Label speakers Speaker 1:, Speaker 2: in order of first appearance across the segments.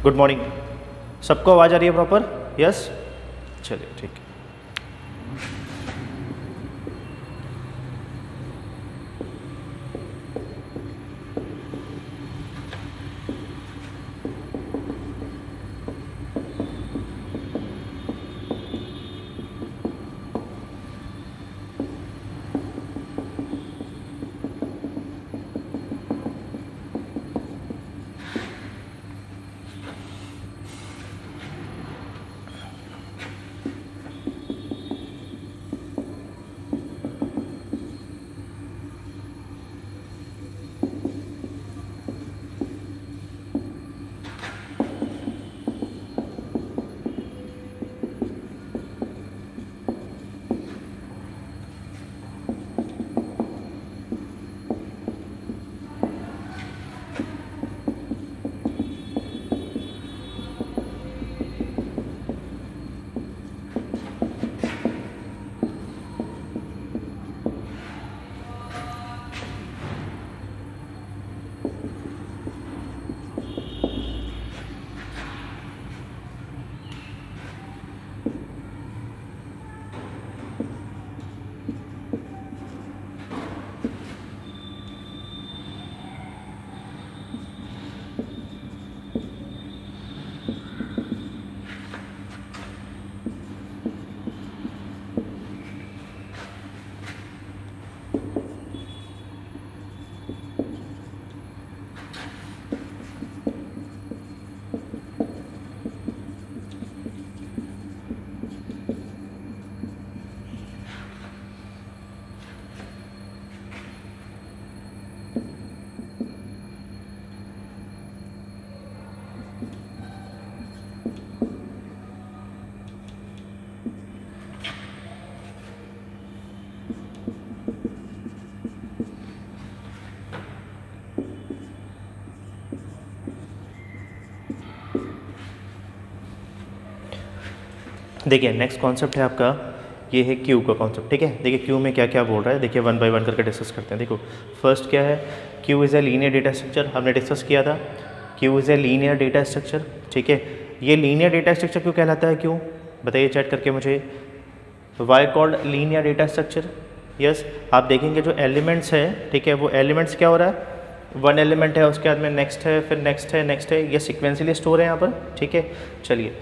Speaker 1: Good morning. सबको आवाज़ आ रही है प्रॉपर? यस, चलिए ठीक है। देखिए नेक्स्ट कॉन्सेप्ट है आपका, ये है क्यू का कॉन्सेप्ट। ठीक है, देखिए क्यू में क्या क्या बोल रहा है, देखिए वन बाय वन करके डिस्कस करते हैं। देखो फर्स्ट क्या है, Q is a linear data structure, हमने डिस्कस किया था। Q is a linear data structure. ठीक है, ये लीनियर डेटा स्ट्रक्चर क्यों कहलाता है, क्यों बताइए चैट करके मुझे। Why called linear data structure? Yes, आप देखेंगे जो एलिमेंट्स है, ठीक है, वो एलिमेंट्स क्या हो रहा है, वन एलिमेंट है, उसके बाद में नेक्स्ट है, फिर नेक्स्ट है, नेक्स्ट है, ये सिक्वेंशियली स्टोर है यहाँ पर। ठीक है, चलिए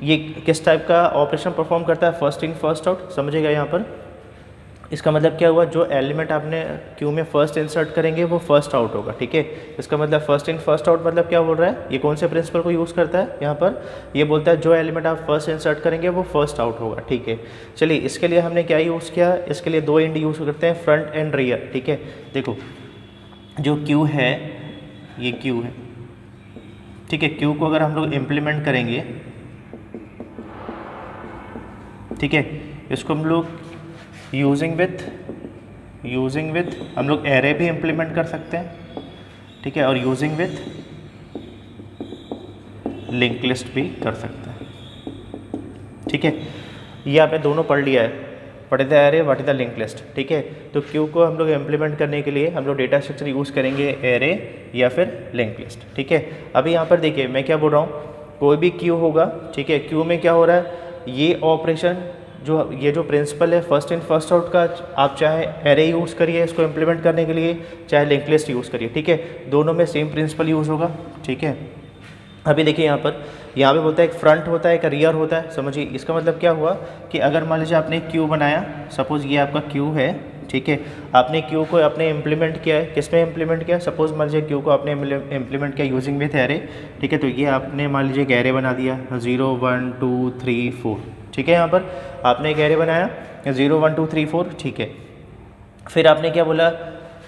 Speaker 1: ये किस टाइप का ऑपरेशन परफॉर्म करता है, फर्स्ट इन फर्स्ट आउट, समझिएगा यहाँ पर। इसका मतलब क्या हुआ, जो एलिमेंट आपने क्यू में फर्स्ट इंसर्ट करेंगे वो फर्स्ट आउट होगा। ठीक है, इसका मतलब फर्स्ट इन फर्स्ट आउट मतलब क्या बोल रहा है, ये कौन से प्रिंसिपल को यूज़ करता है यहाँ पर, ये बोलता है जो एलिमेंट आप फर्स्ट इंसर्ट करेंगे वो फर्स्ट आउट होगा। ठीक है, चलिए इसके लिए हमने क्या यूज़ किया, इसके लिए दो इंड यूज़ करते हैं, फ्रंट एंड रियर। ठीक है, देखो जो क्यू है, ये क्यू है। ठीक है, क्यू को अगर हम लोग इम्प्लीमेंट करेंगे, ठीक है, इसको हम लोग यूजिंग विथ हम लोग एरे भी इम्प्लीमेंट कर सकते हैं। ठीक है, और यूजिंग विथ लिंक लिस्ट भी कर सकते हैं। ठीक है, ये आपने दोनों पढ़ लिया है, what is the array, what is the link list. ठीक है, तो क्यू को हम लोग इम्प्लीमेंट करने के लिए हम लोग डेटा स्ट्रक्चर यूज़ करेंगे एरे या फिर लिंक लिस्ट। ठीक है, अभी यहाँ पर देखिए मैं क्या बोल रहा हूँ, कोई भी क्यू होगा, ठीक है, क्यू में क्या हो रहा है, ये ऑपरेशन जो ये जो प्रिंसिपल है फर्स्ट इन फर्स्ट आउट का, आप चाहे एरे यूज़ करिए इसको इम्प्लीमेंट करने के लिए, चाहे लिंक लिस्ट यूज़ करिए। ठीक है, दोनों में सेम प्रिंसिपल यूज़ होगा। ठीक है, अभी देखिए यहाँ पे बोलता है एक फ्रंट होता है, एक रियर होता है। समझिए इसका मतलब क्या हुआ कि अगर मान लीजिए आपने क्यू बनाया, सपोज़ ये आपका क्यू है, ठीक है, आपने क्यू को आपने इम्प्लीमेंट किया है, किस में इम्प्लीमेंट किया, सपोज़ मान लीजिए क्यू को आपने इम्प्लीमेंट किया यूजिंग विथ एरे। ठीक है, तो ये आपने मान लीजिए एक एरे बना दिया 0 1 2 3 4। ठीक है, यहाँ पर आपने एक एरे बनाया 0 1 2 3 4। ठीक है, फिर आपने क्या बोला,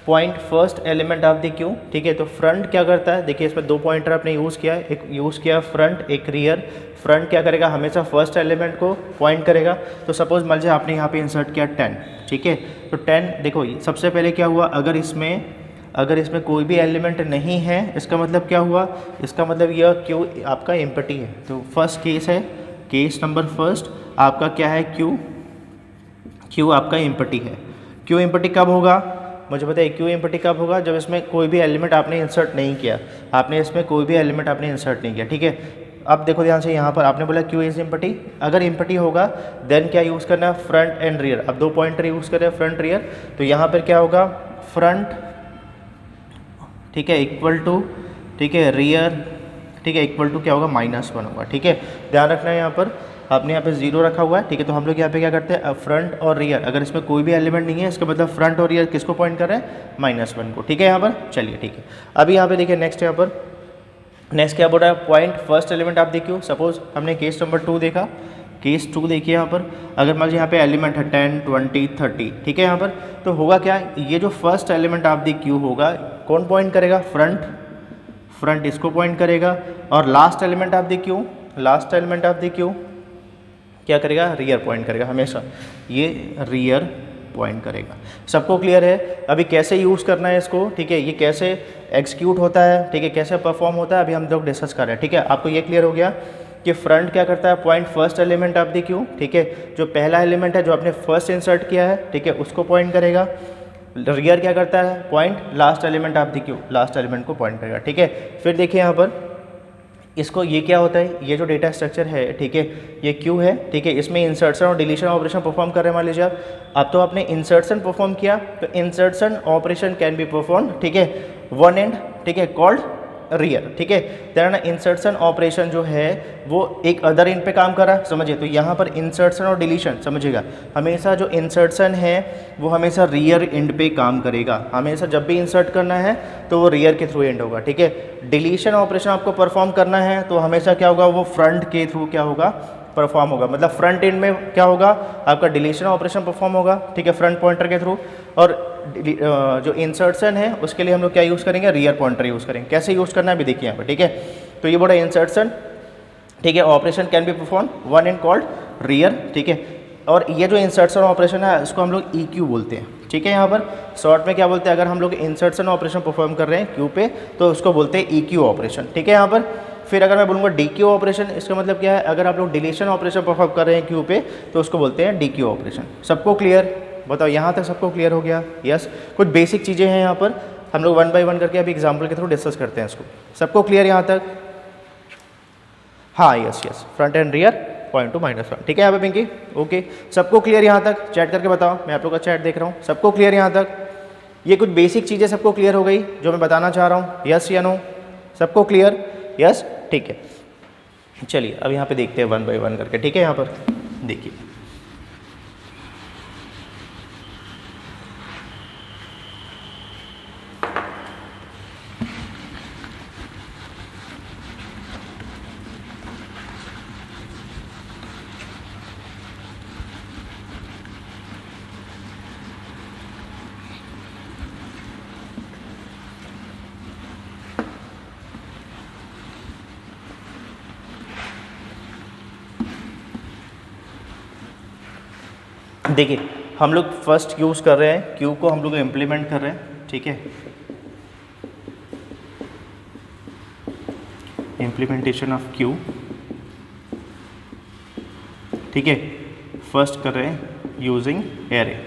Speaker 1: point first element of the Q. ठीक है, तो फ्रंट क्या करता है, देखिए इसमें दो पॉइंटर आपने यूज़ किया, एक यूज़ किया फ्रंट, एक रियर। फ्रंट क्या करेगा, हमेशा फर्स्ट एलिमेंट को पॉइंट करेगा। तो सपोज मान लीजिए आपने यहाँ पे इंसर्ट किया 10। ठीक है, तो 10 देखो सबसे पहले क्या हुआ, अगर इसमें कोई भी एलिमेंट नहीं है, इसका मतलब क्या हुआ, इसका मतलब यह क्यू आपका एम्प्टी है। तो फर्स्ट केस है, केस नंबर फर्स्ट आपका क्या है, क्यू आपका एम्प्टी है। क्यू एम्प्टी कब होगा, मुझे पता है क्यू एम्प्टी कब होगा, जब इसमें कोई भी एलिमेंट आपने इंसर्ट नहीं किया, आपने इसमें कोई भी एलिमेंट आपने इंसर्ट नहीं किया, ठीक है। अब देखो ध्यान से, यहाँ पर आपने बोला क्यू इज एम्प्टी, अगर एम्प्टी होगा देन क्या यूज़ करना है, फ्रंट एंड रियर। अब 2 पॉइंटर यूज़ कर रहे हैं फ्रंट रियर, तो यहाँ पर क्या होगा, फ्रंट, ठीक है, इक्वल टू, ठीक है, रियर, ठीक है, इक्वल टू क्या होगा, -1 होगा, ठीक है। ध्यान रखना है यहाँ पर आपने यहाँ पे 0 रखा हुआ है, ठीक है। तो हम लोग यहाँ पे क्या करते हैं, फ्रंट और रियर, अगर इसमें कोई भी एलिमेंट नहीं है इसका मतलब फ्रंट और रियर किसको पॉइंट कर रहे हैं, -1 को, ठीक है। यहाँ पर चलिए, ठीक है। अभी यहाँ पे देखिए नेक्स्ट, यहाँ पर नेक्स्ट क्या बोल रहा है, पॉइंट फर्स्ट एलिमेंट आप देखिए। सपोज हमने केस नंबर 2 देखा, केस 2 देखिए यहाँ पर, अगर मान लीजिए यहाँ पे एलिमेंट है 10, 20, 30, ठीक है। यहाँ पर तो होगा क्या, ये जो फर्स्ट एलिमेंट आप देखिए क्यू होगा, कौन पॉइंट करेगा, फ्रंट इसको पॉइंट करेगा, और लास्ट एलिमेंट आप देखिए, लास्ट एलिमेंट आप देखिए क्या करेगा, रियर पॉइंट करेगा, हमेशा ये रियर पॉइंट करेगा। सबको क्लियर है। अभी कैसे यूज़ करना है इसको, ठीक है, ये कैसे एग्जीक्यूट होता है, ठीक है, कैसे परफॉर्म होता है, अभी हम लोग डिस्कस कर रहे हैं, ठीक है। आपको ये क्लियर हो गया कि फ्रंट क्या करता है, पॉइंट फर्स्ट एलिमेंट आप देखिए, ठीक है, जो पहला एलिमेंट है जो आपने फर्स्ट इंसर्ट किया है, ठीक है, उसको पॉइंट करेगा। रियर क्या करता है, पॉइंट लास्ट एलिमेंट आप देखिए, लास्ट एलिमेंट को पॉइंट करेगा, ठीक है। फिर देखिए यहाँ पर इसको, ये क्या होता है, ये जो डेटा स्ट्रक्चर है, ठीक है, ये क्यू है, ठीक है, इसमें इंसर्शन और डिलीशन ऑपरेशन परफॉर्म कर रहे हैं। मान लीजिए आप तो आपने इंसर्शन परफॉर्म किया, तो insertion operation can be perform, ठीक है, वन एंड, ठीक है, कॉल्ड रियर, ठीक है। देन इंसर्शन ऑपरेशन जो है वो एक अदर एंड पे काम कर रहा है, समझिए। तो यहाँ पर इंसर्शन और डिलीशन समझिएगा, हमेशा जो इंसर्शन है वो हमेशा रियर एंड पे काम करेगा, हमेशा जब भी इंसर्ट करना है तो वो रियर के थ्रू एंड होगा, ठीक है। डिलीशन ऑपरेशन आपको परफॉर्म करना है तो हमेशा क्या होगा, वो फ्रंट के थ्रू क्या होगा, परफॉर्म होगा, मतलब फ्रंट एंड में क्या होगा, आपका डिलीशन ऑपरेशन परफॉर्म होगा, ठीक है, फ्रंट पॉइंटर के थ्रू। और जो इंसर्शन है उसके लिए हम लोग क्या यूज़ करेंगे, रियर पॉइंटर यूज़ करेंगे। कैसे यूज़ करना है अभी देखिए यहाँ पर, ठीक है। तो ये बोला इंसर्शन, ठीक है, operation can be perform one and called rear, ठीक है। और ये जो इंसर्शन ऑपरेशन है इसको हम लोग EQ बोलते हैं, ठीक है। यहाँ पर शॉर्ट में क्या बोलते हैं, अगर हम लोग इंसर्शन ऑपरेशन परफॉर्म कर रहे हैं क्यू पे तो उसको बोलते हैं EQ ऑपरेशन, ठीक है। यहाँ पर फिर अगर मैं बोलूँगा DQ ऑपरेशन, इसका मतलब क्या है, अगर आप लोग डिलीशन ऑपरेशन परफॉर्म कर रहे हैं क्यू पे तो उसको बोलते हैं DQ ऑपरेशन। सबको क्लियर, बताओ यहाँ तक सबको क्लियर हो गया, यस। कुछ बेसिक चीज़ें हैं यहाँ पर, हम लोग 1 बाय 1 करके अभी एग्जाम्पल के थ्रू डिस्कस करते हैं इसको। सबको क्लियर यहाँ तक, हाँ, yes yes, front and rear point two -1, ठीक है यहाँ पे पिंकी, ओके। सबको क्लियर यहाँ तक, चैट करके बताओ, मैं आप लोग का चैट देख रहा हूँ। सबको क्लियर यहाँ तक, ये कुछ बेसिक चीज़ें सबको क्लियर हो गई जो मैं बताना चाह रहा हूँ, यस या नो, सबको क्लियर, यस, ठीक है। चलिए अब यहाँ पे देखते हैं 1 बाय 1 करके, ठीक है। यहाँ पर देखिए, देखिए हम लोग फर्स्ट यूज़ कर रहे हैं क्यू को, हम लोग इम्प्लीमेंट कर रहे हैं, ठीक है। इम्प्लीमेंटेशन ऑफ क्यू, ठीक है, फर्स्ट कर रहे हैं यूजिंग एरे।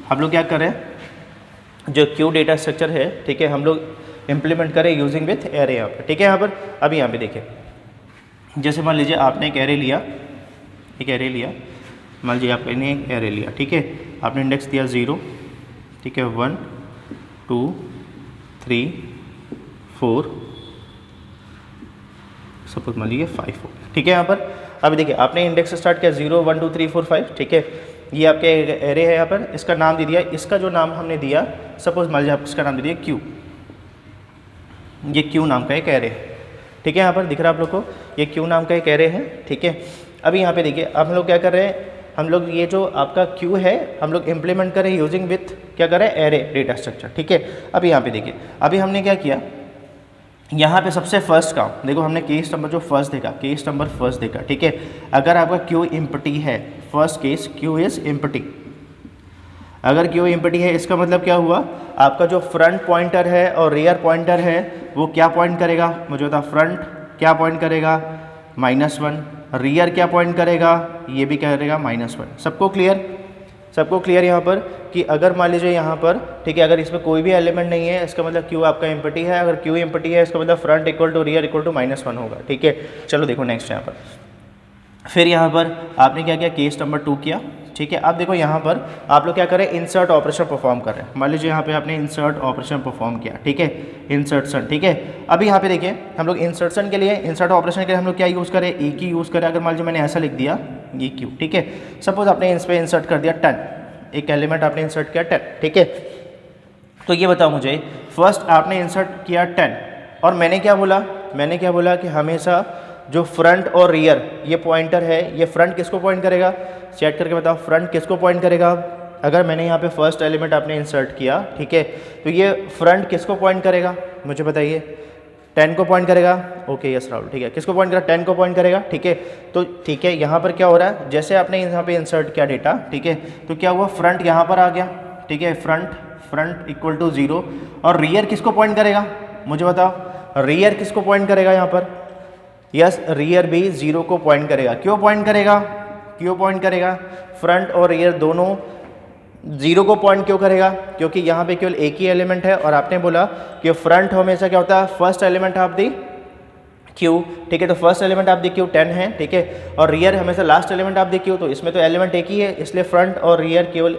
Speaker 1: हम लोग क्या कर रहे हैं, जो क्यू डेटा स्ट्रक्चर है, ठीक है, हम लोग इम्प्लीमेंट करें यूजिंग विथ एरे यहाँ पर, ठीक है। यहाँ पर अभी यहाँ पे देखिए, जैसे मान लीजिए आपने एक एरे लिया, मान लीजिए आपने एक एरे लिया, ठीक है, आपने इंडेक्स दिया 0, ठीक है, 1 2 3 4, सपोज मान लीजिए 5 4, ठीक है। यहाँ पर अभी देखिए आपने इंडेक्स स्टार्ट किया 0 1 2 3 4 5, ठीक है, ये आपके एरे है। यहाँ पर इसका नाम दे दिया, इसका जो नाम हमने दिया, सपोज मान लीजिए आप इसका नाम दे दिया क्यू, ये क्यू नाम का एक एरे है, ठीक है। यहाँ पर दिख रहा है आप लोग को, ये क्यू नाम का एक एरे है, ठीक है। अभी यहाँ पे देखिए अब हम लोग क्या कर रहे हैं, हम लोग ये जो आपका क्यू है हम लोग इम्प्लीमेंट करें यूजिंग विथ क्या करें, एरे डेटा स्ट्रक्चर, ठीक है। अभी यहाँ पे देखिए, अभी हमने क्या किया, यहाँ पे सबसे फर्स्ट काम देखो, हमने केस नंबर जो फर्स्ट देखा, केस नंबर फर्स्ट देखा, ठीक है। अगर आपका क्यू एम्प्टी है, first case Q is empty, अगर क्यू एम्प्टी है इसका मतलब क्या हुआ, आपका जो फ्रंट पॉइंटर है और रियर पॉइंटर है वो क्या पॉइंट करेगा, मुझे बता, फ्रंट क्या पॉइंट करेगा -1, रियर क्या पॉइंट करेगा, ये भी करेगा -1। सबको क्लियर, सबको क्लियर यहाँ पर कि अगर मान लीजिए यहाँ पर, ठीक है, अगर इसमें कोई भी एलिमेंट नहीं है इसका मतलब क्यू आपका एम्प्टी है, अगर क्यू एम्प्टी है इसका मतलब front equal to rear equal to -1 होगा, ठीक है। चलो देखो नेक्स्ट यहाँ पर, फिर यहाँ पर आपने क्या किया, केस नंबर 2 किया, ठीक है। अब देखो यहाँ पर आप लोग क्या करें, इंसर्ट ऑपरेशन परफॉर्म कर रहे हैं। मान लीजिए यहाँ पे आपने इंसर्ट ऑपरेशन परफॉर्म किया, ठीक है, इंसर्शन, ठीक है। अभी यहाँ पे देखिए हम लोग इंसर्शन के लिए, इंसर्ट ऑपरेशन के लिए हम लोग क्या यूज़ करें, ई की यूज़ करें। अगर मान लीजिए मैंने ऐसा लिख दिया ई क्यू, ठीक है, सपोज आपने इस पर इंसर्ट कर दिया 10, एक एलिमेंट आपने इंसर्ट किया 10, ठीक है। तो ये बताओ मुझे, फर्स्ट आपने इंसर्ट किया 10 और मैंने क्या बोला कि हमेशा जो फ्रंट और रियर ये पॉइंटर है, ये फ्रंट किसको पॉइंट करेगा, चेक करके बताओ फ्रंट किसको पॉइंट करेगा। अगर मैंने यहाँ पे फर्स्ट एलिमेंट आपने इंसर्ट किया, ठीक है, तो ये फ्रंट किसको पॉइंट करेगा, मुझे बताइए, 10 को पॉइंट करेगा। ओके यस राहुल, ठीक है, किसको पॉइंट करेगा, 10 को पॉइंट करेगा, ठीक है। तो ठीक है, यहाँ पर क्या हो रहा है, जैसे आपने यहाँ पे इंसर्ट किया डेटा, ठीक है, तो क्या हुआ, फ्रंट यहाँ पर आ गया, ठीक है, फ्रंट इक्वल टू 0 और रियर किसको पॉइंट करेगा, मुझे बताओ, रियर किसको पॉइंट करेगा यहाँ पर, यस रियर भी 0 को पॉइंट करेगा। क्यों पॉइंट करेगा, फ्रंट और रियर दोनों 0 को पॉइंट क्यों करेगा, क्योंकि यहाँ पे केवल एक ही एलिमेंट है और आपने बोला कि फ्रंट हमेशा क्या होता है, first element of the Q, ठीक है, तो first element of the Q 10 है, ठीक है, और रियर हमेशा last element of the Q, तो इसमें तो एलिमेंट एक ही है, इसलिए फ्रंट और रियर केवल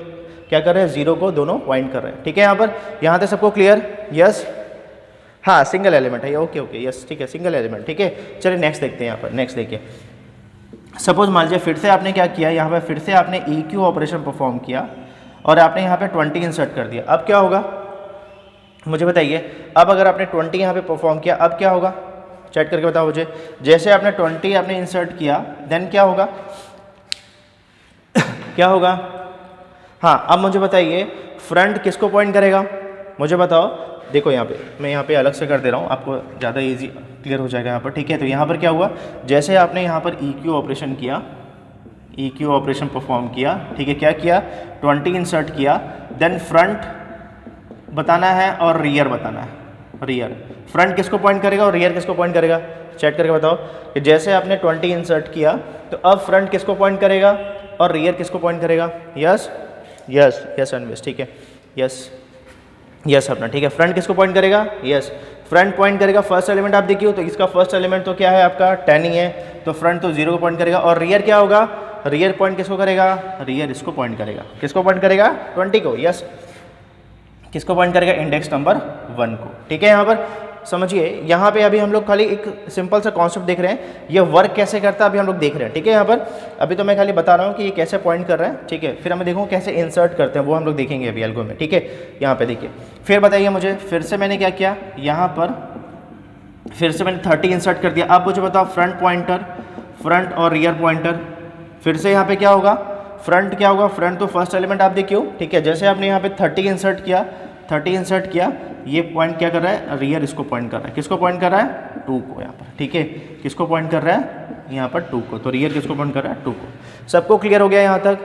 Speaker 1: क्या कर रहे हैं, 0 को दोनों पॉइंट कर रहे हैं, ठीक है। यहाँ तक सबको क्लियर, यस, हाँ सिंगल एलिमेंट है, ओके यस, ठीक है, सिंगल एलिमेंट, ठीक है। चलिए नेक्स्ट देखते हैं, यहाँ पर नेक्स्ट देखिए, सपोज मान लीजिए फिर से आपने क्या किया, यहाँ पर फिर से आपने ई क्यू ऑपरेशन परफॉर्म किया और आपने यहाँ पे 20 इंसर्ट कर दिया। अब क्या होगा, मुझे बताइए, अब अगर आपने 20 यहाँ पे परफॉर्म किया, अब क्या होगा, चैट करके बताओ मुझे। जैसे आपने 20 आपने इंसर्ट किया, देन क्या होगा क्या होगा, हाँ अब मुझे बताइए, फ्रंट किसको पॉइंट करेगा, मुझे बताओ। देखो यहाँ पे मैं यहाँ पे अलग से कर दे रहा हूँ, आपको ज़्यादा इजी क्लियर हो जाएगा यहाँ पर, ठीक है। तो यहाँ पर क्या हुआ, जैसे आपने यहाँ पर ई क्यू ऑपरेशन किया, ई क्यू ऑपरेशन परफॉर्म किया, ठीक है, क्या किया, 20 इंसर्ट किया, देन फ्रंट बताना है और रियर बताना है। रियर, फ्रंट किसको पॉइंट करेगा और रियर किसको पॉइंट करेगा, चेक करके बताओ कि जैसे आपने 20 इंसर्ट किया तो अब फ्रंट किसको पॉइंट करेगा और रियर किसको पॉइंट करेगा, यस अनवेश, ठीक है, यस अपना, ठीक है, फ्रंट किसको पॉइंट करेगा, यस फ्रंट पॉइंट करेगा फर्स्ट एलिमेंट आप देखिए, तो इसका फर्स्ट एलिमेंट तो क्या है आपका 10 ही है, तो फ्रंट तो 0 को पॉइंट करेगा और रियर क्या होगा, रियर पॉइंट किसको करेगा, रियर इसको पॉइंट करेगा, किसको पॉइंट करेगा, 20 को, यस किसको पॉइंट करेगा, इंडेक्स नंबर 1 को, ठीक है। यहाँ पर समझिए, यहाँ पे अभी हम लोग खाली एक सिंपल सा कॉन्सेप्ट देख रहे हैं, ये वर्क कैसे करता है अभी हम लोग देख रहे हैं, ठीक है। यहाँ पर अभी तो मैं खाली बता रहा हूँ कि ये कैसे पॉइंट कर रहा है, ठीक है, फिर हमें देखो कैसे इंसर्ट करते हैं वो हम लोग देखेंगे अभी एल्गो में, ठीक है। यहाँ पे देखिए, फिर बताइए मुझे, फिर से मैंने क्या किया, यहाँ पर फिर से मैंने 30 इंसर्ट कर दिया। अब मुझे बताओ, फ्रंट पॉइंटर, फ्रंट और रियर पॉइंटर, फिर से यहाँ पे क्या होगा, फ्रंट क्या होगा, फ्रंट तो फर्स्ट एलिमेंट आप देखिए, ठीक है, जैसे आपने यहाँ पे 30 इंसर्ट किया, ये पॉइंट क्या कर रहा है, रियर इसको पॉइंट कर रहा है, किसको पॉइंट कर रहा है, 2 को, यहाँ पर, ठीक है, किसको पॉइंट कर रहा है, यहाँ पर 2 को, तो रियर किसको पॉइंट कर रहा है, 2 को। सबको क्लियर हो गया यहाँ तक,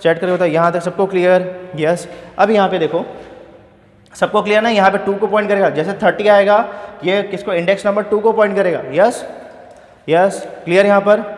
Speaker 1: चैट करके बताओ, यहाँ तक सबको क्लियर, यस। अब यहाँ पे देखो, सबको क्लियर ना, यहाँ पे 2 को पॉइंट करेगा, जैसे 30 आएगा ये किसको, इंडेक्स नंबर 2 को पॉइंट करेगा, यस क्लियर। यहाँ पर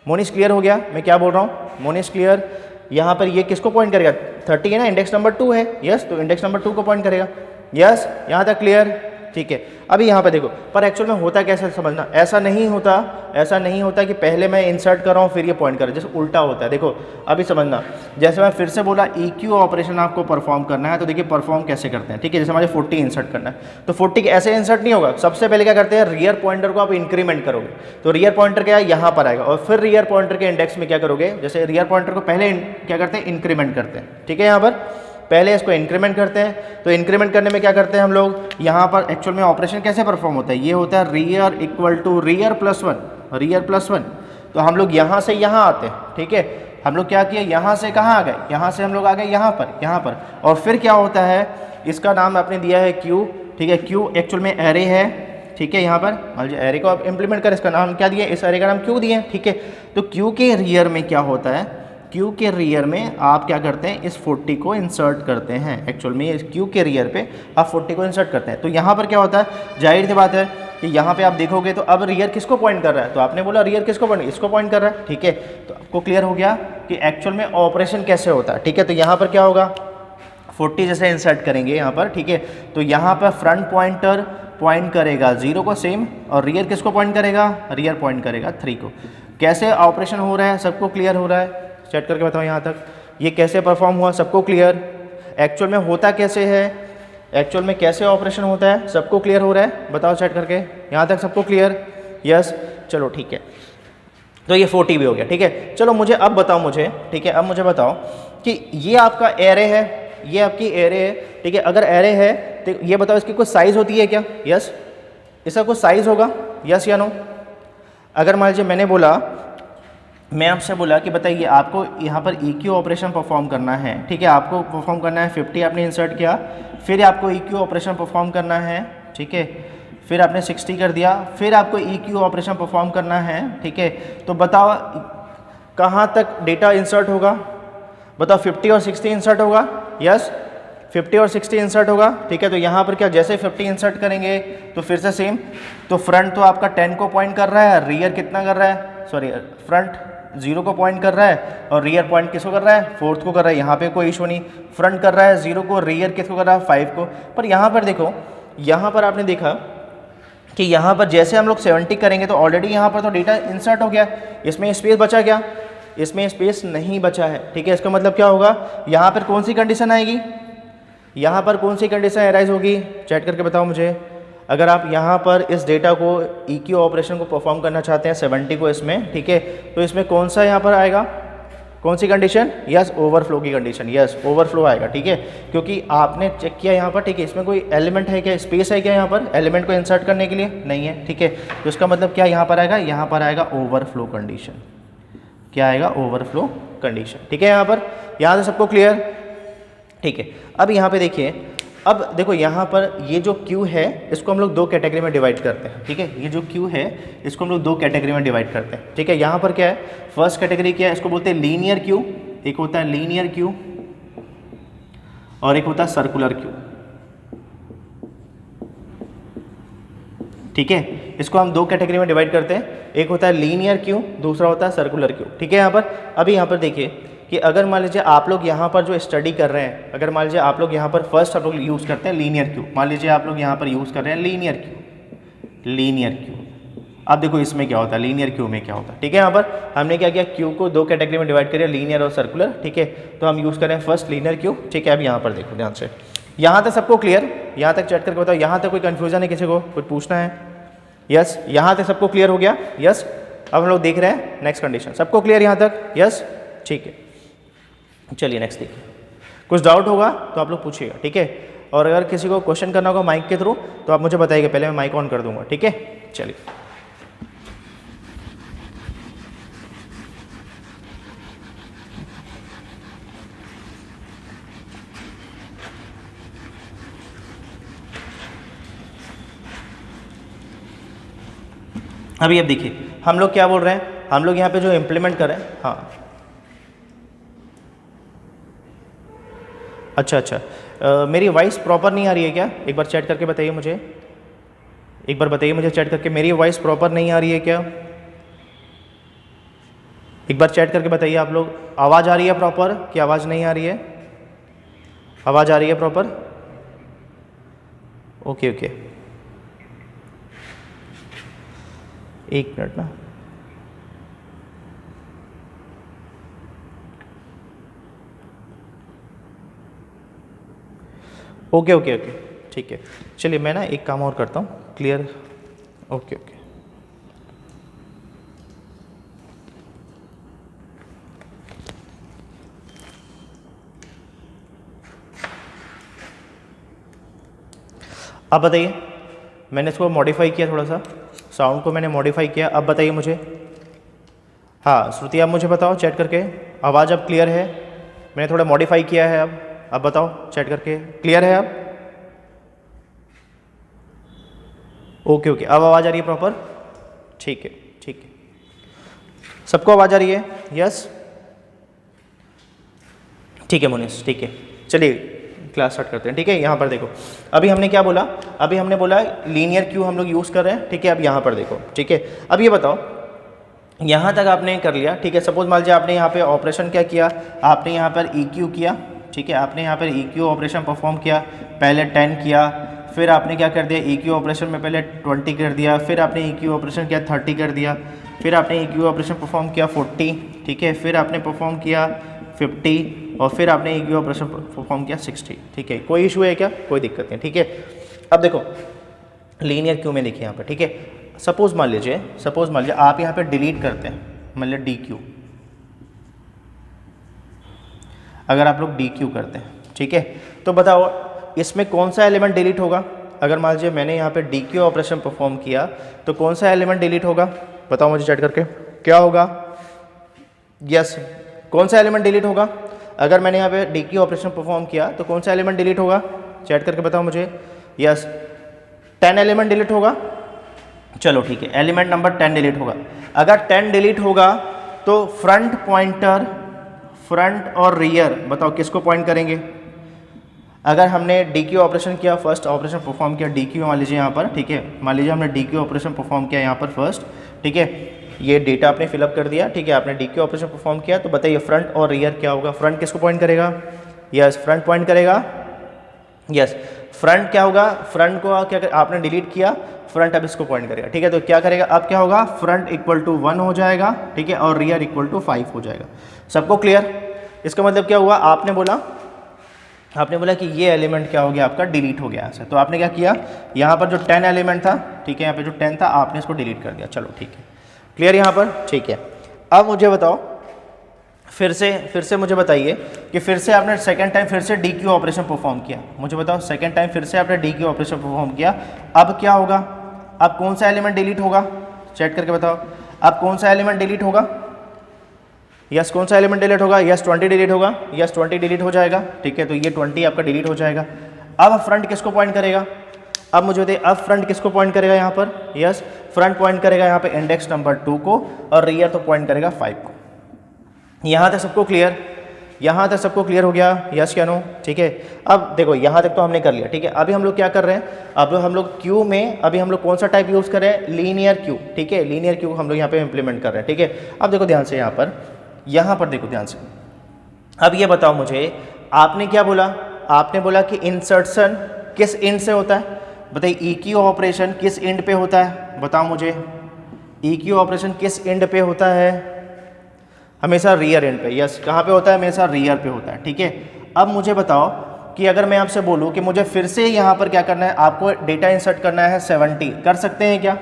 Speaker 1: मोनिश क्लियर हो गया, मैं क्या बोल रहा हूँ, मोनिश क्लियर। यहाँ पर ये किसको पॉइंट करेगा, 30 है ना, इंडेक्स नंबर 2 है, यस, तो इंडेक्स नंबर 2 को पॉइंट करेगा, यस, यहाँ तक क्लियर, ठीक है। अभी यहाँ पे देखो, पर एक्चुअल में होता कैसे समझना, ऐसा नहीं होता कि पहले मैं इंसर्ट कर रहा हूँ फिर ये पॉइंट कर रहा है, जैसे उल्टा होता है। देखो अभी समझना, जैसे मैं फिर से बोला ई क्यू ऑपरेशन आपको परफॉर्म करना है, तो देखिए परफॉर्म कैसे करते हैं, ठीक है। जैसे मुझे 40 इंसर्ट करना है, तो 40 ऐसे इंसर्ट नहीं होगा, सबसे पहले क्या करते हैं, रियर पॉइंटर को आप इंक्रीमेंट करोगे, तो रियर पॉइंटर क्या है, यहाँ पर आएगा, और फिर रियर पॉइंटर के इंडेक्स में क्या करोगे, जैसे रियर पॉइंटर को पहले क्या करते हैं, इंक्रीमेंट करते हैं, ठीक है। यहाँ पर पहले इसको इंक्रीमेंट करते हैं, तो इंक्रीमेंट करने में क्या करते हैं हम लोग, यहाँ पर एक्चुअल में ऑपरेशन कैसे परफॉर्म होता है, ये होता है rear equal to rear plus one, तो हम लोग यहाँ से यहाँ आते हैं, ठीक है। हम लोग क्या किए, यहाँ से कहाँ आ गए, यहाँ से हम लोग आ गए यहाँ पर, और फिर क्या होता है, इसका नाम आपने दिया है क्यू, ठीक है, क्यू एक्चुअल में एरे है, ठीक है। यहाँ पर मान लीजिए एरे को आप इंप्लीमेंट करें, इसका नाम क्या दिया, इस एरे का नाम क्यू दिए, ठीक है। तो क्यू के रियर में क्या होता है, क्यू के रियर में आप क्या करते हैं, इस 40 को इंसर्ट करते हैं, एक्चुअल में क्यू के रियर पे आप 40 को इंसर्ट करते हैं। तो यहाँ पर क्या होता है, जाहिर सी बात है कि यहाँ पे आप देखोगे तो अब रियर किसको पॉइंट कर रहा है, तो आपने बोला रियर किसको पॉइंट, इसको पॉइंट कर रहा है, ठीक है। तो आपको क्लियर हो गया कि एक्चुअल में ऑपरेशन कैसे होता है, ठीक है। तो यहाँ पर क्या होगा, 40 जैसे इंसर्ट करेंगे यहाँ पर, ठीक है। तो यहाँ पर फ्रंट पॉइंटर पॉइंट करेगा 0 को सेम, और रियर किसको पॉइंट करेगा, रियर पॉइंट करेगा 3 को। कैसे ऑपरेशन हो रहा है सबको क्लियर हो रहा है, चेक करके बताओ यहाँ तक, ये कैसे परफॉर्म हुआ सबको क्लियर, एक्चुअल में होता कैसे है, एक्चुअल में कैसे ऑपरेशन होता है सबको क्लियर हो रहा है, बताओ चेक करके, यहाँ तक सबको क्लियर, यस, चलो ठीक है। तो ये 40 भी हो गया, ठीक है। चलो मुझे अब बताओ मुझे, ठीक है, अब मुझे बताओ कि ये आपका एरे है, ये आपकी एरे है, ठीक है। अगर एरे है तो ये बताओ इसकी कुछ साइज़ होती है क्या, यस, इसका कुछ साइज़ होगा, यस या नो। अगर मान लीजिए मैंने बोला, मैं आपसे बोला कि बताइए आपको यहाँ पर EQ ऑपरेशन परफॉर्म करना है, ठीक है, आपको परफॉर्म करना है 50 आपने इंसर्ट किया, फिर आपको EQ ऑपरेशन परफॉर्म करना है, ठीक है, फिर आपने 60 कर दिया, फिर आपको EQ ऑपरेशन परफॉर्म करना है, ठीक है। तो बताओ कहाँ तक डेटा इंसर्ट होगा, बताओ 50 और 60 इंसर्ट होगा, यस, 50 और 60 इंसर्ट होगा, ठीक है। तो यहाँ पर क्या, जैसे 50 इंसर्ट करेंगे तो फिर से सेम, तो फ्रंट तो आपका 10 को पॉइंट कर रहा है, रियर कितना कर रहा है, सॉरी फ्रंट 0 को पॉइंट कर रहा है, और रियर पॉइंट किसको कर रहा है, 4th को कर रहा है, यहाँ पे कोई इशू नहीं, फ्रंट कर रहा है 0 को, रियर किसको कर रहा है, 5 को। पर यहाँ पर देखो, यहाँ पर आपने देखा कि यहाँ पर जैसे हम लोग 70 करेंगे तो ऑलरेडी यहाँ पर तो डेटा इंसर्ट हो गया, इसमें स्पेस बचा क्या, इसमें स्पेस नहीं बचा है, ठीक है। इसका मतलब क्या होगा, यहाँ पर कौन सी कंडीशन आएगी, यहाँ पर कौन सी कंडीशन अराइज होगी, चैट करके बताओ मुझे। अगर आप यहाँ पर इस डेटा को EQ ऑपरेशन को परफॉर्म करना चाहते हैं 70 को इसमें, ठीक है, तो इसमें कौन सा यहाँ पर आएगा, कौन सी कंडीशन, यस, ओवरफ्लो की कंडीशन, यस, ओवरफ्लो आएगा, ठीक है। क्योंकि आपने चेक किया यहाँ पर, ठीक है, इसमें कोई एलिमेंट है क्या, स्पेस है क्या यहाँ पर एलिमेंट को इंसर्ट करने के लिए, नहीं है, ठीक है। तो इसका मतलब क्या यहाँ पर आएगा, यहाँ पर आएगा ओवरफ्लो कंडीशन, क्या आएगा, ओवरफ्लो कंडीशन, ठीक है। यहाँ से सबको क्लियर, ठीक है। अब यहाँ पे देखिए, अब देखो यहाँ पर ये जो Q है इसको हम लोग 2 कैटेगरी में डिवाइड करते हैं, ठीक है। ये जो Q है इसको हम लोग 2 कैटेगरी में डिवाइड करते हैं, ठीक है। यहाँ पर क्या है, फर्स्ट कैटेगरी क्या है, इसको बोलते हैं लीनियर Q, एक होता है लीनियर Q और एक होता है सर्कुलर Q, ठीक है। इसको हम 2 कैटेगरी में डिवाइड करते हैं, एक होता है लीनियर Q, दूसरा होता है सर्कुलर Q, ठीक है। यहाँ पर अभी यहाँ पर देखिए कि अगर मान लीजिए आप लोग यहाँ पर जो स्टडी कर रहे हैं, अगर मान लीजिए आप लोग यहाँ पर फर्स्ट आप लोग यूज़ करते हैं लीनियर Q, मान लीजिए आप लोग यहाँ पर यूज़ कर रहे हैं लीनियर Q। अब देखो इसमें क्या होता है, लीनियर Q में क्या होता है, ठीक है। यहाँ पर हमने क्या किया, Q को 2 कैटेगरी में डिवाइड करिए, लीनियर और सर्कुलर, ठीक है। तो हम यूज़ करें फर्स्ट लीनियर Q, ठीक है। अब यहाँ पर देखो ध्यान से, यहाँ तक सबको क्लियर, यहाँ तक चेक करके बताओ, यहाँ तक कोई कन्फ्यूजन है, किसी को कुछ पूछना है, यस, यहाँ तक सबको क्लियर हो गया, यस। अब हम लोग देख रहे हैं नेक्स्ट कंडीशन, सबको क्लियर यहाँ तक, यस, ठीक है। चलिए नेक्स्ट देखिए, कुछ डाउट होगा तो आप लोग पूछिएगा, ठीक है। और अगर किसी को क्वेश्चन करना होगा माइक के थ्रू तो आप मुझे बताइएगा, पहले मैं माइक ऑन कर दूंगा, ठीक है। चलिए अभी अब देखिए हम लोग क्या बोल रहे हैं, हम लोग यहाँ पे जो इम्प्लीमेंट कर रहे हैं, हाँ अच्छा, मेरी वॉइस प्रॉपर नहीं आ रही है क्या, एक बार चैट करके बताइए मुझे, एक बार बताइए मुझे चैट करके, मेरी वॉइस प्रॉपर नहीं आ रही है क्या, एक बार चैट करके बताइए आप लोग। आवाज़ आ रही है प्रॉपर कि आवाज़ नहीं आ रही है, आवाज़ आ रही है प्रॉपर, ओके ओके, एक मिनट ना, ओके ओके ओके, ठीक है। चलिए मैं ना एक काम और करता हूँ, क्लियर, ओके ओके। अब बताइए, मैंने इसको मॉडिफाई किया, थोड़ा सा साउंड को मैंने मॉडिफाई किया, अब बताइए मुझे, हाँ श्रुति आप मुझे बताओ चैट करके, आवाज़ अब क्लियर है, मैंने थोड़ा मॉडिफाई किया है, अब बताओ चैट करके, क्लियर है अब, ओके ओके, अब आवाज़ आ रही है प्रॉपर, ठीक है ठीक है, सबको आवाज़ आ रही है, यस, ठीक है मुनीष, ठीक है। चलिए क्लास स्टार्ट करते हैं। ठीक है, यहाँ पर देखो अभी हमने क्या बोला, अभी हमने बोला लीनियर क्यू हम लोग यूज़ कर रहे हैं। ठीक है, अब यहाँ पर देखो, ठीक है, अब ये बताओ यहाँ तक आपने कर लिया। ठीक है, सपोज मान लीजिए आपने यहाँ पे ऑपरेशन क्या किया, आपने यहाँ पर EQ किया। ठीक है, आपने यहाँ पर EQ ऑपरेशन परफॉर्म किया, पहले 10 किया, फिर आपने क्या कर दिया EQ ऑपरेशन में पहले 20 कर दिया, फिर आपने EQ ऑपरेशन किया 30 कर दिया, फिर आपने EQ ऑपरेशन परफॉर्म किया 40। ठीक है, फिर आपने परफॉर्म किया 50 और फिर आपने EQ ऑपरेशन परफॉर्म किया 60। ठीक है, कोई इशू है क्या? कोई दिक्कत नहीं। ठीक है, अब देखो लीनियर क्यू में देखिए यहाँ पर। ठीक है, सपोज मान लीजिए आप यहाँ पे डिलीट करते हैं, मतलब DQ, अगर आप लोग DQ करते हैं, ठीक है, तो बताओ इसमें कौन सा एलिमेंट डिलीट होगा? अगर मान लीजिए मैंने यहाँ पे DQ ऑपरेशन परफॉर्म किया तो कौन सा एलिमेंट डिलीट होगा? बताओ मुझे चैट करके, क्या होगा? यस, कौन सा एलिमेंट डिलीट होगा? अगर मैंने यहाँ पे DQ ऑपरेशन परफॉर्म किया तो कौन सा एलिमेंट डिलीट होगा? चैट करके बताओ मुझे। यस, 10 एलिमेंट डिलीट होगा। चलो ठीक है, एलिमेंट नंबर 10 डिलीट होगा। अगर 10 डिलीट होगा तो फ्रंट पॉइंटर, फ्रंट और रियर बताओ किसको पॉइंट करेंगे? अगर हमने DQ ऑपरेशन किया, फर्स्ट ऑपरेशन परफॉर्म किया DQ मान लीजिए यहाँ पर। ठीक है, मान लीजिए हमने DQ ऑपरेशन परफॉर्म किया यहाँ पर फर्स्ट। ठीक है, ये डेटा आपने फिलअप कर दिया। ठीक है, आपने DQ ऑपरेशन परफॉर्म किया, तो बताइए फ्रंट और रियर क्या होगा? फ्रंट किसको पॉइंट करेगा? यस, फ्रंट पॉइंट करेगा। यस, फ्रंट क्या होगा? फ्रंट को क्या आपने डिलीट किया, फ्रंट अब इसको पॉइंट करेगा। ठीक है, तो क्या करेगा? अब क्या होगा? फ्रंट इक्वल टू 1 हो जाएगा। ठीक है, और रियर इक्वल टू 5 हो जाएगा। सबको क्लियर? इसका मतलब क्या हुआ? आपने बोला कि ये एलिमेंट क्या हो गया आपका? डिलीट हो गया ऐसे। तो आपने क्या किया, यहाँ पर जो 10 एलिमेंट था, ठीक है, यहाँ पे जो 10 था आपने इसको डिलीट कर दिया। चलो ठीक है, क्लियर यहाँ पर? ठीक है, अब मुझे बताओ फिर से मुझे बताइए कि फिर से आपने सेकंड टाइम फिर से DQ ऑपरेशन परफॉर्म किया। मुझे बताओ सेकंड टाइम फिर से आपने DQ ऑपरेशन परफॉर्म किया, अब क्या होगा? अब कौन सा एलिमेंट डिलीट होगा? चैट करके बताओ, अब कौन सा एलिमेंट डिलीट होगा? यस, कौन सा एलिमेंट डिलीट होगा? यस, 20 डिलीट होगा। यस, 20 डिलीट हो जाएगा। ठीक है, तो ये 20 आपका डिलीट हो जाएगा। अब फ्रंट किसको पॉइंट करेगा? अब मुझे बताइए, अब फ्रंट किसको पॉइंट करेगा यहाँ पर? यस, फ्रंट पॉइंट करेगा यहाँ पे इंडेक्स नंबर 2 को, और रियर तो पॉइंट करेगा 5 को। यहाँ तक सबको क्लियर? यहाँ तक सबको क्लियर हो गया? यस या नो? ठीक है, अब देखो यहाँ तक तो हमने कर लिया। ठीक है, अभी हम लोग क्या कर रहे हैं? अब हम लोग क्यू में अभी हम लोग कौन सा टाइप यूज़ कर रहे हैं? Linear Q. ठीक है, लीनियर क्यू हम लोग यहाँ पे इंप्लीमेंट कर रहे हैं। ठीक है, अब देखो ध्यान से यहाँ पर देखो ध्यान से। अब ये बताओ मुझे, आपने क्या बोला? आपने बोला कि इंसर्शन किस इंड से होता है? बताइए EQ ऑपरेशन किस इंड पे होता है? बताओ मुझे, EQ ऑपरेशन किस इंड पे होता है? हमेशा रियर एंड पे। यस, कहाँ पे होता है? हमेशा रियर पे होता है। ठीक है, अब मुझे बताओ कि अगर मैं आपसे बोलूँ कि मुझे फिर से यहाँ पर क्या करना है, आपको डेटा इंसर्ट करना है 70, कर सकते हैं क्या?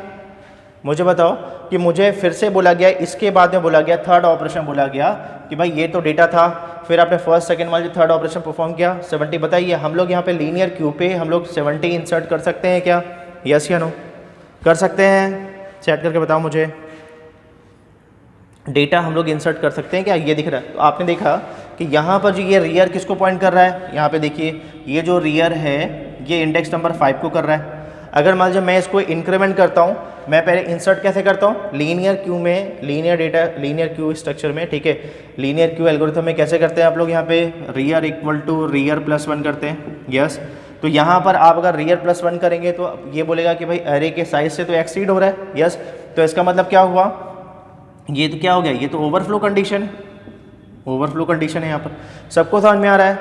Speaker 1: मुझे बताओ कि मुझे फिर से बोला गया, इसके बाद में बोला गया, थर्ड ऑपरेशन बोला गया कि भाई ये तो डेटा था, फिर आपने फर्स्ट सेकंड वाली थर्ड ऑपरेशन परफॉर्म किया 70। बताइए हम लोग यहाँ पे लीनियर क्यू पे हम लोग 70 इंसर्ट कर सकते हैं क्या? यस या नो? कर सकते हैं? चैट करके बताओ मुझे, डेटा हम लोग इंसर्ट कर सकते हैं क्या? ये दिख रहा है। तो आपने देखा कि यहाँ पर जो ये रियर किसको पॉइंट कर रहा है? यहाँ पे देखिए, ये जो रियर है ये इंडेक्स नंबर 5 को कर रहा है। अगर मान लीजिए मैं इसको इंक्रीमेंट करता हूँ, मैं पहले इंसर्ट कैसे करता हूँ? लीनियर क्यू में, linear data, linear Q structure में। ठीक है, लीनियर क्यू एल्गोरिथम में कैसे करते हैं आप लोग? यहाँ पे rear equal to rear plus 1 करते हैं। यस, तो यहाँ पर आप अगर रियर प्लस 1 करेंगे तो ये बोलेगा कि भाई अरे के साइज से तो एक्सीड हो रहा है। यस, तो इसका मतलब क्या हुआ? ये तो क्या हो गया? ये तो ओवरफ्लो कंडीशन, ओवरफ्लो कंडीशन है यहाँ पर। सबको समझ में आ रहा है?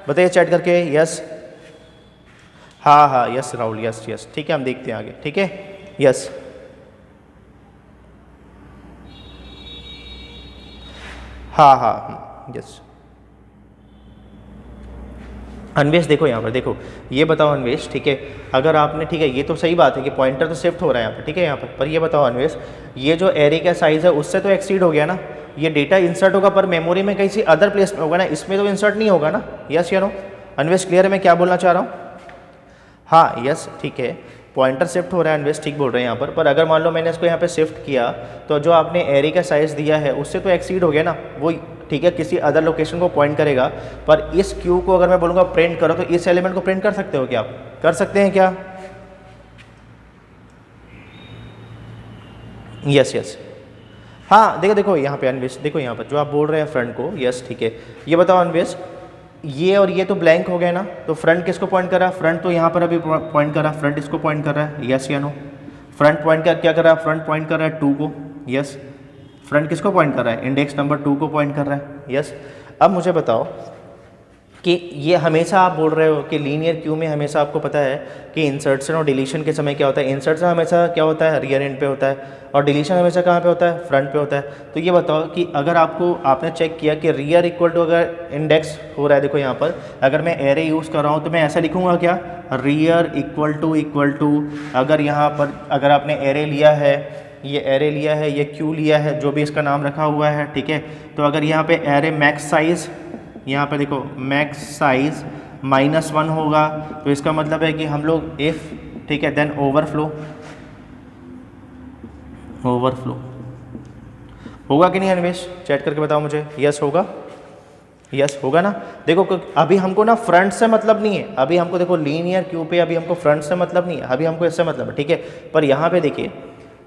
Speaker 1: बताइए चैट करके। यस, हाँ, यस राहुल, यस। ठीक है, हम देखते हैं आगे। ठीक है, यस, हाँ, यस। अन्वेश देखो यहाँ पर, देखो ये बताओ अन्वेश, ठीक है, अगर आपने, ठीक है, ये तो सही बात है कि पॉइंटर तो शिफ्ट हो रहा है यहाँ पर। ठीक है, यहाँ पर ये बताओ अन्वेश, ये जो एरे का साइज़ है उससे तो एक्सीड हो गया ना? ये डेटा इंसर्ट होगा पर मेमोरी में किसी अदर प्लेस में होगा ना, इसमें तो इंसर्ट नहीं होगा ना? यस या नो? अन्वेश क्लियर है मैं क्या बोलना चाह रहा हूँ? हाँ, यस, ठीक है, पॉइंटर शिफ्ट हो रहा है अन्वेश, ठीक बोल रहे हैं यहाँ पर अगर मान लो मैंने इसको यहाँ पे शिफ्ट किया तो जो आपने एरे का साइज़ दिया है उससे तो एक्सीड हो गया ना वो। ठीक है, किसी अदर लोकेशन को पॉइंट करेगा, पर इस क्यू को अगर मैं बोलूँगा प्रिंट करो तो इस एलिमेंट को प्रिंट कर सकते हो क्या आप? कर सकते हैं क्या? यस, हाँ, देखो यहाँ पे अन्वेश, देखो यहाँ पर जो आप बोल रहे हैं फ्रंट को। यस, ठीक है, ये बताओ अन्वेश, ये और ये तो ब्लैंक हो गए ना, तो फ्रंट किसको पॉइंट कर रहा है, फ्रंट तो यहाँ पर अभी पॉइंट कर रहा है, फ्रंट इसको पॉइंट कर रहा है, यस या नो। फ्रंट पॉइंट क्या कर रहा है, फ्रंट पॉइंट कर रहा है 2 को, यस। फ्रंट किसको पॉइंट कर रहा है, इंडेक्स नंबर 2 को पॉइंट कर रहा है, यस। अब मुझे बताओ कि ये हमेशा आप बोल रहे हो कि लीनियर क्यू में हमेशा आपको पता है कि इंसर्शन और डिलीशन के समय क्या होता है, इंसर्शन हमेशा क्या होता है, रियर एंड पे होता है, और डिलीशन हमेशा कहाँ पे होता है, फ्रंट पे होता है। तो ये बताओ कि अगर आपने चेक किया कि रियर इक्वल टू अगर इंडेक्स हो रहा है, देखो यहाँ पर अगर मैं एरे यूज़ कर रहा हूँ तो मैं ऐसा लिखूँगा क्या, रियर इक्वल टू अगर यहाँ पर अगर आपने एरे लिया है, ये एरे लिया है, ये क्यू लिया है, जो भी इसका नाम रखा हुआ है, ठीक है। तो अगर यहाँ पे एरे मैक्स साइज़, यहाँ पे देखो मैक्स साइज -1 होगा, तो इसका मतलब है कि हम लोग इफ़, ठीक है, देन ओवरफ्लो होगा कि नहीं अनिमेश, चैट करके बताओ मुझे, यस होगा, यस होगा ना। देखो अभी हमको ना फ्रंट से मतलब नहीं है, अभी हमको देखो लीनियर क्यू पे अभी हमको फ्रंट से मतलब नहीं है, अभी हमको इससे मतलब है, ठीक है। पर यहाँ पे देखिए,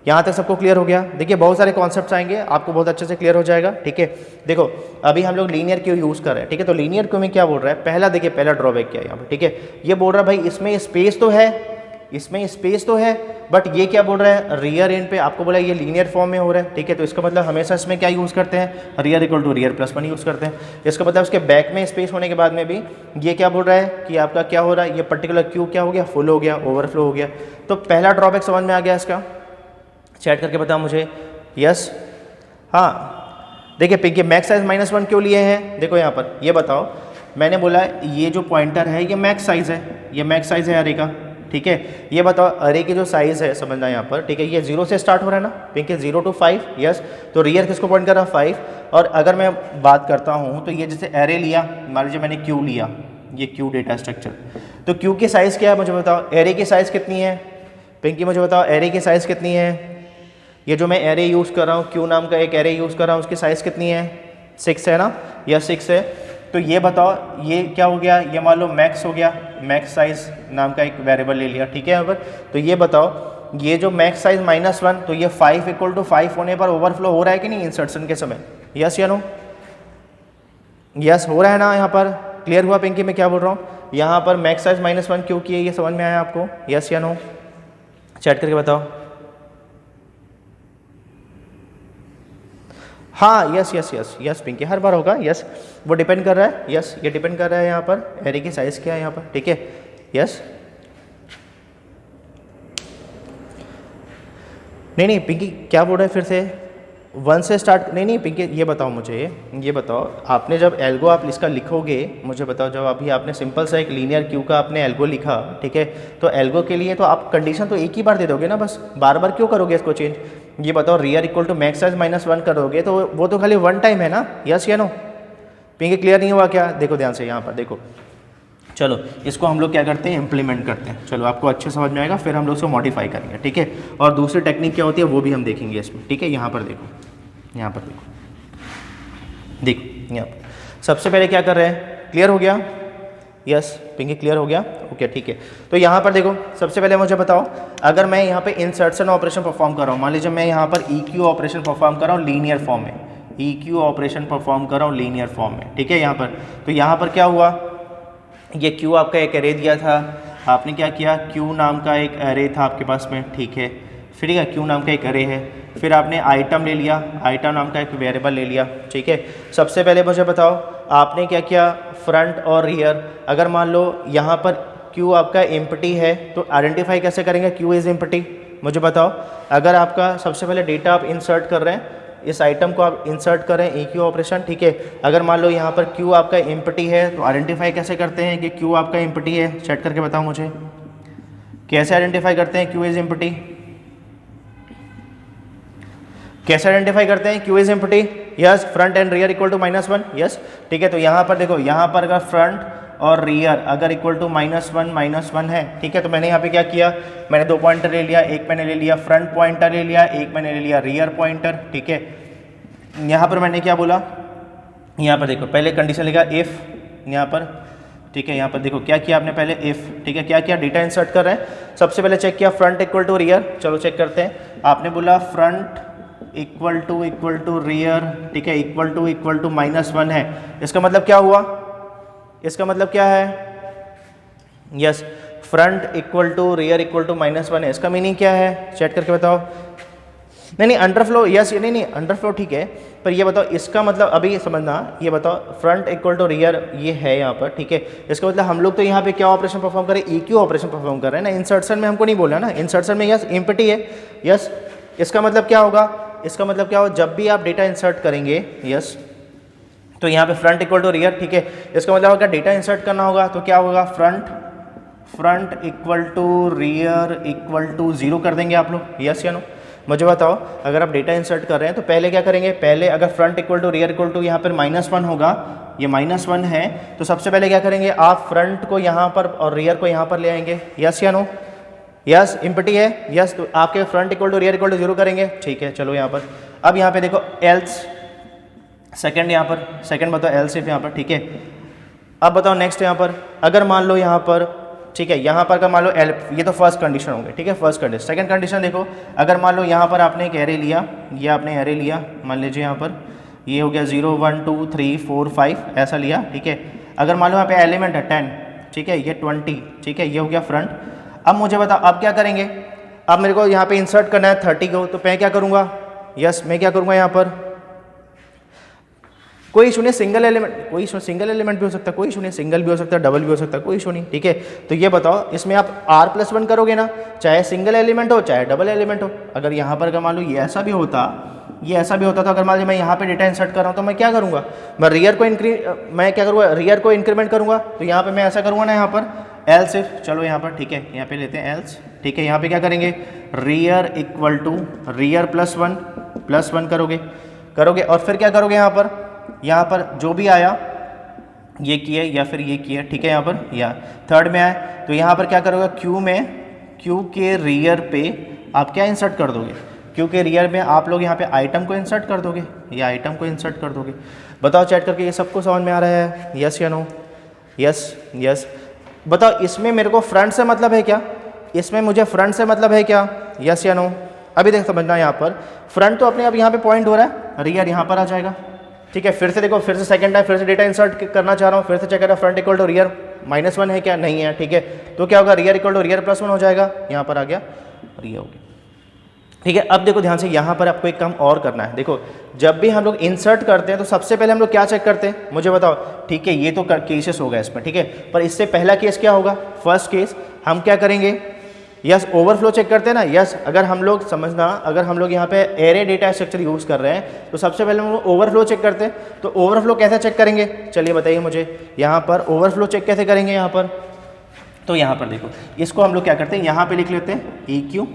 Speaker 1: यहाँ तक सबको क्लियर हो गया। देखिए बहुत सारे कॉन्सेप्ट्स आएंगे, आपको बहुत अच्छे से क्लियर हो जाएगा, ठीक है। देखो अभी हम लोग लीनियर क्यू यूज़ कर रहे हैं, ठीक है। तो लीनियर क्यू में क्या बोल रहा है, पहला देखिए, पहला ड्रॉबैक क्या है यहाँ पे, ठीक है। ये बोल रहा है भाई इसमें स्पेस तो है, इसमें स्पेस तो है, बट ये क्या बोल रहा है, रियर एंड पे आपको बोला ये लीनियर फॉर्म में हो रहा है, ठीक है। तो इसका मतलब हमेशा इसमें क्या यूज़ करते हैं, rear equal to rear plus 1 use करते हैं। इसका मतलब उसके बैक में स्पेस होने के बाद में भी ये क्या बोल रहा है कि आपका क्या हो रहा है, ये पर्टिकुलर क्यू क्या हो गया, फुल हो गया, ओवरफ्लो हो गया। तो पहला ड्रॉबैक समझ में आ गया इसका, चैट करके बताओ मुझे, यस। हाँ देखिए पिंकी मैक्स साइज -1 क्यों लिए हैं, देखो यहाँ पर ये बताओ, मैंने बोला ये जो पॉइंटर है ये मैक्स साइज़ है, ये मैक्स साइज़ है अरे का, ठीक है। ये बताओ अरे की जो साइज़ है समझना यहाँ पर, ठीक है, ये 0 से स्टार्ट हो रहा है ना पिंकी, 0 to 5, यस। तो रियर किसको पॉइंट कर रहा है, 5। और अगर मैं बात करता हूँ तो ये जैसे एरे लिया, मान लीजिए मैंने क्यू लिया, ये क्यू डेटा स्ट्रक्चर, तो क्यू की साइज़ क्या है मुझे बताओ, एरे की साइज़ कितनी है पिंकी, मुझे बताओ एरे की साइज़ कितनी है। ये जो मैं एरे यूज़ कर रहा हूँ, क्यू नाम का एक एरे यूज़ कर रहा हूँ, उसकी साइज़ कितनी है, 6 है ना, या 6 है। तो ये बताओ ये क्या हो गया, ये मान लो मैक्स हो गया, मैक्स साइज़ नाम का एक वेरिएबल ले लिया, ठीक है। यहाँ पर तो ये बताओ ये जो मैक्स साइज़ -1, तो ये 5 इक्वल टू 5 होने पर ओवरफ्लो हो रहा है कि नहीं इंसर्शन के समय, यस या नो, यस हो रहा है ना। यहाँ पर क्लियर हुआ पिंकी मैं क्या बोल रहा हूँ, यहाँ पर मैक्स साइज -1 क्यों किए, ये समझ में आया आपको, यस या नो, चैट करके बताओ। हाँ yes yes yes yes Pinky, हर बार होगा, यस वो डिपेंड कर रहा है, यस ये डिपेंड कर रहा है यहाँ पर एरे की साइज़ क्या है यहाँ पर, ठीक है, यस। नहीं पिंकी क्या बोल रहा है फिर से, 1 से स्टार्ट, नहीं पिंकी ये बताओ मुझे, ये बताओ आपने जब एल्गो आप इसका लिखोगे, मुझे बताओ जब अभी आपने सिंपल सा एक लीनियर क्यू का आपने एल्गो लिखा, ठीक है, तो एल्गो के लिए तो आप कंडीशन तो एक ही बार दे दोगे ना, बस बार बार क्यों करोगे इसको चेंज। ये बताओ rear equal to max size -1 करोगे तो वो तो खाली 1 टाइम है ना, यस या नो। पिंकी क्लियर नहीं हुआ क्या, देखो ध्यान से यहाँ पर देखो, चलो इसको हम लोग क्या करते हैं, इम्प्लीमेंट करते हैं, चलो आपको अच्छे समझ में आएगा, फिर हम लोग उसको मॉडिफाई करेंगे, ठीक है। और दूसरी टेक्निक क्या होती है वो भी हम देखेंगे इसमें, ठीक है। यहाँ पर देखो, यहाँ पर देखो, देखो यहाँ पर सबसे पहले क्या कर रहे हैं, क्लियर हो गया, यस पिंकी क्लियर हो गया, ओके ठीक है। तो यहाँ पर देखो सबसे पहले मुझे बताओ, अगर मैं यहाँ पे इंसर्शन ऑपरेशन परफॉर्म कर रहा हूँ, मान लीजिए मैं यहाँ पर EQ ऑपरेशन परफॉर्म कर रहा हूँ लीनियर फॉर्म में, EQ ऑपरेशन परफॉर्म कर रहा हूँ लीनियर फॉर्म में, ठीक है। यहाँ पर तो यहाँ पर क्या हुआ, ये Q आपका एक एरे दिया था, आपने क्या किया, Q नाम का एक एरे था आपके पास में, ठीक है, फिर क्या Q नाम का एक एरे है, फिर आपने आइटम ले लिया, आइटम नाम का एक वेरिएबल ले लिया, ठीक है। सबसे पहले मुझे बताओ आपने क्या किया, फ्रंट और रियर, अगर मान लो यहाँ पर Q आपका एम्प्टी है तो आइडेंटिफाई कैसे करेंगे Q इज़ एम्प्टी, मुझे बताओ। अगर आपका सबसे पहले डेटा आप इंसर्ट कर रहे हैं, इस आइटम को आप इंसर्ट करें EQ ऑपरेशन, ठीक है। अगर मान लो यहाँ पर Q आपका एम्प्टी है तो आइडेंटिफाई कैसे करते हैं कि Q आपका एम्प्टी है, चेक करके बताओ मुझे, कैसे आइडेंटिफाई करते हैं Q इज़ एम्प्टी, कैसे आइडेंटिफाई करते हैं Q is empty, yes front and rear equal to -1, yes ठीक है। तो यहाँ पर देखो, यहाँ पर अगर फ्रंट और रियर अगर इक्वल टू -1 है, ठीक है, तो मैंने यहाँ पे क्या किया, मैंने 2 पॉइंटर ले लिया, एक मैंने ले लिया फ्रंट पॉइंटर ले लिया, एक मैंने ले लिया रियर पॉइंटर, ठीक है। यहाँ पर मैंने क्या बोला, यहाँ पर देखो पहले कंडीशन लिखा इफ़, यहाँ पर ठीक है, यहाँ पर देखो क्या किया आपने पहले इफ़, ठीक है, क्या किया, डेटा इंसर्ट कर रहे हैं, सबसे पहले चेक किया फ्रंट इक्वल टू रियर, चलो चेक करते हैं। आपने बोला फ्रंट इक्वल टू रियर, ठीक है, इक्वल टू -1 है, इसका मतलब क्या हुआ, इसका मतलब क्या है, yes front equal to rear equal to -1 है। इसका मीनिंग क्या है, चेक करके बताओ। नहीं अंडरफ्लो, यस ये नहीं अंडरफ्लो ठीक है, पर ये बताओ इसका मतलब अभी समझना, ये बताओ फ्रंट इक्वल टू रियर ये है यहाँ पर, ठीक है। इसका मतलब हम लोग तो यहाँ पे क्या ऑपरेशन परफॉर्म कर रहे हैं, EQ ऑपरेशन परफॉर्म कर रहे हैं ना। इंसर्शन में हमको नहीं बोला ना, इंसर्शन में यस एम्प्टी है, यस। इसका मतलब क्या होगा, इसका मतलब क्या होगा, जब भी आप डेटा इंसर्ट करेंगे, यस, तो यहाँ पे फ्रंट इक्वल टू रियर, ठीक है। इसका मतलब अगर डेटा इंसर्ट करना होगा तो क्या होगा, front equal to rear equal to 0 कर देंगे आप लोग, यस या नो। मुझे बताओ अगर आप डेटा इंसर्ट कर रहे हैं तो पहले क्या करेंगे, पहले अगर front equal to rear equal to यहाँ पर -1 होगा, ये -1 है, तो सबसे पहले क्या करेंगे, आप फ्रंट को यहाँ पर और रियर को यहाँ पर ले आएंगे, यस या नो। यस एम्प्टी है, यस, तो आपके front equal to rear equal to 0 करेंगे, ठीक है। चलो यहाँ पर अब यहाँ पे देखो एल्स सेकंड, यहाँ पर सेकंड बताओ एल्स इफ यहाँ पर, ठीक है। अब बताओ नेक्स्ट यहाँ पर अगर मान लो यहाँ पर, ठीक है, यहाँ पर का मान लो एल, ये तो फर्स्ट कंडीशन हो गई, ठीक है, फर्स्ट कंडीशन। सेकंड कंडीशन देखो, अगर मान लो यहाँ पर आपने एक एरे लिया, ये आपने एरे लिया, मान लीजिए यहाँ पर ये हो गया 0 1 2 3 4 5 ऐसा लिया, ठीक है। अगर मान लो यहाँ पे एलिमेंट है 10, ठीक है, ये 20, ठीक है, ये हो गया फ्रंट। अब मुझे बताओ अब क्या करेंगे, अब मेरे को यहाँ पे इंसर्ट करना है 30 को, तो मैं क्या करूँगा, यस मैं क्या करूँगा यहाँ पर, कोई इशू नहीं, सिंगल एलिमेंट, कोई इशू, सिंगल एलिमेंट भी हो सकता है, कोई इशू नहीं, सिंगल भी हो सकता है, डबल भी हो सकता है, कोई इशू नहीं, ठीक है। तो ये बताओ इसमें आप r+1 करोगे ना, चाहे सिंगल एलिमेंट हो चाहे डबल एलिमेंट हो। अगर यहाँ पर का मान लो ये ऐसा भी होता, ये ऐसा भी होता, तो अगर मान लो मैं यहाँ पे डेटा इंसर्ट कर रहा हूँ तो मैं क्या करूँगा, मैं रियर को मैं क्या करूँगा, रियर को इंक्रीमेंट करूँगा, तो यहाँ पर मैं ऐसा करूँगा ना, यहाँ पर एल्स इफ, चलो यहाँ पर ठीक है, यहाँ पे लेते हैं एल्स, ठीक है। यहाँ पे क्या करेंगे, रियर इक्वल टू रियर +1 करोगे और फिर क्या करोगे, यहाँ पर जो भी आया ये किए या फिर ये किए, ठीक है। यहाँ पर या थर्ड में आए तो यहाँ पर क्या करोगे, क्यू के रियर पे आप क्या इंसर्ट कर दोगे, क्यू के रियर में आप लोग यहाँ पे आइटम को इंसर्ट कर दोगे, या आइटम को इंसर्ट कर दोगे। बताओ चैट करके ये सबको समझ में आ रहा है, यस या नो, यस। बताओ इसमें मेरे को फ्रंट से मतलब है क्या, इसमें मुझे फ्रंट से मतलब है क्या, यस या नो। अभी देख समझना, यहाँ पर फ्रंट तो अपने आप यहाँ पे पॉइंट हो रहा है, रियर यहाँ पर आ जाएगा, ठीक है। फिर से देखो, फिर से सेकंड टाइम फिर से डेटा इंसर्ट करना चाह रहा हूँ, फिर से चेक कर रहा हूँ फ्रंट इक्वल टू रियर -1 है क्या, नहीं है, ठीक है। तो क्या होगा, रियर इक्वल टू रियर +1 हो जाएगा, यहाँ पर आ गया और ये हो गया, ठीक है। अब देखो ध्यान से, यहाँ पर आपको एक काम और करना है। देखो जब भी हम लोग इंसर्ट करते हैं तो सबसे पहले हम लोग क्या चेक करते हैं, मुझे बताओ, ठीक है। ये तो केसेस होगा इसमें, ठीक है, पर इससे पहला केस क्या होगा, फर्स्ट केस हम क्या करेंगे, यस ओवरफ्लो चेक करते हैं ना, यस। अगर हम लोग समझना, अगर हम लोग यहाँ पे एरे डेटा स्ट्रक्चर यूज़ कर रहे हैं तो सबसे पहले हम लोग ओवरफ्लो चेक करते हैं। तो ओवरफ्लो कैसे चेक करेंगे, चलिए बताइए मुझे, यहाँ पर ओवरफ्लो चेक कैसे करेंगे यहाँ पर। तो यहाँ पर देखो, इसको हम लोग क्या करते हैं, यहाँ पे लिख लेते हैं EQ,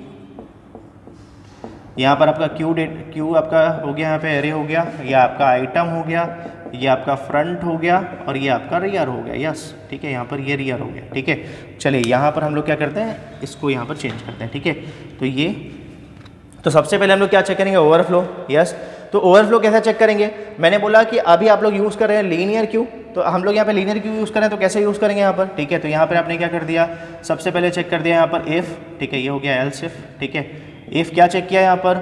Speaker 1: यहाँ पर आपका क्यू आपका हो गया, यहाँ पे एरे हो गया, या आपका आइटम हो गया, ये आपका फ्रंट हो गया और ये आपका रियर हो गया, यस, ठीक है। यहाँ पर ये रियर हो गया, ठीक है। चलिए यहाँ पर हम लोग क्या करते हैं, इसको यहाँ पर चेंज करते हैं, ठीक है। तो ये, तो सबसे पहले हम लोग क्या चेक करेंगे, ओवरफ्लो, यस। तो ओवरफ्लो कैसे चेक करेंगे, मैंने बोला कि अभी आप लोग यूज़ कर रहे हैं लीनियर क्यू, तो हम लोग यहाँ पे लीनियर क्यू यूज़ करें तो कैसे यूज़ करेंगे यहाँ पर, ठीक है। तो यहाँ पर आपने क्या कर दिया, सबसे पहले चेक कर दिया यहाँ पर इफ़, ठीक है, ये हो गया एल्स इफ, ठीक है। इफ़ क्या चेक किया यहाँ पर,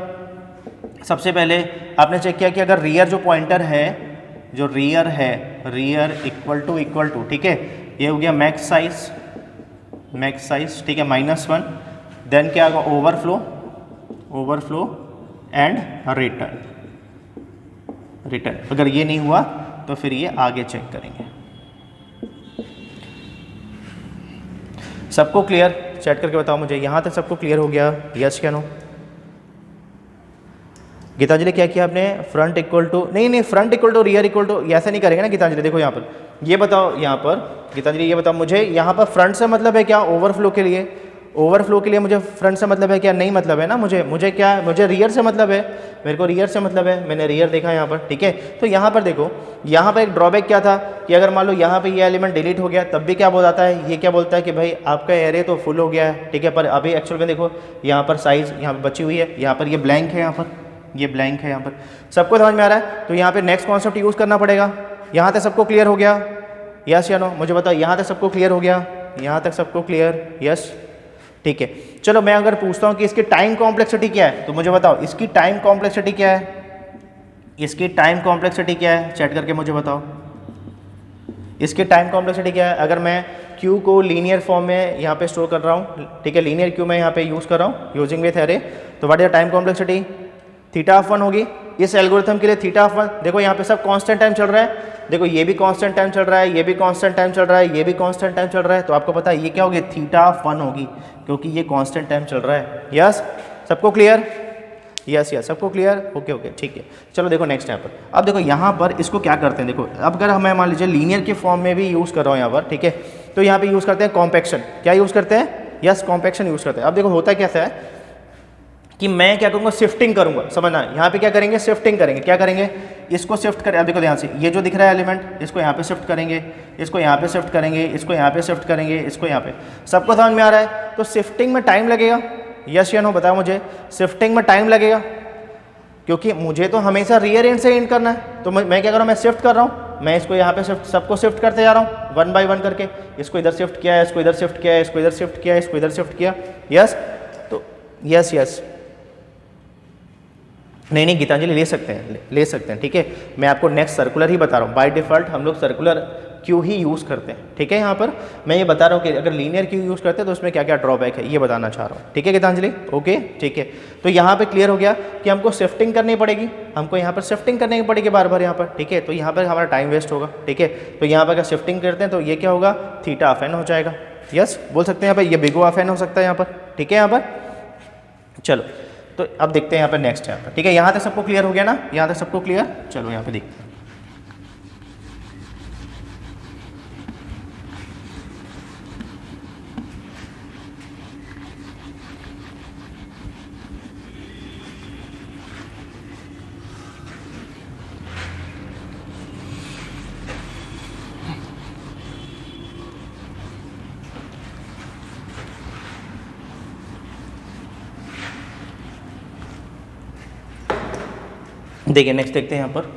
Speaker 1: सबसे पहले आपने चेक किया कि अगर रियर जो पॉइंटर है, जो रियर है, रियर इक्वल टू, ठीक है, ये हो गया मैक्स साइज, ठीक है, -1। देन क्या होगा, ओवरफ्लो एंड रिटर्न। अगर ये नहीं हुआ तो फिर ये आगे चेक करेंगे। सबको क्लियर, चैट करके बताओ मुझे, यहाँ तक सबको क्लियर हो गया, यस क्या नो। गीतांजलि क्या किया आपने, फ्रंट इक्वल टू, नहीं front equal to rear equal to ऐसे नहीं करेंगे ना गीतांजलि। देखो यहाँ पर ये बताओ, यहाँ पर गीतांजलि ये बताओ मुझे, यहाँ पर फ्रंट से मतलब है क्या, ओवरफ्लो के लिए मुझे फ्रंट से मतलब है क्या, नहीं मतलब है ना, मुझे क्या, मुझे रियर से मतलब है, मेरे को रियर से मतलब है, मैंने रियर देखा यहाँ पर, ठीक है। तो यहाँ पर देखो, यहाँ पर एक ड्रॉबैक क्या था कि अगर मान लो यहाँ पे ये एलिमेंट डिलीट हो गया तब भी क्या बोलता है, ये क्या बोलता है कि भाई आपका एरे तो फुल हो गया है, ठीक है। पर अभी एक्चुअल में देखो यहाँ पर साइज यहाँ पर बची हुई है, यहाँ पर ये ब्लैंक है, यहाँ पर ये ब्लैंक है, यहाँ पर सबको समझ में आ रहा है। तो यहाँ पे नेक्स्ट कॉन्सेप्ट यूज़ करना पड़ेगा। यहाँ तक सबको क्लियर हो गया, यस या नो, मुझे बताओ, यहाँ तक सबको क्लियर हो गया, यहाँ तक सबको क्लियर, यस, ठीक है। चलो मैं अगर पूछता हूँ कि इसकी टाइम कॉम्प्लेक्सिटी क्या है, तो मुझे बताओ इसकी टाइम कॉम्प्लेक्सिटी क्या है, चैट करके मुझे बताओ। इसकी टाइम कॉम्प्लेक्सिटी क्या है, अगर मैं क्यू को लीनियर फॉर्म में यहाँ पे स्टोर कर रहा हूँ, ठीक है, लीनियर क्यू मैं यहाँ पे यूज़ कर रहा हूँ यूजिंग विथ एरे, तो what is the time complexity, theta of 1 होगी। इस एल्गोरिथम के लिए थीटा ऑफ 1, देखो यहाँ पे सब कांस्टेंट टाइम चल रहा है, देखो ये भी कांस्टेंट टाइम चल रहा है, ये भी कांस्टेंट टाइम चल रहा है, ये भी कांस्टेंट टाइम चल रहा है, तो आपको पता है ये क्या होगी, थीटा ऑफ 1 होगी, क्योंकि ये कांस्टेंट टाइम चल रहा है। यस, सबको क्लियर, यस यस, सबको क्लियर, ओके ओके, ठीक है। चलो देखो नेक्स्ट यहाँ पर, अब देखो यहाँ पर इसको क्या करते हैं, देखो अब अगर हमें मान लीजिए लीनियर के फॉर्म में भी यूज़ कर रहा हूँ यहाँ पर, ठीक है, तो यहाँ पे यूज़ करते हैं कॉम्पैक्शन, क्या यूज़ करते हैं, यस कॉम्पैक्शन यूज़ करते हैं। अब देखो होता कैसा है कि मैं क्या करूँगा, शिफ्टिंग करूँगा, समझना, यहाँ पे क्या करेंगे, शिफ्टिंग करेंगे, क्या करेंगे, इसको शिफ्ट करें, अब देखो ध्यान से, ये जो दिख रहा है एलिमेंट, इसको यहाँ पे शिफ्ट करेंगे, इसको यहाँ पे शिफ्ट करेंगे, इसको यहाँ पे शिफ्ट करेंगे, इसको यहाँ पे, सबको समझ में आ रहा है। तो शिफ्टिंग में टाइम लगेगा, यस या नो बताओ मुझे, शिफ्टिंग में टाइम लगेगा, क्योंकि मुझे तो हमेशा रियर एंड से एंड करना है, तो मैं क्या कर रहा हूँ, मैं शिफ्ट कर रहा हूँ, मैं इसको यहाँ पे शिफ्ट, सबको शिफ्ट करते जा रहा हूँ 1 बाय 1 करके, इसको इधर शिफ्ट किया है, इसको इधर शिफ्ट किया है, इसको इधर शिफ्ट किया है, इसको इधर शिफ्ट किया, यस, तो यस यस, नहीं गीतांजलि ले सकते हैं, ले सकते हैं, ठीक है, मैं आपको नेक्स्ट सर्कुलर ही बता रहा हूँ, बाय डिफ़ॉल्ट हम लोग सर्कुलर क्यू ही यूज़ करते हैं, ठीक है। यहाँ पर मैं ये बता रहा हूँ कि अगर लीनियर क्यू यूज़ करते हैं तो उसमें क्या क्या ड्रॉबैक है ये बताना चाह रहा हूँ, ठीक है गीतांजलि, ओके ठीक है। तो यहाँ पे क्लियर हो गया कि हमको शिफ्टिंग करनी पड़ेगी, हमको यहाँ पर शिफ्टिंग करने की पड़ेगी बार बार यहाँ पर, ठीक है, तो यहाँ पर हमारा टाइम वेस्ट होगा, ठीक है। तो यहाँ पर अगर शिफ्टिंग करते हैं तो ये क्या होगा, थीटा ऑफ एन हो जाएगा, यस बोल सकते हैं यहाँ पर, ये बिग O ऑफ एन हो सकता है यहाँ पर, ठीक है यहाँ पर। चलो तो अब देखते हैं यहाँ पर नेक्स्ट यहाँ पर, ठीक है, यहाँ तक सबको क्लियर हो गया ना, यहाँ तक सबको क्लियर, चलो यहाँ पे देखते हैं। देखिए नेक्स्ट देखते हैं यहाँ पर,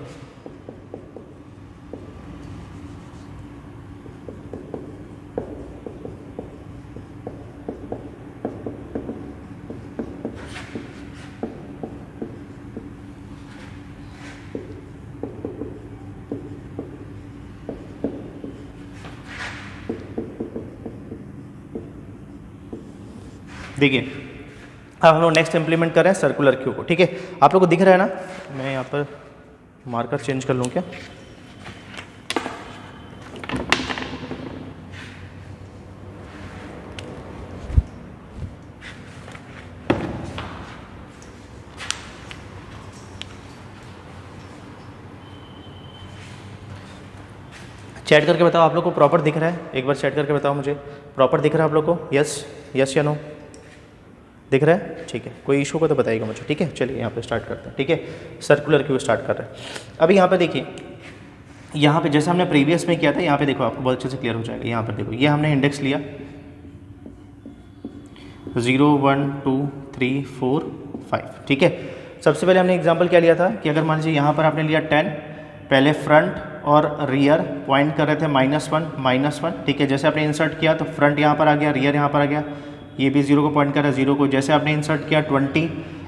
Speaker 1: देखिए अब हम लोग नेक्स्ट इंप्लीमेंट कर रहे हैं सर्कुलर क्यू को, ठीक है, आप लोग को दिख रहा है ना, मैं यहाँ पर मार्कर चेंज कर लूँ क्या, चैट करके बताओ, आप लोग को प्रॉपर दिख रहा है, एक बार चैट करके बताओ मुझे, प्रॉपर दिख रहा है आप लोग को, यस यस या नो, दिख रहा है, ठीक है, कोई इशू को तो बताइएगा मुझे, ठीक है। चलिए यहाँ पे स्टार्ट करते हैं, ठीक है, सर्कुलर क्यू स्टार्ट कर रहे हैं। अभी यहाँ पे देखिए, यहाँ पे जैसे हमने प्रीवियस में किया था, यहाँ पे देखो आपको बहुत अच्छे से क्लियर हो जाएगा। यहाँ पर देखो ये हमने इंडेक्स लिया 0 1 2 3 4 5, ठीक है। सबसे पहले हमने एग्जांपल क्या लिया था कि अगर मान लीजिए यहाँ पर आपने लिया 10, पहले फ्रंट और रियर पॉइंट कर रहे थे -1, ठीक है। जैसे आपने इंसर्ट किया तो फ्रंट यहाँ पर आ गया, रियर यहाँ पर आ गया, ये भी 0 को पॉइंट कर रहा है 0 को। जैसे आपने इंसर्ट किया 20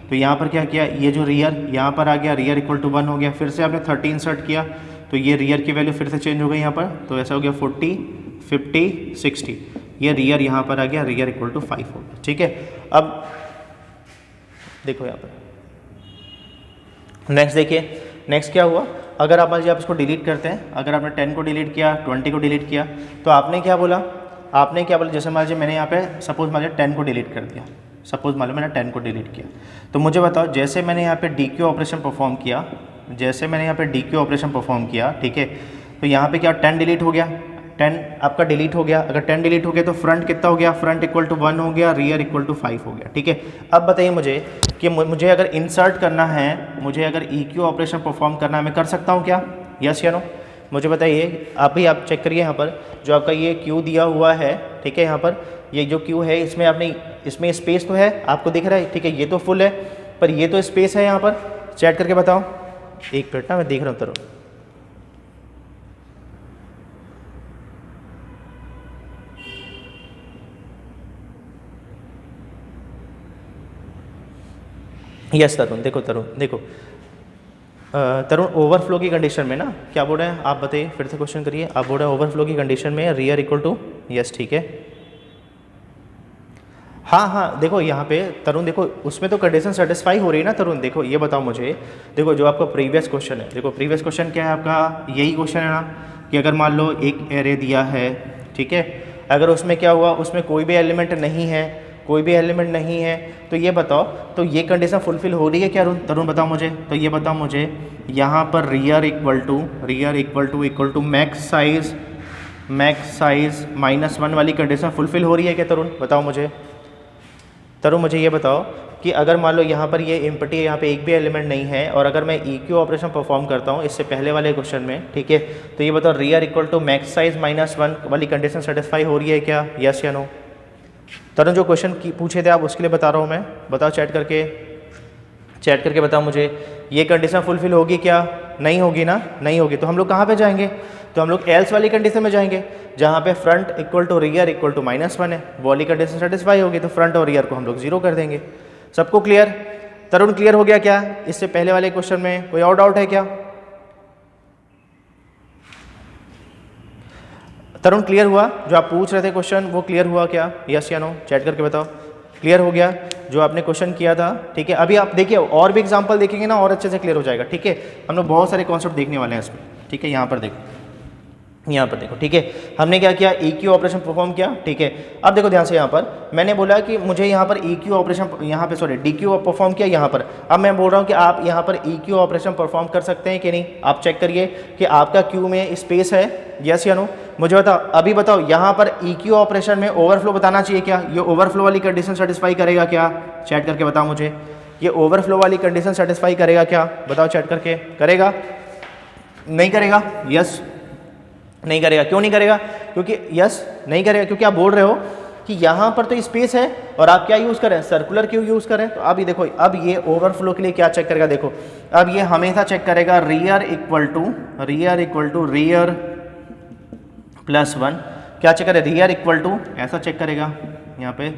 Speaker 1: तो यहाँ पर क्या किया, ये जो रियर यहाँ पर आ गया, रियर इक्वल टू 1 हो गया। फिर से आपने 30 इंसर्ट किया तो ये रियर की वैल्यू फिर से चेंज हो गई यहाँ पर, तो ऐसा हो गया 40 50 60, ये रियर यहाँ पर आ गया, रियर इक्वल टू 5 हो गया, ठीक है। अब देखो यहाँ पर नेक्स्ट देखिए, नेक्स्ट क्या हुआ, अगर आप मान लीजिए आप इसको डिलीट करते हैं, अगर आपने 10 को डिलीट किया, 20 को डिलीट किया, तो आपने क्या बोला, जैसे मान लीजिए मैंने यहाँ पे सपोज मान लीजिए 10 को डिलीट कर दिया, सपोज मान लो मैंने 10 को डिलीट किया, तो मुझे बताओ जैसे मैंने यहाँ पे DQ ऑपरेशन परफॉर्म किया, ठीक है, तो यहाँ पे क्या 10 डिलीट हो गया, 10 आपका डिलीट हो गया। अगर 10 डिलीट हो गया तो फ्रंट कितना हो गया, फ्रंट इक्वल टू 1 हो गया, रियर इक्वल टू 5 हो गया, ठीक है। अब बताइए मुझे कि मुझे अगर इंसर्ट करना है, मुझे अगर EQ ऑपरेशन परफॉर्म करना है, मैं कर सकता हूँ क्या, यस या नो, मुझे बताइए। आप चेक करिए यहाँ पर जो आपका ये Q दिया हुआ है, ठीक है, यहाँ पर ये जो Q है इसमें स्पेस तो है, आपको दिख रहा है, ठीक है, ये तो फुल है पर ये तो स्पेस है यहाँ पर, चैट करके बताओ, एक मिनट ना मैं देख रहा हूँ। तरह यस तरुण, देखो तरुण ओवरफ्लो की कंडीशन में ना क्या बोल रहे हैं आप बताइए, फिर से क्वेश्चन करिए। आप बोल रहे हैं ओवरफ्लो की कंडीशन में रियर इक्वल टू, यस ठीक है। हाँ हाँ देखो यहाँ पे तरुण देखो उसमें तो कंडीशन सेटिस्फाई हो रही है ना तरुण। देखो ये बताओ मुझे, देखो जो आपका प्रीवियस क्वेश्चन है, देखो प्रीवियस क्वेश्चन क्या है आपका, यही क्वेश्चन है ना कि अगर मान लो एक एरे दिया है, ठीक है, अगर उसमें क्या हुआ, उसमें कोई भी एलिमेंट नहीं है, कोई भी एलिमेंट नहीं है, तो ये बताओ तो ये कंडीशन फुलफिल हो रही है क्या तरुण बताओ मुझे। तो ये बताओ मुझे यहाँ पर rear equal to max size -1 वाली कंडीशन फुलफिल हो रही है क्या तरुण बताओ मुझे। तरुण मुझे ये बताओ कि अगर मान लो यहाँ पर ये एम्प्टी है, यहाँ पे एक भी एलिमेंट नहीं है, और अगर मैं EQ ऑपरेशन परफॉर्म करता हूँ इससे पहले वाले क्वेश्चन में, ठीक है, तो ये बताओ rear equal to max size -1 वाली कंडीशन सेटिस्फाई हो रही है क्या, यस या नो। तरुण जो क्वेश्चन पूछे थे आप उसके लिए बता रहा हूँ मैं, बताओ चैट करके बताओ मुझे, ये कंडीशन फुलफिल होगी क्या, नहीं होगी ना, नहीं होगी। तो हम लोग कहाँ पे जाएंगे, तो हम लोग एल्स वाली कंडीशन में जाएंगे जहाँ पे front equal to rear equal to -1 है, वो वाली कंडीशन सेटिस्फाई होगी, तो फ्रंट और रियर को हम लोग 0 कर देंगे। सबको क्लियर, तरुण क्लियर हो गया क्या, इससे पहले वाले क्वेश्चन में कोई और डाउट है क्या। तरुण क्लियर हुआ, जो आप पूछ रहे थे क्वेश्चन वो क्लियर हुआ क्या, यस या नो, चैट करके बताओ। क्लियर हो गया जो आपने क्वेश्चन किया था, ठीक है। अभी आप देखिए और भी एग्जांपल देखेंगे ना और अच्छे से क्लियर हो जाएगा, ठीक है। हम लोग बहुत सारे कॉन्सेप्ट देखने वाले हैं इसमें, ठीक है। यहाँ पर देखो, ठीक है, हमने क्या किया, EQ ऑपरेशन परफॉर्म किया, ठीक है। अब देखो ध्यान से, यहाँ पर मैंने बोला कि मुझे यहाँ पर EQ ऑपरेशन, यहाँ पे सॉरी DQ परफॉर्म किया यहाँ पर। अब मैं बोल रहा हूँ कि आप यहाँ पर EQ ऑपरेशन परफॉर्म कर सकते हैं कि नहीं, आप चेक करिए कि आपका Q में स्पेस है, यस या नो। मुझे बताओ, अभी बताओ यहाँ पर EQ ऑपरेशन में ओवरफ्लो बताना चाहिए क्या, ये ओवरफ्लो वाली कंडीशन सेटिस्फाई करेगा क्या, चैट करके बताओ मुझे, ये ओवरफ्लो वाली कंडीशन सेटिस्फाई करेगा क्या, बताओ चैट करके, करेगा नहीं करेगा, यस नहीं करेगा। क्यों नहीं करेगा, क्योंकि यस नहीं करेगा क्योंकि आप बोल रहे हो कि यहाँ पर तो स्पेस है और आप क्या यूज़ करें, सर्कुलर क्यों यूज़ करें। तो अभी देखो, अब ये ओवरफ्लो के लिए क्या चेक करेगा, देखो अब ये हमेशा चेक करेगा रियर इक्वल टू रियर +1, क्या चेक करे, रियर इक्वल टू, ऐसा चेक करेगा यहाँ पे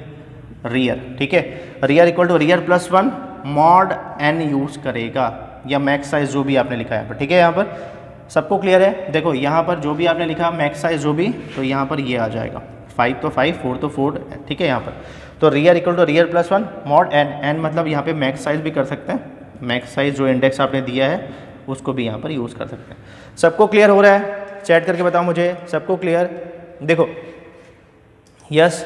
Speaker 1: रियर, ठीक है, rear equal to rear +1 mod n use करेगा, या मैक्स साइज जो भी आपने लिखा है यहाँ पर, ठीक है। यहाँ पर सबको क्लियर है, देखो यहाँ पर जो भी आपने लिखा मैक्स साइज जो भी, तो यहाँ पर ये आ जाएगा 5 तो 5, 4 तो 4, ठीक है। यहाँ पर तो rear equal to rear +1 mod n मतलब यहाँ पे मैक्स साइज भी कर सकते हैं, मैक्स साइज जो इंडेक्स आपने दिया है उसको भी यहाँ पर यूज़ कर सकते हैं। सबको क्लियर हो रहा है, चैट करके बताओ मुझे, सबको क्लियर। देखो यस,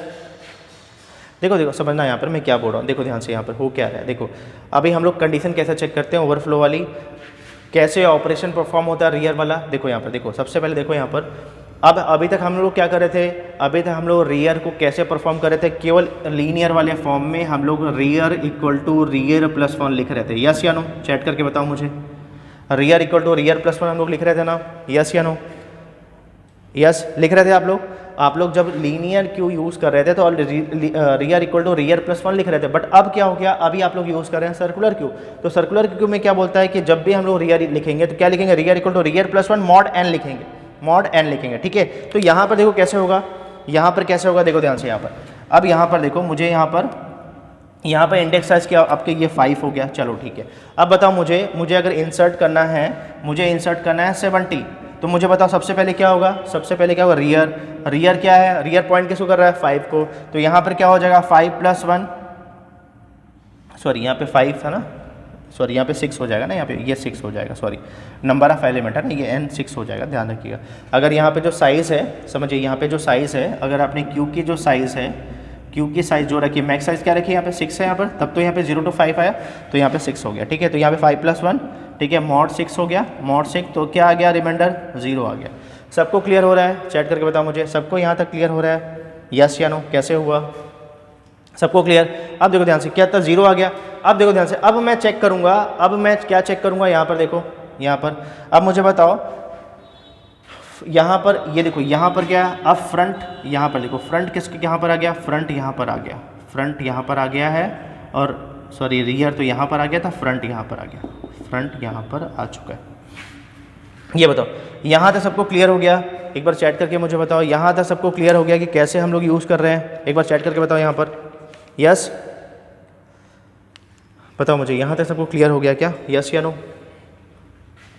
Speaker 1: देखो समझना यहाँ पर मैं क्या बोल रहा हूँ, देखो ध्यान से यहाँ पर हो क्या रहा है। देखो अभी हम लोग कंडीशन कैसे चेक करते हैं, ओवरफ्लो वाली कैसे ऑपरेशन परफॉर्म होता है रियर वाला। देखो यहाँ पर, देखो सबसे पहले देखो यहाँ पर, अब अभी तक हम लोग क्या कर रहे थे, अभी तक हम लोग रियर को कैसे परफॉर्म कर रहे थे, केवल लीनियर वाले फॉर्म में हम लोग रियर इक्वल टू रियर +1 लिख रहे थे, यस या नो, चैट करके बताओ मुझे। रियर इक्वल टू रियर +1 हम लोग लिख रहे थे ना, यस या नो, यस लिख रहे थे आप लोग जब लीनियर क्यू यूज़ कर रहे थे तो रियर इक्वल टू रियर +1 लिख रहे थे। बट अब क्या हो गया, अभी आप लोग यूज़ कर रहे हैं सर्कुलर क्यू। तो सर्कुलर क्यू में क्या बोलता है कि जब भी हम लोग रियर लिखेंगे तो क्या लिखेंगे, rear equal to rear +1 mod n लिखेंगे, मॉड n लिखेंगे, ठीक है। तो यहाँ पर देखो कैसे होगा, यहाँ पर कैसे होगा, देखो ध्यान से यहाँ पर। अब यहाँ पर देखो, मुझे यहाँ पर इंडेक्स साइज क्या आपके ये 5 हो गया, चलो ठीक है। अब बताओ मुझे अगर इंसर्ट करना है, मुझे इंसर्ट करना है 70, तो मुझे बताओ सबसे पहले क्या होगा, रियर क्या है, रियर पॉइंट किसको कर रहा है, 5 को। तो यहाँ पर क्या हो जाएगा 5 + 1, सॉरी यहाँ पे 5 था ना, सॉरी यहाँ पे 6 हो जाएगा ना, यहाँ पे ये 6 हो जाएगा, सॉरी नंबर ऑफ एलिमेंट है ना, ये n 6 हो जाएगा, ध्यान रखिएगा। अगर यहाँ पे जो साइज़ है, समझिए यहाँ पे जो साइज़ है, अगर आपने क्यू की जो साइज़ है, क्यू की साइज़ जो रखी है, मैक्स साइज़ क्या रखी है यहाँ पे 6 है यहाँ पर, तब तो यहाँ पे 0 to 5 आया, तो यहाँ पे 6 हो गया, ठीक है। तो यहाँ पे 5 + 1, ठीक है, मॉड 6 हो गया, मॉड 6, तो क्या आ गया, रिमाइंडर 0 आ गया। सबको क्लियर हो रहा है, चैट करके बताओ मुझे, सबको यहाँ तक क्लियर हो रहा है, यस या नो, कैसे हुआ, सबको क्लियर। अब देखो ध्यान से, क्या था 0 आ गया। अब देखो ध्यान से, अब मैं चेक करूँगा, अब मैं क्या चेक करूँगा, यहाँ पर देखो, यहाँ पर अब मुझे बताओ, यहाँ पर ये देखो, यहाँ पर क्या है, अब फ्रंट, यहाँ पर देखो फ्रंट किसके यहाँ पर आ गया, फ्रंट यहाँ पर आ गया, फ्रंट यहाँ पर आ गया है, और सॉरी रियर तो यहाँ पर आ गया था, फ्रंट यहाँ पर आ गया, फ्रंट यहाँ पर आ चुका है। ये बताओ यहाँ तक सबको क्लियर हो गया, एक बार चैट करके मुझे बताओ, यहाँ तक सबको क्लियर हो गया कि कैसे हम लोग यूज़ कर रहे हैं, एक बार चैट करके बताओ यहाँ पर, यस बताओ मुझे, यहाँ तक सबको क्लियर हो गया क्या, यस या नो।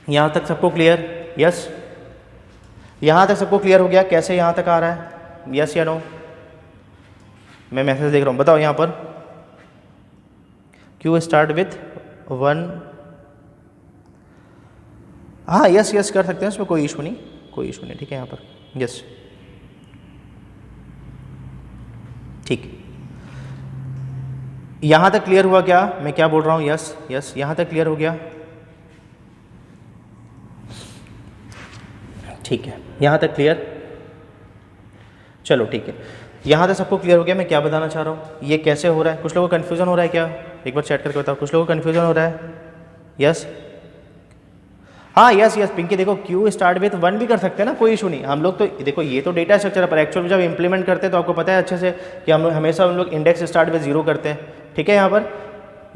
Speaker 1: यहाँ तक सबको क्लियर? यस, यहाँ तक सबको क्लियर हो गया कैसे यहाँ तक आ रहा है? यस या नो? मैं मैसेज देख रहा हूँ, बताओ यहाँ पर क्यू स्टार्ट विथ 1। हाँ यस यस कर सकते हैं, उसमें कोई इशू नहीं, कोई इशू नहीं, ठीक है यहाँ पर यस ठीक। यहाँ तक क्लियर हुआ क्या मैं क्या बोल रहा हूँ? यस यस, यहाँ तक क्लियर हो गया, ठीक है यहाँ तक क्लियर। चलो ठीक है, यहाँ तक सबको क्लियर हो गया मैं क्या बताना चाह रहा हूँ, ये कैसे हो रहा है? कुछ लोगों को कन्फ्यूज़न हो रहा है क्या? एक बार चैट करके बताओ, कुछ लोगों को कन्फ्यूज़न हो रहा है? यस, हाँ यस यस पिंकी, देखो क्यू स्टार्ट विथ 1 भी कर सकते हैं ना, कोई इशू नहीं। हम लोग तो देखो ये तो डेटा स्ट्रक्चर पर एक्चुअल में जब इंप्लीमेंट करते हैं तो आपको पता है अच्छे से कि हम लोग इंडेक्स स्टार्ट विथ 0 करते हैं, ठीक है यहाँ पर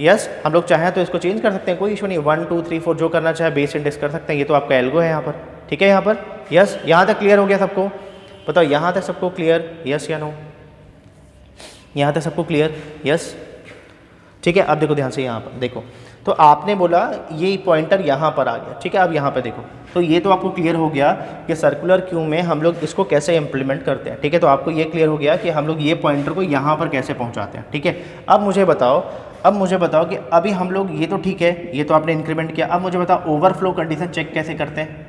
Speaker 1: यस। हम लोग चाहें तो इसको चेंज कर सकते हैं, कोई इशू नहीं, 1 2 3 4 जो करना चाहे बेस इंडेक्स कर सकते हैं, ये तो आपका एल्गो है यहाँ पर, ठीक है यहाँ पर यस। यहाँ तक क्लियर हो गया सबको? बताओ यहाँ तक सबको क्लियर? यस या नो? यहाँ तक सबको क्लियर? यस ठीक है। अब देखो ध्यान से यहाँ पर देखो, तो आपने बोला ये पॉइंटर यहाँ पर आ गया, ठीक है। अब यहाँ पर देखो, तो ये तो आपको क्लियर हो गया कि सर्कुलर क्यू में हम लोग इसको कैसे इंप्लीमेंट करते हैं, ठीक है। तो आपको ये क्लियर हो गया कि हम लोग ये पॉइंटर को यहाँ पर कैसे पहुँचाते हैं, ठीक है। अब मुझे बताओ कि अभी हम लोग ये तो ठीक है, ये तो आपने इंक्रीमेंट किया, अब मुझे बताओ ओवरफ्लो कंडीशन चेक कैसे करते हैं।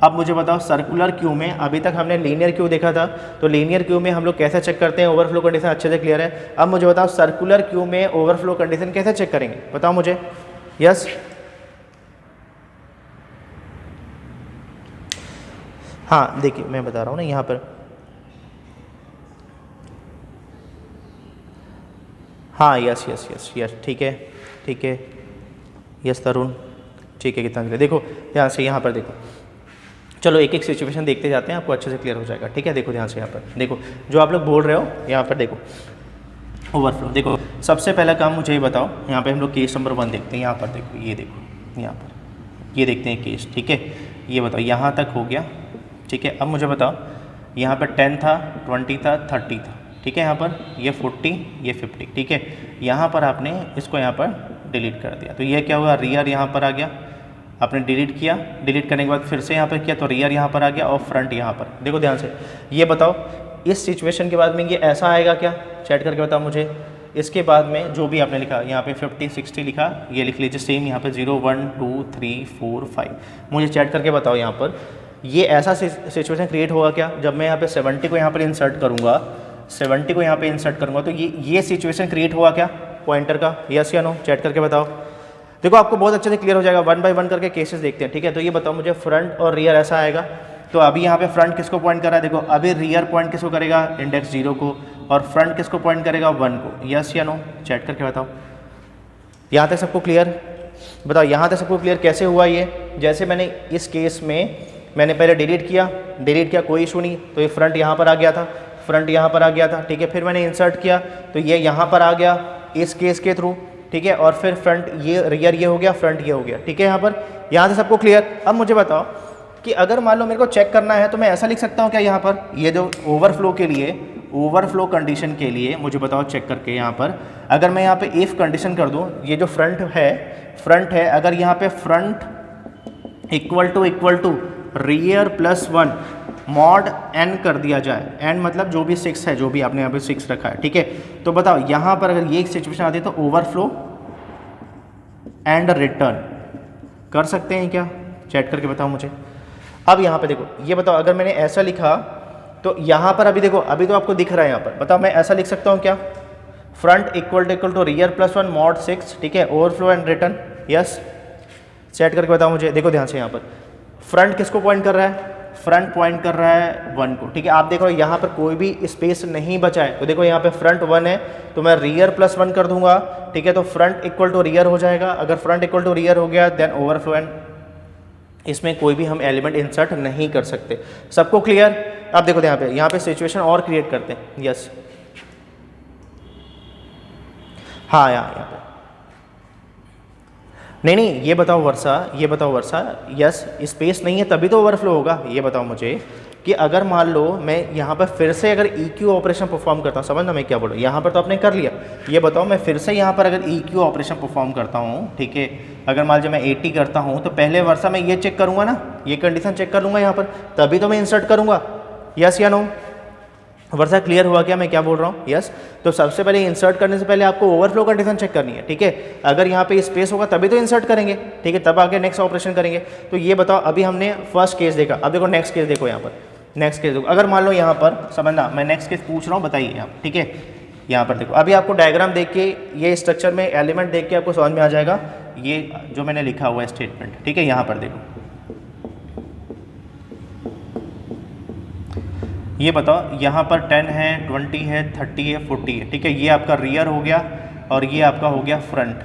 Speaker 1: अब मुझे बताओ सर्कुलर क्यू में अभी तक हमने लीनियर क्यू देखा था, तो लीनियर क्यू में हम लोग कैसे चेक करते हैं ओवरफ्लो कंडीशन, अच्छे से क्लियर है। अब मुझे बताओ सर्कुलर क्यू में ओवरफ्लो कंडीशन कैसे चेक करेंगे, बताओ मुझे। यस हाँ देखिए मैं बता रहा हूँ ना यहाँ पर, हाँ यस यस यस यस ठीक है यस तरुण, ठीक है गीतांजलि। देखो ध्यान से यहाँ पर देखो, चलो एक एक सिचुएशन देखते जाते हैं, आपको अच्छे से क्लियर हो जाएगा, ठीक है। देखो ध्यान से यहाँ पर देखो, जो आप लोग बोल रहे हो यहाँ पर देखो ओवरफ्लो, देखो सबसे पहला काम मुझे ये बताओ, यहाँ पे हम लोग केस नंबर 1 देखते हैं। यहाँ पर देखो, ये देखो यहाँ पर ये देखते हैं केस, ठीक है। ये बताओ यहाँ तक हो गया, ठीक है। अब मुझे बताओ यहाँ पर 10 था, 20 था, 30 था, ठीक है। यहाँ पर ये 40 ये 50, ठीक है। यहाँ पर आपने इसको यहाँ पर डिलीट कर दिया, तो ये क्या हुआ, रियर यहाँ पर आ गया, आपने डिलीट किया, डिलीट करने के बाद फिर से यहाँ पर किया तो रियर यहाँ पर आ गया और फ्रंट यहाँ पर। देखो ध्यान से, ये बताओ इस सिचुएशन के बाद में ये ऐसा आएगा क्या, चैट करके बताओ मुझे। इसके बाद में जो भी आपने लिखा यहाँ पे 50 60 लिखा, ये लिख लीजिए सेम यहाँ पे 0 1 2 3 4 5, मुझे चैट करके बताओ यहाँ पर ये ऐसा सिचुएशन क्रिएट होगा क्या, जब मैं यहाँ पे 70 को यहाँ पर इंसर्ट करूँगा, 70 को यहाँ पे इंसर्ट करूँगा तो ये सिचुएशन क्रिएट हुआ क्या पॉइंटर का, यस या नो, चैट करके बताओ। देखो आपको बहुत अच्छे से क्लियर हो जाएगा, 1 बाय 1 करके केसेस देखते हैं, ठीक है। तो ये बताओ मुझे फ्रंट और रियर ऐसा आएगा, तो अभी यहाँ पे फ्रंट किसको पॉइंट कर रहा है, देखो अभी रियर पॉइंट किसको करेगा, इंडेक्स 0 को, और फ्रंट किसको पॉइंट करेगा, 1 को, यस या नो, चैट करके बताओ। यहाँ तक सबको क्लियर? बताओ यहाँ तक सबको क्लियर कैसे हुआ ये। जैसे मैंने इस केस में मैंने पहले डिलीट किया कोई इशू नहीं, तो ये फ्रंट यहाँ पर आ गया था, फ्रंट यहाँ पर आ गया था, ठीक है। फिर मैंने इंसर्ट किया तो ये यहाँ पर आ गया इस केस के थ्रू, ठीक है। और फिर फ्रंट ये रियर ये हो गया, फ्रंट ये हो गया, ठीक है। यहाँ से सबको क्लियर? अब मुझे बताओ कि अगर मान लो मेरे को चेक करना है तो मैं ऐसा लिख सकता हूँ क्या, यहाँ पर ये जो ओवरफ्लो के लिए, ओवरफ्लो कंडीशन के लिए मुझे बताओ चेक करके, यहाँ पर अगर मैं यहाँ पे इफ़ कंडीशन कर दूँ, ये जो फ्रंट है अगर यहाँ पे front equal to rear plus 1 mod n कर दिया जाए, n मतलब जो भी 6 है, जो भी आपने यहाँ पे 6 रखा है, ठीक है। तो बताओ यहाँ पर अगर ये एक सिचुएशन आती है तो ओवरफ्लो एंड रिटर्न कर सकते हैं क्या, चैट करके बताओ मुझे। अब यहाँ पे देखो, ये बताओ अगर मैंने ऐसा लिखा तो यहाँ पर अभी देखो, अभी तो आपको दिख रहा है यहाँ पर, बताओ मैं ऐसा लिख सकता हूँ क्या, front equal to rear plus 1 mod 6, ठीक है, overflow and return, yes, chat करके बताओ मुझे। देखो ध्यान से यहाँ पर फ्रंट किसको पॉइंट कर रहा है, फ्रंट पॉइंट कर रहा है 1 को, ठीक है। आप देख रहे हो यहाँ पर कोई भी स्पेस नहीं बचा है, तो देखो यहाँ पे फ्रंट 1 है तो मैं रियर प्लस 1 कर दूंगा, ठीक है। तो फ्रंट इक्वल टू रियर हो जाएगा, अगर फ्रंट इक्वल टू रियर हो गया देन ओवरफ्लो एंड, इसमें कोई भी हम एलिमेंट इंसर्ट नहीं कर सकते। सबको क्लियर? अब देखो यहाँ पे सिचुएशन और क्रिएट करते हैं, यस, हाँ यहाँ पे नहीं ये बताओ वर्षा, यस स्पेस नहीं है तभी तो ओवरफ्लो होगा। ये बताओ मुझे कि अगर मान लो मैं यहाँ पर फिर से अगर EQ ऑपरेशन परफॉर्म करता हूँ, समझना मैं क्या बोल रहा हूँ, यहाँ पर तो आपने कर लिया, ये बताओ मैं फिर से यहाँ पर अगर EQ ऑपरेशन परफॉर्म करता हूँ, ठीक है, अगर मान लीजिए मैं 80 करता हूँ तो पहले वर्षा मैं ये चेक करूँगा ना, ये कंडीशन चेक कर लूँगा यहाँ पर, तभी तो मैं इंसर्ट करूँगा। यस या नो? वर्षा क्लियर हुआ क्या मैं क्या बोल रहा हूँ? यस। तो सबसे पहले इंसर्ट करने से पहले आपको ओवरफ्लो कंडीशन चेक करनी है, ठीक है। अगर यहाँ पे स्पेस होगा तभी तो इंसर्ट करेंगे, ठीक है, तब आगे नेक्स्ट ऑपरेशन करेंगे। तो ये बताओ, अभी हमने फर्स्ट केस देखा, अब देखो नेक्स्ट केस देखो, यहाँ पर नेक्स्ट केस देखो। अगर मान लो यहाँ पर, समझना मैं नेक्स्ट केस पूछ रहा हूँ, बताइए आप, ठीक है। यहाँ पर देखो, अभी आपको डायग्राम देख के ये स्ट्रक्चर में एलिमेंट देख के आपको समझ में आ जाएगा ये जो मैंने लिखा हुआ है स्टेटमेंट, ठीक है। यहाँ पर देखो, ये बताओ यहाँ पर 10 है, 20 है, 30 है, 40 है, ठीक है। ये आपका रियर हो गया और ये आपका हो गया फ्रंट,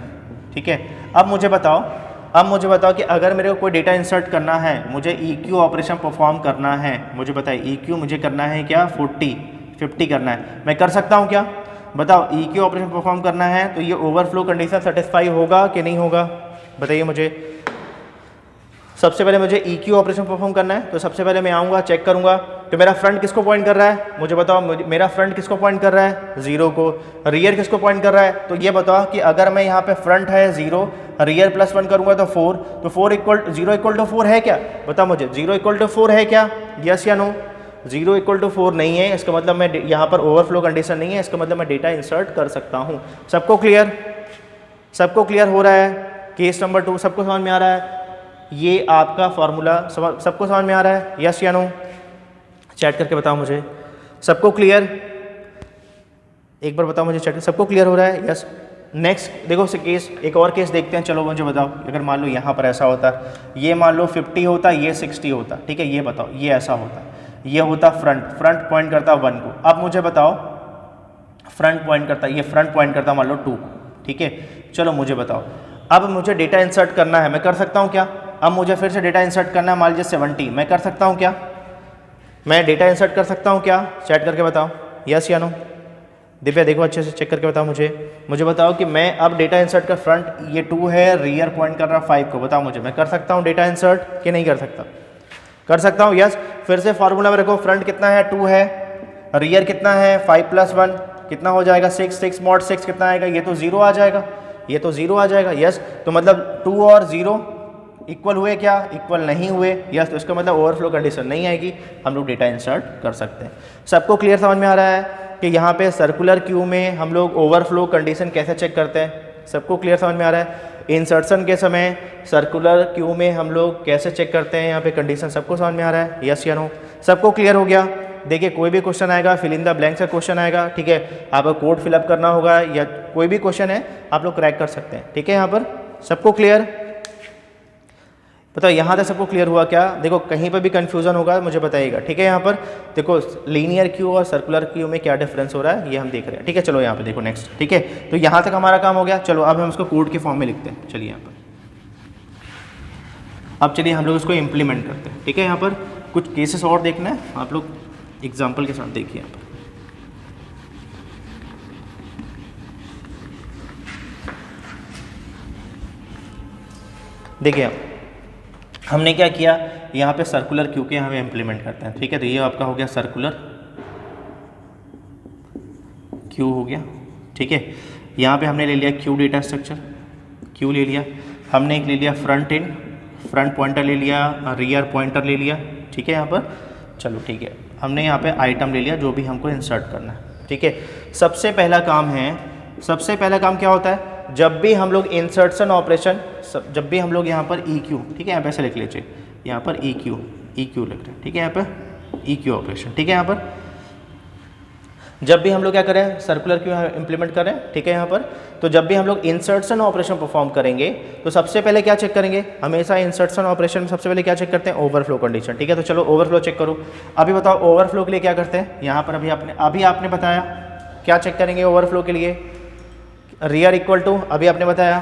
Speaker 1: ठीक है। अब मुझे बताओ कि अगर मेरे को कोई डेटा इंसर्ट करना है, मुझे EQ ऑपरेशन परफॉर्म करना है, मुझे बताइए EQ मुझे करना है क्या, 50 करना है, मैं कर सकता हूँ क्या? बताओ, EQ ऑपरेशन परफॉर्म करना है तो ये ओवरफ्लो कंडीशन सेटिस्फाई होगा कि नहीं होगा, बताइए मुझे। सबसे पहले मुझे EQ ऑपरेशन परफॉर्म करना है, तो सबसे पहले मैं आऊँगा, चेक करूँगा, तो मेरा फ्रंट किसको पॉइंट कर रहा है, मुझे बताओ, मेरा फ्रंट किसको पॉइंट कर रहा है, 0 को। रियर किसको पॉइंट कर रहा है, तो ये बताओ कि अगर मैं यहाँ पे फ्रंट है 0, रियर +1 करूँगा तो 4, तो 0 इक्वल टू 4 है क्या? बताओ मुझे, 0 इक्वल टू 4 है क्या? यस या नो? 0 इक्वल टू 4 नहीं है, इसका मतलब मैं यहाँ पर ओवरफ्लो कंडीशन नहीं है, इसका मतलब मैं डेटा इंसर्ट कर सकता हूँ। सबको क्लियर हो रहा है? केस नंबर 2 सबको समझ में आ रहा है? ये आपका फॉर्मूला सबको समझ में आ रहा है? यस या नो? चैट करके बताओ मुझे, सबको क्लियर? एक बार बताओ मुझे चैट, सबको क्लियर हो रहा है? यस। नेक्स्ट देखो केस, एक और केस देखते हैं, चलो मुझे बताओ, अगर मान लो यहाँ पर ऐसा होता, ये मान लो 50 होता, ये 60 होता, ठीक है। ये बताओ, ये ऐसा होता, ये होता फ्रंट पॉइंट करता 1 को। अब मुझे बताओ, फ्रंट पॉइंट करता मान लो 2 को, ठीक है। चलो मुझे बताओ, अब मुझे डेटा इंसर्ट करना है, मैं कर सकता हूँ क्या? अब मुझे फिर से डेटा इंसर्ट करना है, मान लीजिए 70, मैं कर सकता हूँ क्या? मैं डेटा इंसर्ट कर सकता हूँ क्या? चैट करके बताओ, यस या नो? दिव्या देखो अच्छे से चेक करके बताओ मुझे बताओ कि मैं अब डेटा इंसर्ट का फ्रंट ये 2 है, रियर पॉइंट कर रहा 5 को, बताओ मुझे, मैं कर सकता हूँ डेटा इंसर्ट कि नहीं कर सकता? कर सकता हूँ, यस। फिर से फार्मूला में रखो, फ्रंट कितना है, 2 है, रियर कितना है, 5 + 1 कितना हो जाएगा, 6 mod 6 कितना आएगा, ये तो 0 आ जाएगा, यस। तो मतलब 2 और 0 इक्वल हुए क्या? इक्वल नहीं हुए, यस। तो इसका मतलब ओवरफ्लो कंडीशन नहीं आएगी, हम लोग डेटा इंसर्ट कर सकते हैं। सबको क्लियर समझ में आ रहा है कि यहाँ पे सर्कुलर क्यू में हम लोग ओवरफ्लो कंडीशन कैसे चेक करते हैं? सबको क्लियर समझ में आ रहा है? इंसर्शन के समय सर्कुलर क्यू में हम लोग कैसे चेक करते हैं यहाँ पे कंडीशन, सबको समझ में आ रहा है? यस या नो? सबको क्लियर हो गया? देखिए, कोई भी क्वेश्चन आएगा, फिल इन द ब्लैंक का क्वेश्चन आएगा, ठीक है, आपको कोड फिलअप करना होगा या कोई भी क्वेश्चन है आप लोग क्रैक कर सकते हैं, ठीक है। यहाँ पर सबको क्लियर? बताओ, यहाँ तक सबको क्लियर हुआ क्या? देखो, कहीं पर भी कंफ्यूजन होगा मुझे बताइएगा, ठीक है। यहाँ पर देखो, लीनियर क्यू और सर्कुलर क्यू में क्या डिफरेंस हो रहा है ये हम देख रहे हैं, ठीक है। चलो यहाँ पे देखो नेक्स्ट, ठीक है। तो यहाँ तक हमारा काम हो गया। चलो अब हम इसको कोड के फॉर्म में लिखते हैं। चलिए यहाँ पर अब चलिए हम लोग इसको इम्प्लीमेंट करते हैं, ठीक है। यहाँ पर कुछ केसेस और देखना है, आप लोग एग्जाम्पल के साथ देखिए। यहाँ पर देखिए, हमने क्या किया, यहाँ पे सर्कुलर क्यू के हमें इम्प्लीमेंट करते हैं, ठीक है। तो ये आपका हो गया सर्कुलर क्यू हो गया, ठीक है। यहाँ पे हमने ले लिया क्यू डेटा स्ट्रक्चर, क्यू ले लिया, हमने एक ले लिया फ्रंट पॉइंटर ले लिया, रियर पॉइंटर ले लिया, ठीक है। यहाँ पर चलो ठीक है, हमने यहाँ पे आइटम ले लिया जो भी हमको इंसर्ट करना है, ठीक है। सबसे पहला काम क्या होता है, जब भी हम लोग इंसर्शन ऑपरेशन, जब भी हम लोग यहाँ पर EQ, ठीक है, यहाँ पे ऐसे लिख लीजिए, यहाँ पर EQ लिख रहे हैं, ठीक है। यहाँ पर EQ ऑपरेशन, ठीक है। यहाँ पर जब भी हम लोग क्या करें, सर्कुलर क्यू इंप्लीमेंट करें, ठीक है। यहाँ पर तो जब भी हम लोग इंसर्शन ऑपरेशन परफॉर्म करेंगे तो सबसे पहले क्या चेक करेंगे, हमेशा इंसर्शन ऑपरेशन में सबसे पहले क्या चेक करते हैं, ओवरफ्लो कंडीशन, ठीक है। तो चलो ओवरफ्लो चेक करो। अभी बताओ ओवरफ्लो के लिए क्या करते हैं, यहाँ पर अभी आपने बताया क्या चेक करेंगे ओवरफ्लो के लिए, रियर इक्वल टू, अभी आपने बताया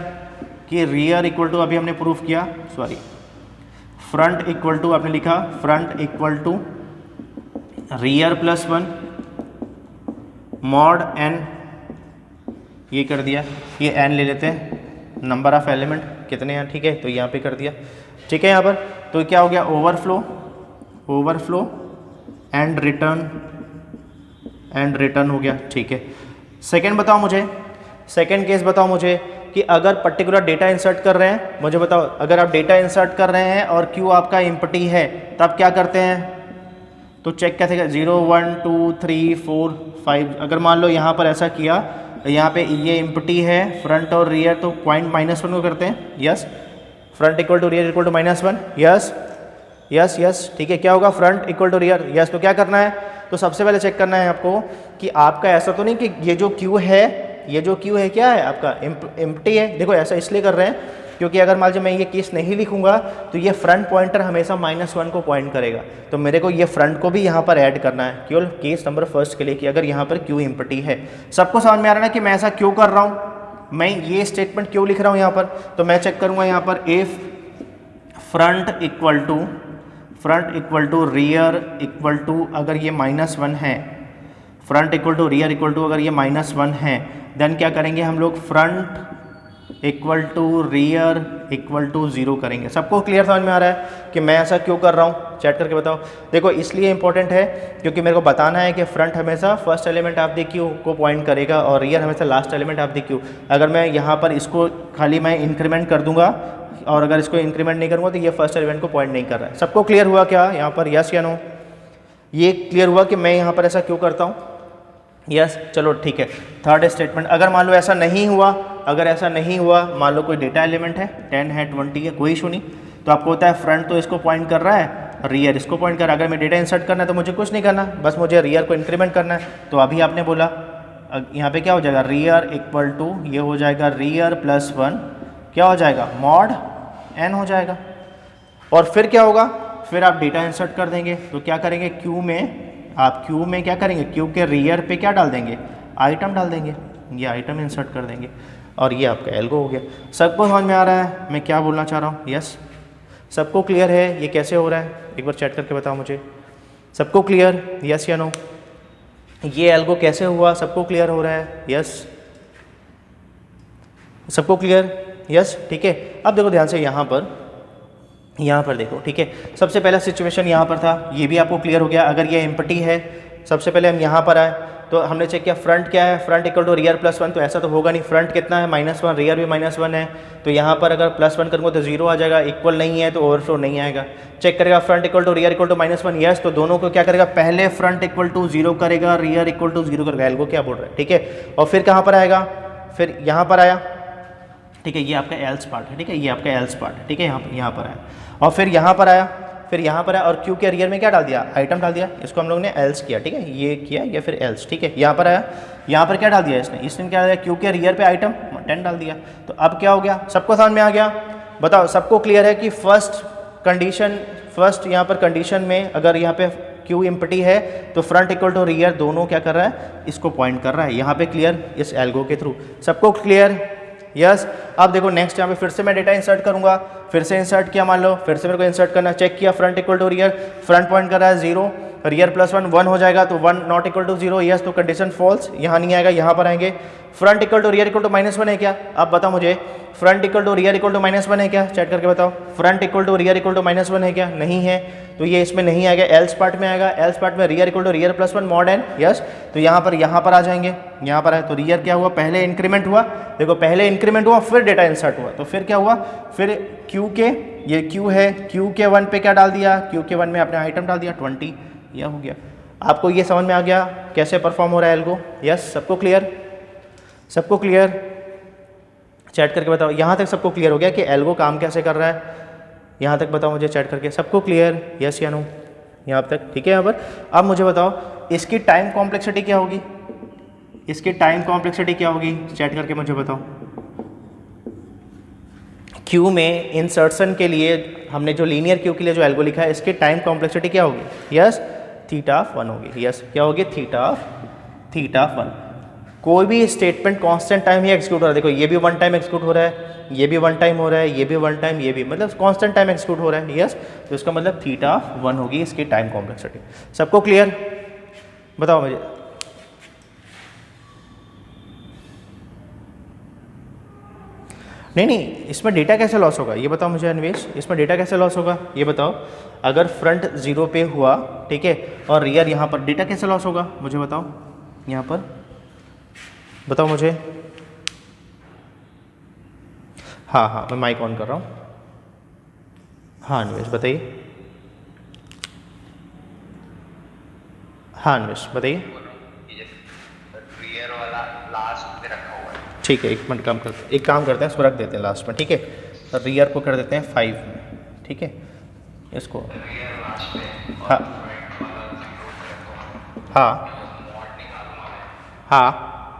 Speaker 1: कि रियर इक्वल टू, अभी हमने प्रूफ किया, सॉरी, फ्रंट इक्वल टू आपने लिखा, front equal to rear +1 mod n, ये कर दिया, ये n ले लेते हैं, नंबर ऑफ एलिमेंट कितने हैं, ठीक है। तो यहाँ पे कर दिया, ठीक है। यहाँ पर तो क्या हो गया, ओवरफ्लो एंड रिटर्न हो गया, ठीक है। सेकेंड बताओ मुझे, सेकेंड केस बताओ मुझे कि अगर पर्टिकुलर डेटा इंसर्ट कर रहे हैं, मुझे बताओ अगर आप डेटा इंसर्ट कर रहे हैं और क्यू आपका एम्प्टी है तब क्या करते हैं, तो चेक कैसे कर 0 1 2 3 4 5। अगर मान लो यहाँ पर ऐसा किया, यहाँ पे ये एम्प्टी है फ्रंट और रियर, तो पॉइंट -1 को करते हैं, yes. Front equal to rear equal to -1, yes yes yes, ठीक है। क्या होगा, front equal to rear, yes. तो क्या करना है, तो सबसे पहले चेक करना है आपको कि आपका ऐसा तो नहीं कि ये जो क्यू है क्या है आपका एम्प्टी है। देखो ऐसा इसलिए कर रहे हैं क्योंकि अगर मान लीजिए मैं ये केस नहीं लिखूंगा तो ये फ्रंट पॉइंटर हमेशा -1 को पॉइंट करेगा, तो मेरे को ये फ्रंट को भी यहाँ पर ऐड करना है केवल केस नंबर फर्स्ट के लिए कि अगर यहाँ पर क्यू एम्प्टी है। सबको समझ में आ रहा है ना कि मैं ऐसा क्यों कर रहा हूँ, मैं ये स्टेटमेंट क्यों लिख रहा हूँ यहाँ पर। तो मैं चेक करूँगा यहाँ पर if front equal to rear equal to, अगर ये -1 है, front equal to rear equal to अगर ये -1 है, देन क्या करेंगे हम लोग, front equal to rear equal to 0 करेंगे। सबको क्लियर समझ में आ रहा है कि मैं ऐसा क्यों कर रहा हूँ, चैट करके बताओ। देखो इसलिए इंपॉर्टेंट है क्योंकि मेरे को बताना है कि फ्रंट हमेशा first element of the Q को पॉइंट करेगा और रियर हमेशा last element of the Q. अगर मैं यहाँ पर इसको खाली मैं इंक्रीमेंट कर दूंगा और अगर इसको इंक्रीमेंट नहीं करूँगा तो ये फर्स्ट एलिमेंट को पॉइंट नहीं कर रहा है। सबको क्लियर हुआ क्या यहाँ पर, यस या नो? ये क्लियर हुआ कि मैं यहाँ पर ऐसा क्यों करता हूँ, यस। चलो ठीक है। थर्ड स्टेटमेंट, अगर मान लो ऐसा नहीं हुआ, अगर ऐसा नहीं हुआ, मान लो कोई डेटा एलिमेंट है 10 है 20 है, कोई इशू नहीं, तो आपको होता है फ्रंट तो इसको पॉइंट कर रहा है, रियर इसको पॉइंट कर रहा है। अगर मैं डेटा इंसर्ट करना है तो मुझे कुछ नहीं करना, बस मुझे रियर को इंक्रीमेंट करना है। तो अभी आपने बोला यहाँ पे क्या हो जाएगा, रियर इक्वल टू, ये हो जाएगा रियर +1, क्या हो जाएगा, मॉड n हो जाएगा। और फिर क्या होगा, फिर आप डेटा इंसर्ट कर देंगे। तो क्या करेंगे, क्यू में क्या करेंगे, क्यू के रियर पे क्या डाल देंगे, आइटम डाल देंगे, ये आइटम इंसर्ट कर देंगे और ये आपका एल्गो हो गया। सबको समझ में आ रहा है मैं क्या बोलना चाह रहा हूँ, यस। सबको क्लियर है ये कैसे हो रहा है, एक बार चैट करके बताओ मुझे। सबको क्लियर, यस या नो? ये एल्गो कैसे हुआ, सबको क्लियर हो रहा है, यस। सबको क्लियर, यस, ठीक है। अब देखो ध्यान से यहाँ पर देखो, ठीक है। सबसे पहला सिचुएशन यहाँ पर था, ये भी आपको क्लियर हो गया। अगर ये एम्प्टी है, सबसे पहले हम यहाँ पर आए तो हमने चेक किया फ्रंट क्या है, फ्रंट इक्वल टू रियर +1, तो ऐसा तो होगा नहीं, फ्रंट कितना है -1, रियर भी -1 है, तो यहाँ पर अगर +1 करूँगा तो 0 आ जाएगा, इक्वल नहीं है तो ओवरफ्लो नहीं आएगा। चेक करेगा front equal to rear equal to -1, yes, तो दोनों को क्या करेगा, पहले फ्रंट इक्वल टू 0 करेगा, रियर इक्वल टू 0 करेगा, एल्गो क्या बोल रहा है, ठीक है। और फिर कहाँ पर आएगा, फिर यहाँ पर आया, ठीक है, ये आपका एल्स पार्ट है, ठीक है, ये आपका एल्स पार्ट है, ठीक है, यहाँ पर आया। और फिर यहाँ पर आया, और क्यू के रियर में क्या डाल दिया, आइटम डाल दिया, इसको हम लोग ने एल्स किया, ठीक है, ये किया या फिर एल्स, ठीक है। यहाँ पर आया, यहाँ पर क्या डाल दिया इसने क्या डाल दिया, क्यू के रियर पे आइटम 10 डाल दिया। तो अब क्या हो गया, सबको समझ में आ गया? बताओ सबको क्लियर है कि फर्स्ट यहाँ पर कंडीशन में अगर यहाँ पे क्यू एम्प्टी है तो फ्रंट इक्वल टू रियर दोनों क्या कर रहा है, इसको पॉइंट कर रहा है, यहाँ पे क्लियर, इस एल्गो के थ्रू। सबको क्लियर, यस। अब देखो नेक्स्ट यहाँ पे फिर से मैं डेटा इंसर्ट करूंगा, फिर से इंसर्ट किया, मान लो फिर से मेरे को इंसर्ट करना, चेक किया front equal to rear, front point कर रहा है 0, रियर +1 1 हो जाएगा, तो 1 नॉट इक्वल टू 0, यस, तो कंडीशन फॉल्स, यहाँ नहीं आएगा, यहाँ पर आएंगे। Front equal to rear equal to -1 है क्या, अब बताओ मुझे, front equal to rear equal to -1 है क्या, चैट करके बताओ। Front equal to rear equal to -1 है क्या, नहीं है, तो ये इसमें नहीं आएगा, एल्स पार्ट में आएगा। एल्स पार्ट में rear equal to rear +1 mod n, yes, तो यहाँ पर आ जाएंगे, यहाँ पर है, तो रियर क्या हुआ, पहले इंक्रीमेंट हुआ, देखो पहले इंक्रीमेंट हुआ फिर डेटा इंसर्ट हुआ, तो फिर क्या हुआ, फिर क्यू के, ये क्यू है, क्यू के 1 पे क्या डाल दिया, क्यू के 1 में आपने आइटम डाल दिया 20, यह हो गया। आपको ये समझ में आ गया कैसे परफॉर्म हो रहा है एल्गो, यस। सबको क्लियर, सबको क्लियर, चैट करके बताओ। यहाँ तक सबको क्लियर हो गया कि एल्गो काम कैसे कर रहा है, यहाँ तक बताओ मुझे चैट करके। सबको क्लियर, यस या नो, यहाँ तक ठीक है। यहाँ पर अब मुझे बताओ इसकी टाइम कॉम्प्लेक्सिटी क्या होगी, इसकी टाइम कॉम्प्लेक्सिटी क्या होगी, चैट करके मुझे बताओ। क्यू में इंसर्शन के लिए हमने जो लीनियर क्यू के लिए जो एल्गो लिखा है, इसकी टाइम कॉम्प्लेक्सिटी क्या होगी, यस, θ1 होगी, यस, क्या होगी, θ1। कोई भी स्टेटमेंट कांस्टेंट टाइम ही एग्जीक्यूट हो रहा है, देखो ये भी 1 टाइम एग्जीक्यूट हो रहा है, ये भी 1 टाइम हो रहा है, ये भी 1 टाइम, ये भी, मतलब कांस्टेंट टाइम एग्जीक्यूट हो रहा है, यस, तो इसका मतलब θ1 होगी इसकी टाइम कॉम्प्लेक्सिटी। सबको क्लियर, बताओ मुझे। नहीं नहीं, इसमें डेटा कैसे लॉस होगा ये बताओ मुझे अन्वेश, इसमें डेटा कैसे लॉस होगा ये बताओ। अगर फ्रंट 0 पे हुआ, ठीक है, और रियर यहाँ पर, डेटा कैसे लॉस होगा मुझे बताओ, यहाँ पर बताओ मुझे। हाँ हाँ, मैं माइक ऑन कर रहा हूँ। हाँ अन्वेश बताइए। हाँ अन्वेश बताइए।
Speaker 2: रियर वाला लास्ट पे रखा हुआ है।
Speaker 1: ठीक है, एक मिनट एक काम करते हैं, इसको रख देते हैं लास्ट में, ठीक है। रियर को कर देते हैं 5 में, ठीक है, इसको।
Speaker 2: रियर लास्ट पे और
Speaker 1: हाँ
Speaker 2: फ्रंट वाला 0 पे रखा हुआ है।
Speaker 1: हाँ
Speaker 2: मॉड निकालना है
Speaker 1: हाँ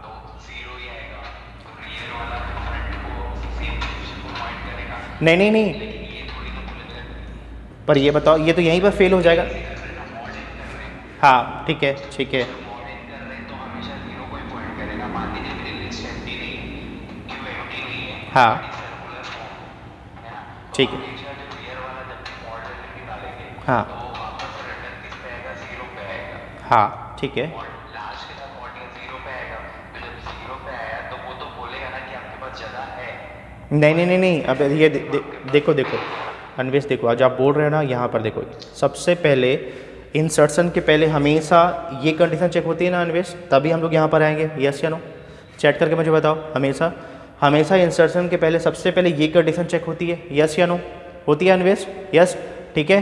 Speaker 2: तो 0 ही आएगा, तो रियर वाला फ्रंट को सेम पोजीशन को पॉइंट करेगा।
Speaker 1: नहीं नहीं नहीं,
Speaker 2: लेकिन ये थोड़ी ना बोलेगा
Speaker 1: पर ये बताओ, ये तो यहीं पर फेल हो जाएगा।
Speaker 2: मॉड इन कर रहे हैं,
Speaker 1: हाँ ठीक है ठीक है।
Speaker 2: मॉड इन कर रहे हैं तो हमेशा 0 को ही पॉइंट करेगा। मान लीजिए मेरी लिस्ट एम्प्टी नहीं है, क्यू एम्प्टी नहीं है,
Speaker 1: हाँ
Speaker 2: सर्कुलर फॉर्म है ना, तो
Speaker 1: ठीक है।
Speaker 2: हमेशा जो रियर वाला जब भी मॉड वैल्यू निकालेंगे
Speaker 1: हाँ
Speaker 2: तो वापस रिटर्न किस पे आएगा, 0 पे आएगा।
Speaker 1: हाँ ठीक है।
Speaker 2: और लास्ट के साथ मॉड 0 पे आएगा, तो जब 0 पे आया तो वो तो बोलेगा ना कि आपके पास जगह है।
Speaker 1: नहीं नहीं नहीं नहीं, अब ये देखो देखो अन्वेश, देखो आज आप बोल रहे हो ना, यहाँ पर देखो, सबसे पहले इंसर्शन के पहले हमेशा ये कंडीशन चेक होती है ना अन्वेश, तभी हम लोग यहाँ पर आएंगे। यस या नो, चैट करके मुझे बताओ। हमेशा हमेशा इंसर्शन के पहले सबसे पहले ये कंडीशन चेक होती है। यस या नो, होती है अन्वेश? यस, ठीक है।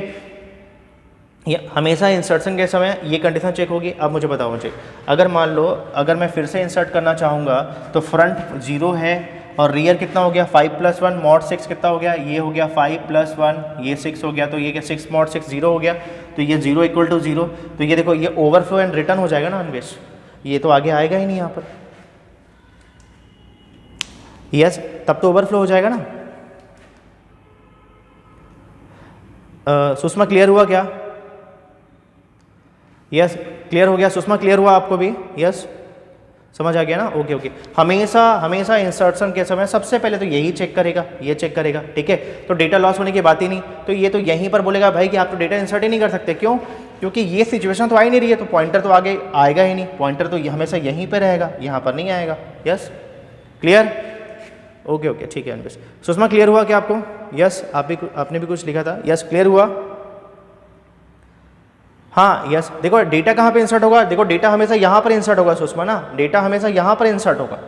Speaker 1: ये हमेशा इंसर्शन के समय ये कंडीशन चेक होगी। अब मुझे बताओ, मुझे अगर मान लो, अगर मैं फिर से इंसर्ट करना चाहूँगा तो फ्रंट 0 है और रियर कितना हो गया 5 + 1 मॉड 6 कितना हो गया, ये हो गया 5 + 1, ये 6 हो गया, तो ये क्या 6 मॉड 6 0 हो गया, तो ये 0 = 0। तो ये देखो, ये ओवरफ्लो एंड रिटर्न हो जाएगा ना अन्वेश, ये तो आगे आएगा ही नहीं यहाँ पर। यस, तब तो ओवरफ्लो हो जाएगा ना। सुषमा क्लियर हुआ क्या? यस क्लियर हो गया। सुषमा क्लियर हुआ आपको भी? यस, समझ आ गया ना? Okay okay. हमेशा हमेशा इंसर्शन के समय सबसे पहले तो यही चेक करेगा, ये चेक करेगा, ठीक है। तो डेटा लॉस होने की बात ही नहीं, तो ये तो यहीं पर बोलेगा भाई कि आप तो डेटा इंसर्ट ही नहीं कर सकते। क्यों? क्योंकि ये सिचुएशन तो आ ही नहीं रही है, तो पॉइंटर तो आगे आएगा ही नहीं, पॉइंटर तो हमेशा यहीं पर रहेगा, यहाँ पर नहीं आएगा। Yes clear? ओके ओके ठीक है अन्वेश। सुषमा क्लियर हुआ क्या आपको? यस, आपने भी कुछ लिखा था। यस क्लियर हुआ? हाँ यस। देखो डेटा कहाँ पे इंसर्ट होगा, देखो डेटा हमेशा यहाँ पर इंसर्ट होगा सुषमा ना, डेटा हमेशा यहाँ पर इंसर्ट होगा।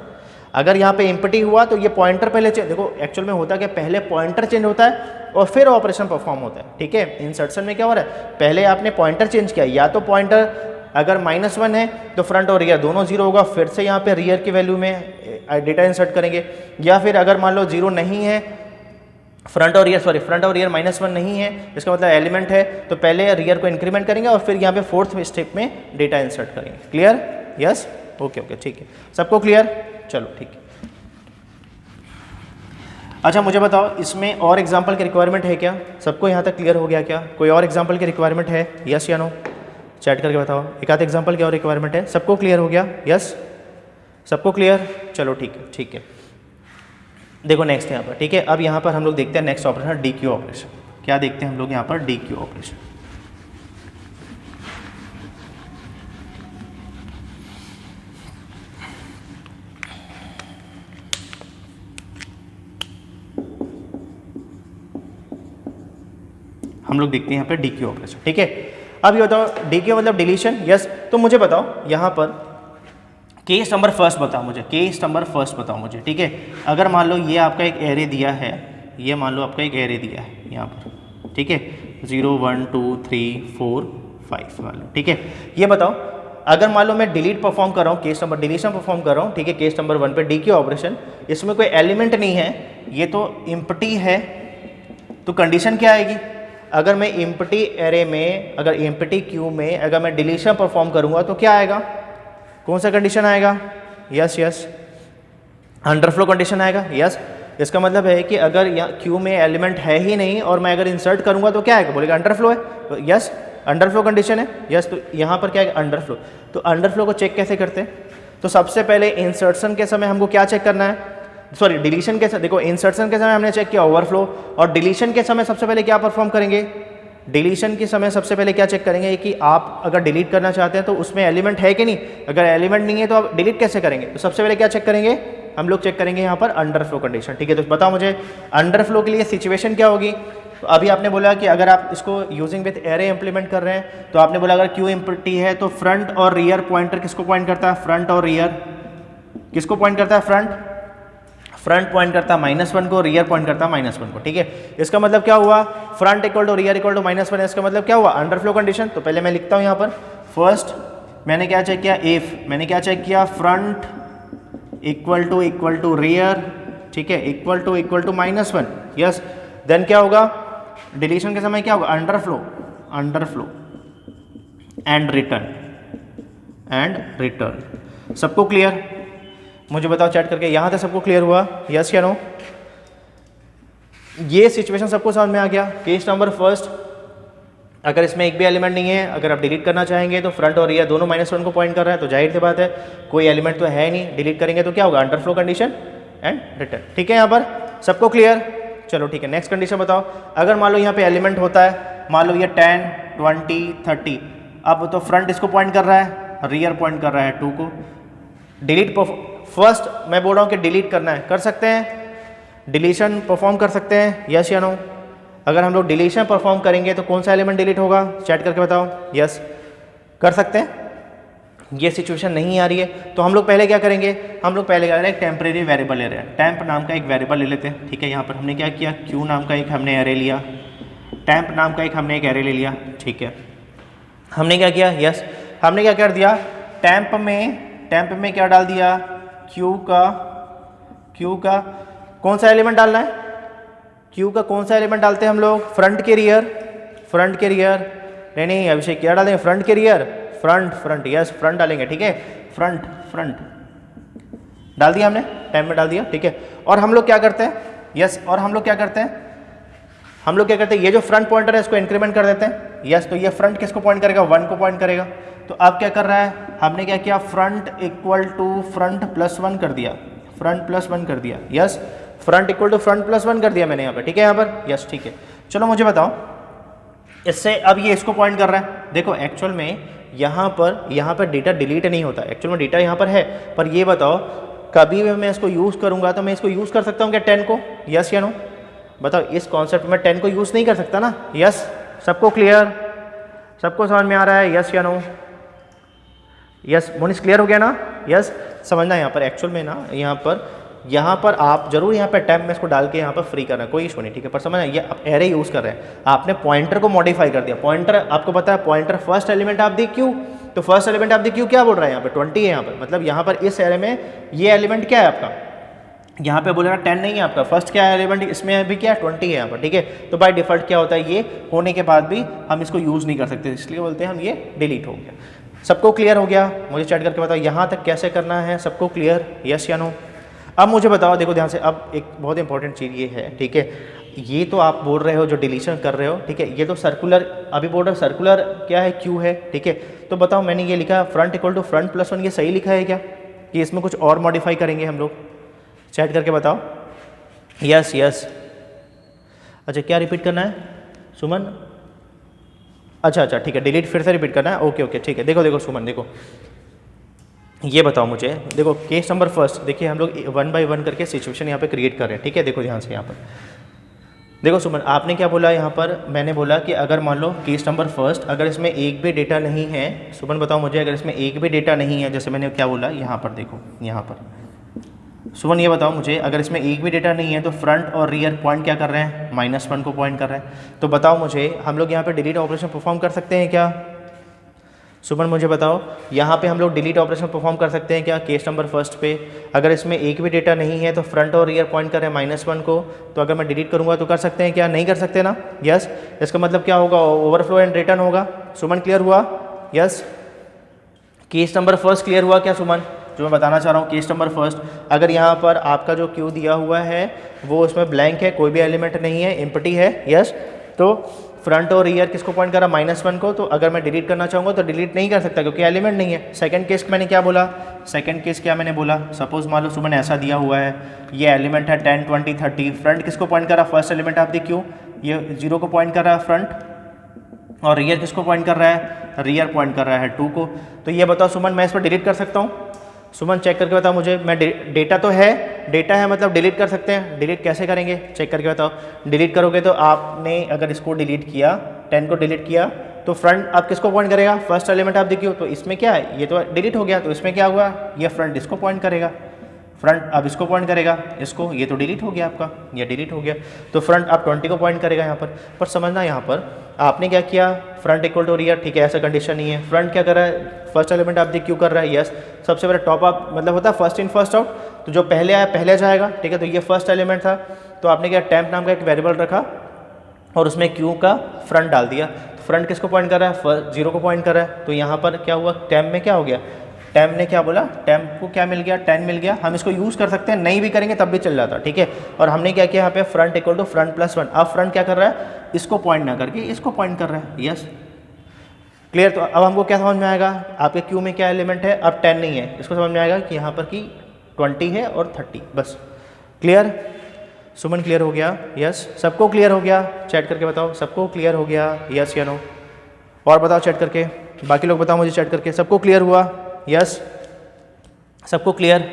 Speaker 1: अगर यहाँ पे एम्प्टी हुआ तो ये पॉइंटर पहले चेंज, देखो एक्चुअल में होता है कि पहले पॉइंटर चेंज होता है और फिर ऑपरेशन परफॉर्म होता है, ठीक है। इंसर्शन में क्या हो रहा है, पहले आपने पॉइंटर चेंज किया, या तो पॉइंटर अगर -1 है तो फ्रंट और रियर दोनों 0 होगा, फिर से यहाँ पे रियर की वैल्यू में डेटा इंसर्ट करेंगे। या फिर अगर मान लो 0 नहीं है, फ्रंट और रियर -1 नहीं है, इसका मतलब एलिमेंट है, तो पहले रियर को इंक्रीमेंट करेंगे और फिर यहाँ पे 4th स्टेप में डेटा इंसर्ट करेंगे। क्लियर? यस, ओके ओके ठीक है। सबको क्लियर? चलो ठीक है। अच्छा मुझे बताओ, इसमें और एग्जाम्पल की रिक्वायरमेंट है क्या? सबको यहाँ तक क्लियर हो गया क्या? कोई और एग्जाम्पल की रिक्वायरमेंट है? यस या नो, चैट करके बताओ। एक आध एग्जाम्पल की और रिक्वायरमेंट है? सबको क्लियर हो गया? यस, सबको क्लियर? चलो ठीक है ठीक है। देखो नेक्स्ट यहाँ पर, ठीक है। अब यहाँ पर हम लोग देखते हैं नेक्स्ट ऑपरेशन, DQ ऑपरेशन। क्या देखते हैं हम लोग यहाँ पर? DQ operation. हम लोग देखते हैं यहाँ पर DQ ऑपरेशन, ठीक है। अब ये बताओ, DQ मतलब डिलीशन। यस, तो मुझे बताओ यहाँ पर केस नंबर फर्स्ट बताओ मुझे, केस नंबर फर्स्ट बताओ मुझे, ठीक है। अगर मान लो ये आपका एक एरे दिया है, ये मान लो आपका एक एरे दिया है यहाँ पर, ठीक है, 0 1 2 3 4 5 मान लो, ठीक है। ये बताओ, अगर मान लो मैं डिलीट परफॉर्म कर रहा हूँ, केस नंबर डिलीशन परफॉर्म कर रहा हूँ, ठीक है, केस नंबर 1 पे DQ ऑपरेशन, इसमें कोई एलिमेंट नहीं है, ये तो एम्प्टी है, तो कंडीशन क्या आएगी? अगर मैं एम्प्टी एरे में, अगर एम्प्टी क्यू में अगर मैं डिलीशन परफॉर्म करूँगा तो क्या आएगा? कौन सा कंडीशन आएगा? यस यस, अंडरफ्लो कंडीशन आएगा। यस, इसका मतलब है कि अगर यहाँ क्यू में एलिमेंट है ही नहीं और मैं अगर इंसर्ट करूँगा तो क्या आएगा? बोलेगा अंडरफ्लो है। तो यस, अंडरफ्लो कंडीशन है। यस, तो यहाँ पर क्या है? अंडरफ्लो। तो अंडरफ्लो को चेक कैसे करते हैं? तो सबसे पहले इंसर्शन के समय हमको क्या चेक करना है? सॉरी, डिलीशन के समय, देखो इंसर्शन के समय हमने चेक किया ओवरफ्लो, और डिलीशन के समय सबसे पहले क्या परफॉर्म करेंगे? डिलीशन के समय सबसे पहले क्या चेक करेंगे कि आप अगर डिलीट करना चाहते हैं तो उसमें एलिमेंट है कि नहीं। अगर एलिमेंट नहीं है तो आप डिलीट कैसे करेंगे? तो सबसे पहले क्या चेक करेंगे? हम लोग चेक करेंगे यहाँ पर अंडरफ्लो कंडीशन। ठीक है, तो बताओ मुझे अंडरफ्लो के लिए सिचुएशन क्या होगी। तो अभी आपने बोला कि अगर आप इसको यूजिंग विथ एरे इंप्लीमेंट कर रहे हैं तो आपने बोला अगर क्यू एम्प्टी है तो फ्रंट और रियर पॉइंटर किसको पॉइंट करता है, फ्रंट और रियर किसको पॉइंट करता है, फ्रंट पॉइंट करता है -1 को, रियर पॉइंट करता है -1 को। ठीक है, इसका मतलब क्या हुआ, front equal to rear equal to -1 है, इसका मतलब क्या हुआ, अंडरफ्लो कंडीशन। तो पहले मैं लिखता हूँ यहाँ पर, फर्स्ट मैंने क्या चेक किया, इफ मैंने क्या चेक किया, फ्रंट इक्वल टू रियर, ठीक है, इक्वल टू -1, यस। देन क्या होगा, डिलीशन के समय क्या होगा, अंडरफ्लो एंड रिटर्न। सबको क्लियर, मुझे बताओ चैट करके, यहाँ तक सबको क्लियर हुआ, यस या नो। ये सिचुएशन सबको समझ में आ गया। केस नंबर फर्स्ट, अगर इसमें एक भी एलिमेंट नहीं है, अगर आप डिलीट करना चाहेंगे तो फ्रंट और रियर दोनों -1 को पॉइंट कर रहा है, तो जाहिर सी बात है कोई एलिमेंट तो है नहीं, डिलीट करेंगे तो क्या होगा, अंडरफ्लो कंडीशन एंड रिटर्न। ठीक है, यहाँ पर सबको क्लियर। चलो ठीक है, नेक्स्ट कंडीशन बताओ। अगर मान लो यहाँ पे एलिमेंट होता है, मान लो ये 10, 20, 30, अब तो फ्रंट इसको पॉइंट कर रहा है, रियर पॉइंट कर रहा है 2 को। डिलीट फर्स्ट मैं बोल रहा हूँ कि डिलीट करना है, कर सकते हैं, डिलीशन परफॉर्म कर सकते हैं, यस या नो। अगर हम लोग डिलीशन परफॉर्म करेंगे तो कौन सा एलिमेंट डिलीट होगा, चैट करके बताओ, यस कर सकते हैं। ये सिचुएशन नहीं आ रही है तो हम लोग पहले क्या करेंगे, हम लोग पहले क्या करें, एक टेम्परेरी वेरिएबल ले रहे हैं, टैम्प नाम का एक वेरिएबल ले लेते हैं। ठीक है, यहाँ पर हमने क्या किया, क्यू नाम का एक हमने एरे लिया, टैम्प नाम का एक हमने एक एरे ले लिया। ठीक है, हमने क्या किया, यस हमने क्या कर दिया, टैम्प में क्या डाल दिया, क्यू का कौन सा एलिमेंट डालना है, क्यू का कौन सा एलिमेंट डालते हैं हम लोग, फ्रंट के रियर, नहीं अभिषेक क्या डालेंगे, फ्रंट के रियर, फ्रंट यस फ्रंट डालेंगे। ठीक है, फ्रंट डाल दिया हमने, टाइम में डाल दिया। ठीक है, और हम लोग क्या करते हैं, यस और हम लोग क्या करते हैं, ये जो फ्रंट पॉइंटर है इसको इंक्रीमेंट कर देते हैं, यस। तो ये फ्रंट किसको पॉइंट करेगा, 1 को पॉइंट करेगा। तो अब क्या कर रहा है, हमने क्या किया, front equal to front plus 1 कर दिया, yes front equal to front plus 1 कर दिया मैंने यहाँ पर। ठीक है, यहाँ पर यस ठीक है। चलो मुझे बताओ, इससे अब ये इसको पॉइंट कर रहा है। देखो एक्चुअल में यहाँ पर डेटा डिलीट नहीं होता, एक्चुअल में डेटा यहाँ पर है, पर ये बताओ कभी भी मैं इसको यूज़ करूँगा तो मैं इसको यूज़ कर सकता हूँ क्या 10 को, यस या नो। बताओ इस कॉन्सेप्ट में 10 को यूज़ नहीं कर सकता ना, यस। सबको क्लियर, सबको समझ में आ रहा है, यस या नो। यस मोनिस क्लियर हो गया ना, यस। समझना यहाँ पर एक्चुअल में ना, यहाँ पर आप जरूर यहाँ पर टैब में इसको डाल के यहाँ पर फ्री करना, कोई इशू नहीं। ठीक है, पर समझना ये आप एरे यूज़ कर रहे हैं, आपने पॉइंटर को मॉडिफाई कर दिया। पॉइंटर आपको पता है, pointer first element of the queue, तो first element of the queue क्या बोल रहा है यहाँ पर, 20 है यहाँ पर, मतलब यहाँ पर इस एरे में ये एलिमेंट क्या है आपका, यहाँ पे बोलेगा 10 नहीं है आपका, फर्स्ट क्या है एलिमेंट, इसमें अभी क्या 20 है यहाँ पर। ठीक है, तो बाय डिफॉल्ट क्या होता है, ये होने के बाद भी हम इसको यूज़ नहीं कर सकते, इसलिए बोलते हैं हम ये डिलीट हो गया। सबको क्लियर हो गया, मुझे चैट करके बताओ यहाँ तक कैसे करना है, सबको क्लियर, यस या नो। अब मुझे बताओ, देखो ध्यान से, अब एक बहुत इंपॉर्टेंट चीज़ ये है, ठीक है, ये तो आप बोल रहे हो जो डिलीशन कर रहे हो, ठीक है, ये तो सर्कुलर अभी बोल रहे हो, सर्कुलर क्या है, क्यू है। ठीक है, तो बताओ मैंने ये लिखा front equal to front plus 1, ये सही लिखा है क्या, कि इसमें कुछ और मॉडिफाई करेंगे हम लोग, चैट करके बताओ, यस। अच्छा क्या रिपीट करना है सुमन, अच्छा ठीक है, डिलीट फिर से रिपीट करना है, ओके ठीक है। देखो सुमन, देखो ये बताओ मुझे, देखो केस नंबर फर्स्ट, देखिए हम लोग 1 बाय 1 करके सिचुएशन यहाँ पे क्रिएट कर रहे हैं। ठीक है, देखो ध्यान से यहाँ पर देखो सुमन, आपने क्या बोला यहाँ पर, मैंने बोला कि अगर मान लो केस नंबर फर्स्ट, अगर इसमें एक भी डेटा नहीं है, सुमन बताओ मुझे, अगर इसमें एक भी डेटा नहीं है, जैसे मैंने क्या बोला यहाँ पर, देखो यहाँ पर सुमन ये बताओ मुझे, अगर इसमें एक भी डेटा नहीं है तो फ्रंट और रियर पॉइंट क्या कर रहे हैं, -1 को पॉइंट कर रहे हैं। तो बताओ मुझे, हम लोग यहाँ पे डिलीट ऑपरेशन परफॉर्म कर सकते हैं क्या, सुमन मुझे बताओ, यहाँ पे हम लोग डिलीट ऑपरेशन परफॉर्म कर सकते हैं क्या, केस नंबर फर्स्ट पे, अगर इसमें एक भी डेटा नहीं है तो फ्रंट और रियर पॉइंट कर रहे हैं -1 को, तो अगर मैं डिलीट करूँगा तो कर सकते हैं क्या, नहीं कर सकते ना, यस। इसका मतलब क्या होगा, ओवरफ्लो एंड रिटर्न होगा। सुमन क्लियर हुआ, yes. Case number first clear हुआ क्या सुमन, जो मैं बताना चाह रहा हूँ, केस नंबर फर्स्ट, अगर यहाँ पर आपका जो क्यू दिया हुआ है वो उसमें ब्लैंक है, कोई भी एलिमेंट नहीं है, एम्प्टी है, यस, तो फ्रंट और रियर किसको पॉइंट करा, -1 को, तो अगर मैं डिलीट करना चाहूँगा तो डिलीट नहीं कर सकता क्योंकि एलिमेंट नहीं है। सेकंड केस मैंने क्या बोला, मैंने बोला, सपोज मान लो सुमन ऐसा दिया हुआ है, ये एलिमेंट है 10, 20, 30, फ्रंट किसको पॉइंट करा, first element of the Q, ये 0 को पॉइंट कर रहा है फ्रंट, और रियर किसको पॉइंट कर रहा है, रियर पॉइंट कर रहा है 2 को। तो ये बताओ सुमन, मैं इस पर डिलीट कर सकता हूँ, सुमन चेक करके बताओ मुझे, मैं डेटा तो है, डेटा है मतलब डिलीट कर सकते हैं, डिलीट कैसे करेंगे चेक करके बताओ। डिलीट करोगे तो आपने अगर इसको डिलीट किया, 10 को डिलीट किया तो फ्रंट आप किसको पॉइंट करेगा, फर्स्ट एलिमेंट आप देखिए, तो इसमें क्या है, ये तो डिलीट हो गया, तो इसमें क्या हुआ, ये फ्रंट इसको पॉइंट करेगा, फ्रंट अब इसको पॉइंट करेगा, इसको, ये तो डिलीट हो गया आपका, ये डिलीट हो गया, तो फ्रंट आप 20 को पॉइंट करेगा यहाँ पर समझना यहाँ पर आपने क्या किया, फ्रंट इक्वल टू रियर, ठीक है, ऐसा कंडीशन नहीं है, फ्रंट क्या कर रहा है, फर्स्ट एलिमेंट आप देख क्यों कर रहा है, यस, सबसे पहले टॉप अप मतलब होता है फर्स्ट इन फर्स्ट आउट, तो जो पहले आया पहले जाएगा, ठीक है, तो ये फर्स्ट एलिमेंट था, तो आपने क्या टेम्प नाम का एक वेरिएबल रखा और उसमें क्यू का फ्रंट डाल दिया, तो फ्रंट किसको पॉइंट कर रहा है, 0 को पॉइंट कर रहा है, तो यहाँ पर क्या हुआ, टेम्प में क्या हो गया, टेम्प ने क्या बोला, टेम्प को क्या मिल गया, 10 मिल गया, हम इसको यूज़ कर सकते हैं, नहीं भी करेंगे तब भी चल जाता, ठीक है, और हमने क्या किया यहाँ पे front equal to front plus 1, अब फ्रंट क्या कर रहा है, इसको पॉइंट ना करके इसको पॉइंट कर रहा है, यस क्लियर। तो अब हमको क्या समझ में आएगा, आपके क्यू में क्या एलिमेंट है, अब 10 नहीं है, इसको समझ में आएगा कि यहाँ पर कि 20 है और 30, बस क्लियर। सुमन क्लियर हो गया, यस, सबको क्लियर हो गया, चैट करके बताओ सबको क्लियर हो गया, यस या नो, और बताओ चैट करके, बाकी लोग बताओ मुझे चैट करके, सबको क्लियर हुआ, यस, सबको क्लियर,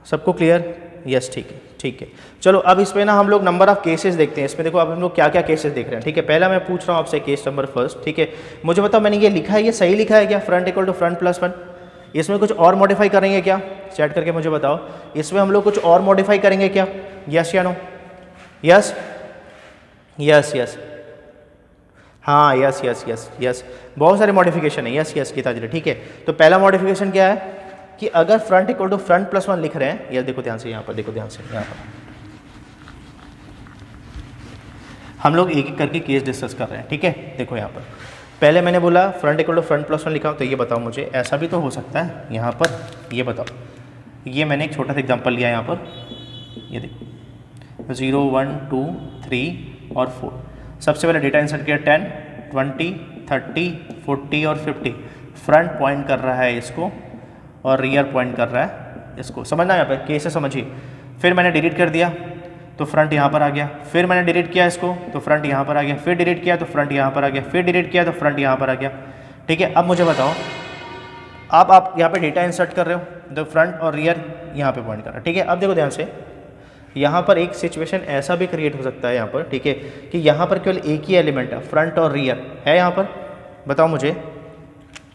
Speaker 1: सबको क्लियर, यस, ठीक है, ठीक है। चलो अब इस पे ना हम लोग नंबर ऑफ केसेस देखते हैं, इसमें देखो अब हम लोग क्या क्या केसेस देख रहे हैं, ठीक है। पहला मैं पूछ रहा हूँ आपसे केस नंबर फर्स्ट, ठीक है, मुझे बताओ मैंने ये लिखा है, ये सही लिखा है क्या, front equal to front plus 1, इसमें कुछ और मॉडिफाई करेंगे क्या, चैट करके मुझे बताओ, इसमें हम लोग कुछ और मॉडिफाई करेंगे क्या, यस या नो, यस यस यस, हाँ यस यस यस यस, बहुत सारे मॉडिफिकेशन है, यस यस गीता जी, ठीक है। तो पहला मॉडिफिकेशन क्या है कि अगर front equal to front plus 1 लिख रहे हैं, ये देखो ध्यान से, यहाँ पर देखो ध्यान से, यहाँ पर हम लोग एक एक करके केस डिस्कस कर रहे हैं, ठीक है। देखो यहाँ पर पहले मैंने बोला front equal to front plus 1 लिखा, तो ये बताओ मुझे, ऐसा भी तो हो सकता है यहाँ पर, ये बताओ, ये मैंने एक छोटा सा एग्जांपल लिया यहाँ पर, ये देखो 0 1 2 3 और 4, सबसे पहले डेटा इंसर्ट किया 10 20 30 40 और 50, फ्रंट पॉइंट कर रहा है इसको और रियर पॉइंट कर रहा है इसको, समझना यहाँ पे केस से समझिए। फिर मैंने डिलीट कर दिया तो फ्रंट यहाँ पर आ गया, फिर मैंने डिलीट किया इसको तो फ्रंट यहाँ पर आ गया, फिर डिलीट किया तो फ्रंट यहाँ पर आ गया, फिर डिलीट किया तो फ्रंट यहाँ पर आ गया, ठीक है। अब मुझे बताओ, अब आप यहाँ पे डेटा इंसर्ट कर रहे हो, तो फ्रंट और रियर यहाँ पे पॉइंट कर रहा है, ठीक है। अब देखो ध्यान से, यहाँ पर एक सिचुएशन ऐसा भी क्रिएट हो सकता है यहाँ पर, ठीक है, कि यहाँ पर केवल एक ही एलिमेंट है, फ्रंट और रियर है यहाँ पर, बताओ मुझे।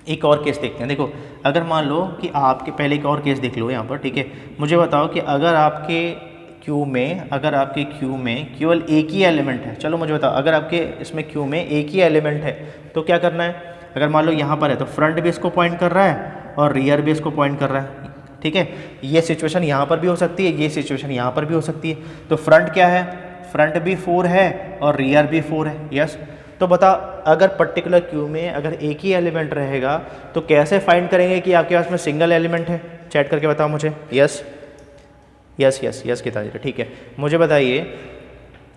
Speaker 1: एक और केस देखते हैं, देखो अगर मान लो कि आपके, पहले एक और केस देख लो यहाँ पर, ठीक है, मुझे बताओ कि अगर आपके क्यू में केवल एक ही एलिमेंट है, चलो मुझे बताओ, अगर आपके इसमें क्यू में एक ही एलिमेंट है तो क्या करना है, अगर मान लो यहाँ पर है तो फ्रंट भी इसको पॉइंट कर रहा है और रियर भी इसको पॉइंट कर रहा है, ठीक है। ये सिचुएशन यहाँ पर भी हो सकती है, ये सिचुएशन यहाँ पर भी हो सकती है, तो फ्रंट क्या है, फ्रंट भी 4 है और रियर भी 4 है, यस। तो बता, अगर पर्टिकुलर क्यू में अगर एक ही एलिमेंट रहेगा तो कैसे फाइंड करेंगे कि आपके पास में सिंगल एलिमेंट है, चैट करके बताओ मुझे, yes yes yes yes Geeta ji, ठीक है। मुझे बताइए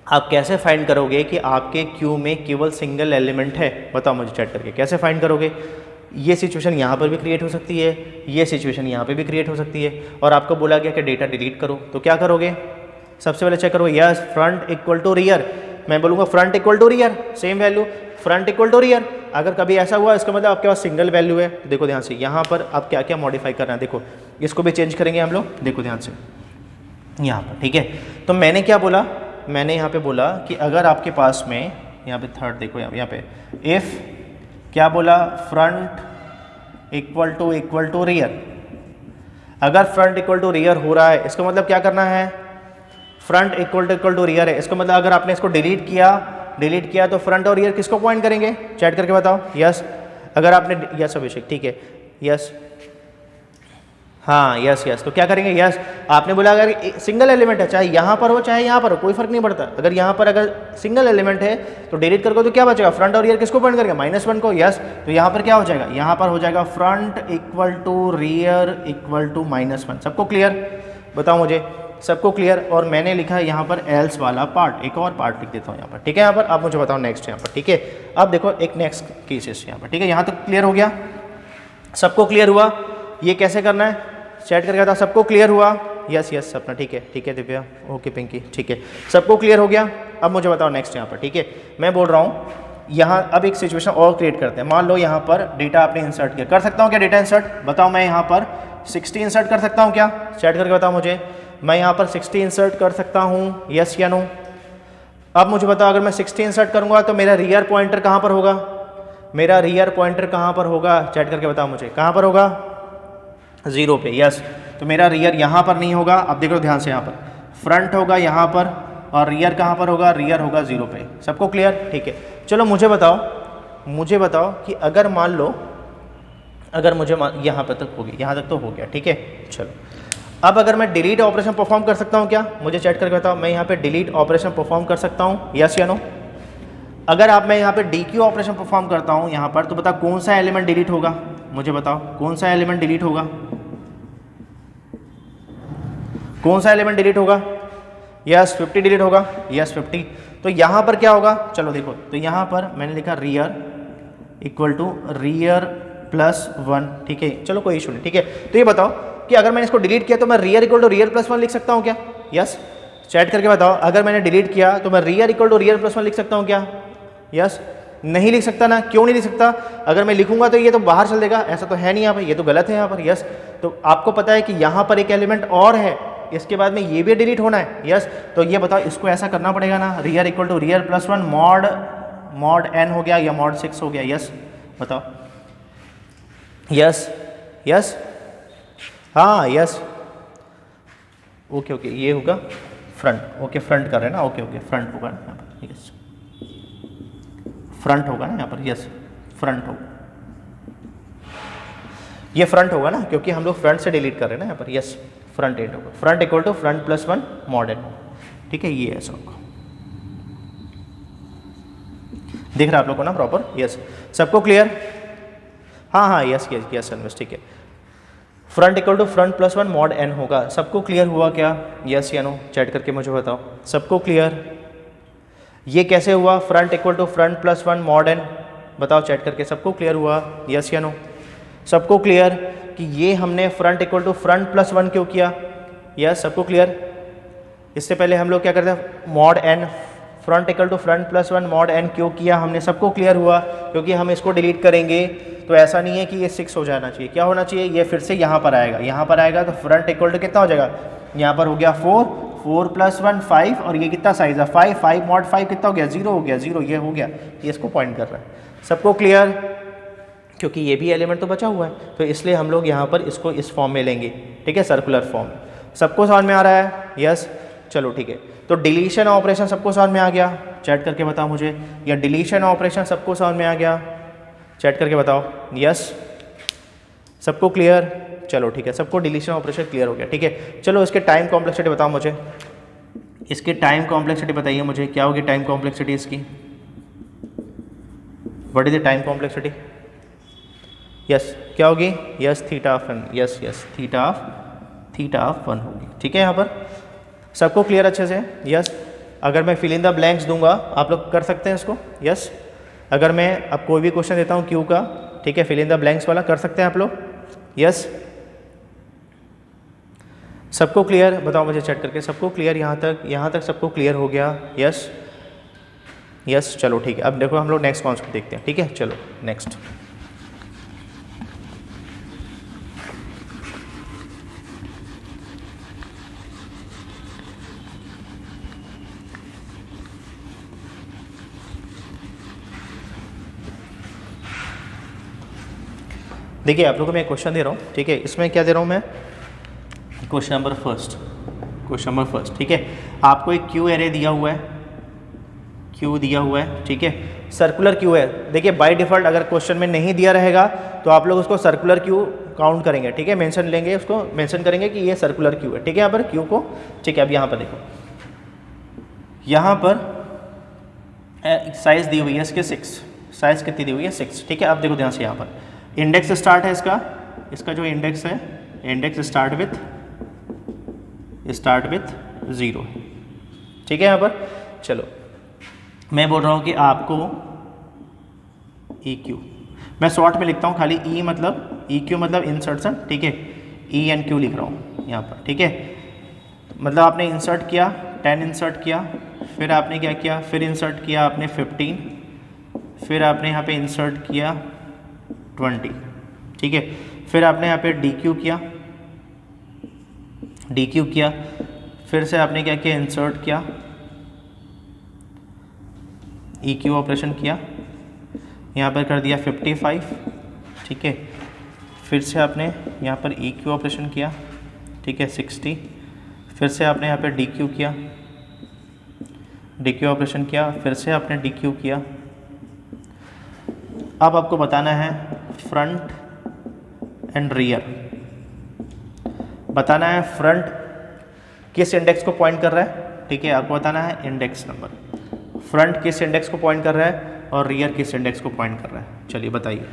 Speaker 1: आप कैसे फाइंड करोगे कि आपके क्यू में केवल सिंगल एलिमेंट है, बताओ मुझे चैट करके, कैसे फाइंड करोगे। ये सिचुएशन यहाँ पर भी क्रिएट हो सकती है, ये सिचुएशन यहाँ पे भी क्रिएट हो सकती है, और आपको बोला गया कि डेटा डिलीट करो, तो क्या करोगे, सबसे पहले चेक करो, yes front equal to rear, मैं बोलूँगा front equal to rear, same value, front equal to rear. अगर कभी ऐसा हुआ इसका मतलब आपके पास सिंगल वैल्यू है। देखो ध्यान से, यहाँ पर आप क्या क्या मॉडिफाई करना है, देखो इसको भी चेंज करेंगे हम लोग, देखो ध्यान से यहाँ पर, ठीक है। तो मैंने क्या बोला, मैंने यहाँ पे बोला कि अगर आपके पास में यहाँ पे थर्ड देखो, यहाँ पे इफ़ क्या बोला, फ्रंट इक्वल टू रियर, अगर फ्रंट इक्वल टू रियर हो रहा है इसका मतलब क्या करना है, फ्रंट इक्वल टू रियर है, इसका मतलब अगर आपने इसको डिलीट किया तो फ्रंट और रियर किसको पॉइंट करेंगे, चैट करके बताओ, यस। अगर आपने, यस अभिषेक, ठीक है, यस, हाँ यस यस, तो क्या करेंगे, यस। आपने बोला अगर सिंगल एलिमेंट है, चाहे यहाँ पर हो चाहे यहाँ पर हो, कोई फर्क नहीं पड़ता, अगर यहाँ पर अगर सिंगल एलिमेंट है तो डिलीट करके तो क्या बचेगा, फ्रंट और रियर किसको पॉइंट करेगा, -1 को, यस। तो यहाँ पर क्या हो जाएगा, यहाँ पर हो जाएगा front equal to rear equal to -1। सबको क्लियर, बताओ मुझे, सबको क्लियर। और मैंने लिखा है यहाँ पर एल्स वाला पार्ट, एक और पार्ट लिख देता हूँ यहाँ पर, ठीक है। यहाँ पर आप मुझे बताओ नेक्स्ट यहाँ पर, ठीक है। अब देखो एक नेक्स्ट केसेस यहाँ पर, ठीक है, यहाँ तक क्लियर हो गया, सबको क्लियर हुआ, ये कैसे करना है, चैट करके था, सबको क्लियर हुआ, यस यस सपना, ठीक है दिव्या, ओके पिंकी, ठीक है, सबको क्लियर हो गया। अब मुझे बताओ नेक्स्ट यहाँ पर, ठीक है। मैं बोल रहा हूँ यहाँ अब एक सिचुएशन और क्रिएट करते हैं। मान लो यहाँ पर डेटा आपने इंसर्ट किया, कर सकता हूँ क्या डेटा इंसर्ट? बताओ मैं यहाँ पर 60 इंसर्ट कर सकता हूँ क्या? चैट करके बताओ मुझे, मैं यहाँ पर 60 इंसर्ट कर सकता हूँ, यस या नो? अब मुझे बताओ अगर मैं 60 इंसर्ट करूँगा तो मेरा रियर पॉइंटर कहाँ पर होगा? मेरा रियर पॉइंटर कहाँ पर होगा? चैट करके बताओ मुझे, कहाँ पर होगा? 0 पे, यस। तो मेरा रियर यहाँ पर नहीं होगा, अब देखो ध्यान से, यहाँ पर फ्रंट होगा यहाँ पर, और रियर कहाँ पर होगा? रियर होगा 0 पे। सबको क्लियर? ठीक है, चलो मुझे बताओ कि अगर मान लो, अगर मुझे यहाँ पर तक हो गया, यहाँ तक तो हो गया, ठीक है। चलो अब अगर मैं डिलीट ऑपरेशन परफॉर्म कर सकता हूँ क्या? मुझे चैट करके बताओ, मैं यहाँ पे डिलीट ऑपरेशन परफॉर्म कर सकता हूँ, यस या नो? अगर आप मैं यहाँ पे DQ ऑपरेशन परफॉर्म करता हूँ यहाँ पर, तो बताओ कौन सा एलिमेंट डिलीट होगा? मुझे बताओ कौन सा एलिमेंट डिलीट होगा? कौन सा एलिमेंट डिलीट होगा? यस 50 डिलीट होगा, यस 50। तो यहाँ पर क्या होगा? चलो देखो, तो यहाँ पर मैंने लिखा rear equal to rear plus 1, ठीक है। चलो कोई इशू नहीं, ठीक है। तो ये बताओ कि अगर मैंने इसको डिलीट किया तो मैं rear equal to rear plus 1 लिख सकता हूँ क्या? यस, चैट करके बताओ, अगर मैंने डिलीट किया तो मैं rear equal to rear plus 1 लिख सकता हूँ क्या? यस, नहीं लिख सकता ना? क्यों नहीं लिख सकता? अगर मैं लिखूंगा तो ये तो बाहर चल देगा, ऐसा तो है नहीं यहाँ पर, ये तो गलत है यहाँ पर। यस, तो आपको पता है कि यहाँ पर एक एलिमेंट और है, इसके बाद में ये भी डिलीट होना है। यस, तो ये बताओ इसको ऐसा करना पड़ेगा ना, rear equal to rear plus 1 mod n हो गया या मॉड 6 हो गया? यस बताओ, यस यस, हाँ यस, ओके ओके, ये होगा फ्रंट, ओके फ्रंट कर रहे हैं ना, ओके ओके फ्रंट होगा ना यहाँ पर, यस फ्रंट होगा ना यहाँ पर, यस फ्रंट होगा, ये फ्रंट होगा ना, क्योंकि हम लोग फ्रंट से डिलीट कर रहे हैं ना यहाँ पर। यस, फ्रंट एंड होगा, front equal to front plus 1 mod n, ठीक है, ये ऐसा होगा। दिख रहा है आप लोग को ना प्रॉपर? यस, सबको क्लियर? हाँ हाँ, यस यस यस सनवेश, ठीक है। Front equal to front plus 1 mod n होगा। सबको क्लियर हुआ क्या? यस या नो? चैट करके मुझे बताओ, सबको क्लियर? ये कैसे हुआ front equal to front plus 1 mod n? बताओ चैट करके, सबको क्लियर हुआ? यस या नो? सबको क्लियर कि ये हमने front equal to front plus 1 क्यों किया? यस, सबको क्लियर? इससे पहले हम लोग क्या करते हैं, mod n, front equal to front plus 1 mod n क्यों किया हमने? सबको क्लियर हुआ? क्योंकि हम इसको डिलीट करेंगे तो ऐसा नहीं है कि ये 6 हो जाना चाहिए, क्या होना चाहिए? ये फिर से यहाँ पर आएगा, यहाँ पर आएगा तो फ्रंट इक्वल टू कितना हो जाएगा? यहाँ पर हो गया 4, 4 प्लस 1 5, और ये कितना साइज है 5, 5 मॉड 5 कितना हो गया? 0 हो गया, 0 ये हो गया, ये इसको पॉइंट कर रहा है। सबको क्लियर? क्योंकि ये भी एलिमेंट तो बचा हुआ है, तो इसलिए हम लोग यहाँ पर इसको इस फॉर्म में लेंगे, ठीक है, सर्कुलर फॉर्म। सबको समझ में आ रहा है? यस, चलो ठीक है। तो डिलीशन ऑपरेशन सबको समझ में आ गया? चैट करके बताओ मुझे, या डिलीशन ऑपरेशन सबको समझ में आ गया? चैट करके बताओ, यस सबको क्लियर? चलो ठीक है, सबको डिलीशन ऑपरेशन क्लियर हो गया, ठीक है। चलो इसके टाइम कॉम्प्लेक्सिटी बताओ मुझे, इसकी टाइम कॉम्प्लेक्सिटी बताइए मुझे, क्या होगी टाइम कॉम्प्लेक्सिटी इसकी? What is the time complexity? Yes, क्या होगी? Yes theta of n, yes yes theta of 1 होगी, ठीक है। यहाँ पर सबको क्लियर अच्छे से? यस, अगर मैं फिल इन द ब्लैंक्स दूंगा आप लोग कर सकते हैं इसको? यस, अगर मैं अब कोई भी क्वेश्चन देता हूँ क्यू का, ठीक है, फिल इन द ब्लैंक्स वाला कर सकते हैं आप लोग? यस, सबको क्लियर? बताओ मुझे चैट करके, सबको क्लियर? यहाँ तक सबको क्लियर हो गया? यस यस, चलो ठीक है। अब देखो हम लोग नेक्स्ट कॉन्सेप्ट देखते हैं, ठीक है, चलो नेक्स्ट। देखिए आप लोगों को मैं एक क्वेश्चन दे रहा हूँ, ठीक है, इसमें क्या दे रहा हूँ मैं? क्वेश्चन नंबर फर्स्ट, ठीक है। आपको एक क्यू एरे दिया हुआ है, क्यू दिया हुआ है, ठीक है, सर्कुलर क्यू है। देखिए बाय डिफ़ॉल्ट अगर क्वेश्चन में नहीं दिया रहेगा तो आप लोग उसको सर्कुलर क्यू काउंट करेंगे, ठीक है, मेंशन लेंगे, उसको मेंशन करेंगे कि ये सर्कुलर क्यू है, ठीक है, यहाँ पर क्यू को, ठीक है। अब यहाँ पर देखो, यहाँ पर साइज़ दी हुई है इसके 6, साइज़ कितनी दी हुई है? 6, ठीक है। अब देखो ध्यान से, यहाँ पर इंडेक्स स्टार्ट है इसका जो इंडेक्स है, इंडेक्स स्टार्ट विथ 0, ठीक है। यहाँ पर चलो मैं बोल रहा हूँ कि आपको EQ, मैं शॉर्ट में लिखता हूँ खाली, E मतलब EQ मतलब इंसर्शन, ठीक है, ENQ लिख रहा हूँ यहाँ पर, ठीक है। मतलब आपने इंसर्ट किया, 10 इंसर्ट किया, फिर आपने क्या किया, फिर इंसर्ट किया आपने 15, फिर आपने यहाँ पे इंसर्ट किया 20, ठीक है। फिर आपने यहाँ पे डी क्यू किया, फिर से आपने क्या किया, इंसर्ट किया, ई क्यू ऑपरेशन किया, यहाँ पर कर दिया 55, ठीक है। फिर से आपने यहाँ पर ई क्यू ऑपरेशन किया, ठीक है, 60। फिर से आपने यहाँ पे डी क्यू किया, डी क्यू ऑपरेशन किया, फिर से आपने डी क्यू किया। अब आपको बताना है फ्रंट एंड रियर, बताना है फ्रंट किस इंडेक्स को पॉइंट कर रहा है, ठीक है। आपको बताना है इंडेक्स नंबर, फ्रंट किस इंडेक्स को पॉइंट कर रहा है और रियर किस इंडेक्स को पॉइंट कर रहा है। चलिए बताइए,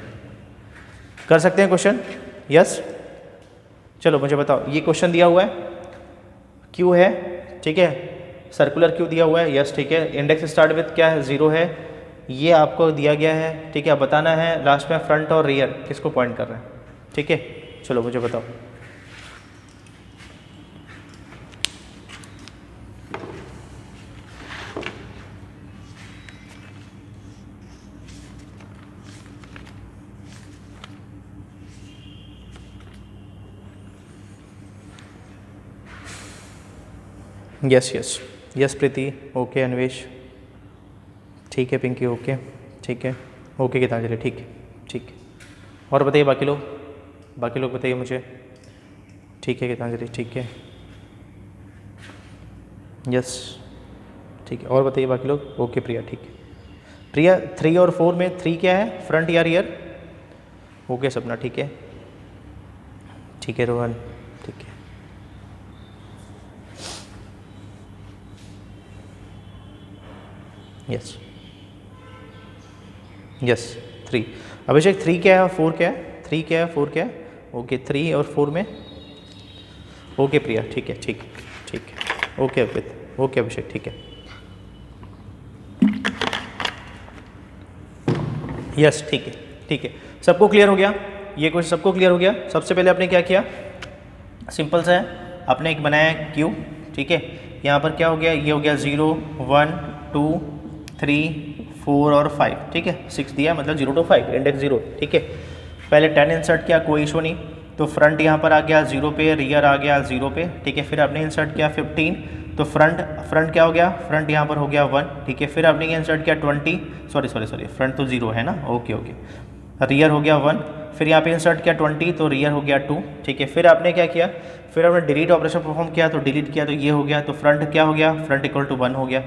Speaker 1: कर सकते हैं क्वेश्चन? यस। चलो मुझे बताओ, ये क्वेश्चन दिया हुआ है, क्यू है, ठीक है, सर्कुलर क्यू दिया हुआ है, यस, ठीक है। इंडेक्स स्टार्ट विथ क्या है, 0 है, ये आपको दिया गया है, ठीक है। बताना है लास्ट में फ्रंट और रियर किसको पॉइंट कर रहा है, ठीक है। चलो मुझे बताओ। यस यस यस प्रीति, ओके अन्वेश, ठीक है। पिंकी ओके, ठीक है, ओके गीतांजलि, ठीक है, ठीक है। और बताइए बाकी लोग बताइए मुझे, ठीक है गीतांजलि, ठीक है, यस, ठीक है। और बताइए बाकी लोग, ओके प्रिया, ठीक है। प्रिया 3 और 4 में 3 क्या है, फ्रंट या रियर? ओके सपना, ठीक है, ठीक है। रोहन, ठीक है, यस यस 3। अभिषेक 3 क्या है और 4 क्या है? 3 क्या है, 4 क्या है? ओके 3 और 4 में, ओके प्रिया, ठीक है, ठीक है, ठीक है, ओके अर्पित, ओके अभिषेक, ठीक है, यस, ठीक है, ठीक है। सबको क्लियर हो गया? ये क्वेश्चन सबको क्लियर हो गया? सबसे पहले आपने क्या किया, सिंपल सा है, आपने एक बनाया क्यू, ठीक है। यहाँ पर क्या हो गया, ये हो गया 0 1 2 3 4 और 5, ठीक है। 6 दिया मतलब 0 to 5, इंडेक्स 0, ठीक है। पहले 10 इंसर्ट किया, कोई इशू नहीं, तो फ्रंट यहाँ पर आ गया 0 पे, रियर आ गया 0 पे, ठीक है। फिर आपने इंसर्ट किया 15, तो फ्रंट क्या हो गया, फ्रंट यहाँ पर हो गया 1, ठीक है। फिर आपने इंसर्ट किया 20, सॉरी फ्रंट तो 0 है ना, ओके, रियर हो गया 1, फिर यहाँ पे इंसर्ट किया 20, तो रियर हो गया 2, ठीक है। फिर आपने क्या किया, फिर आपने डिलीट ऑपरेशन परफॉर्म किया, तो डिलीट किया तो ये हो गया, तो फ्रंट क्या हो गया, फ्रंट इक्वल टू 1 हो गया।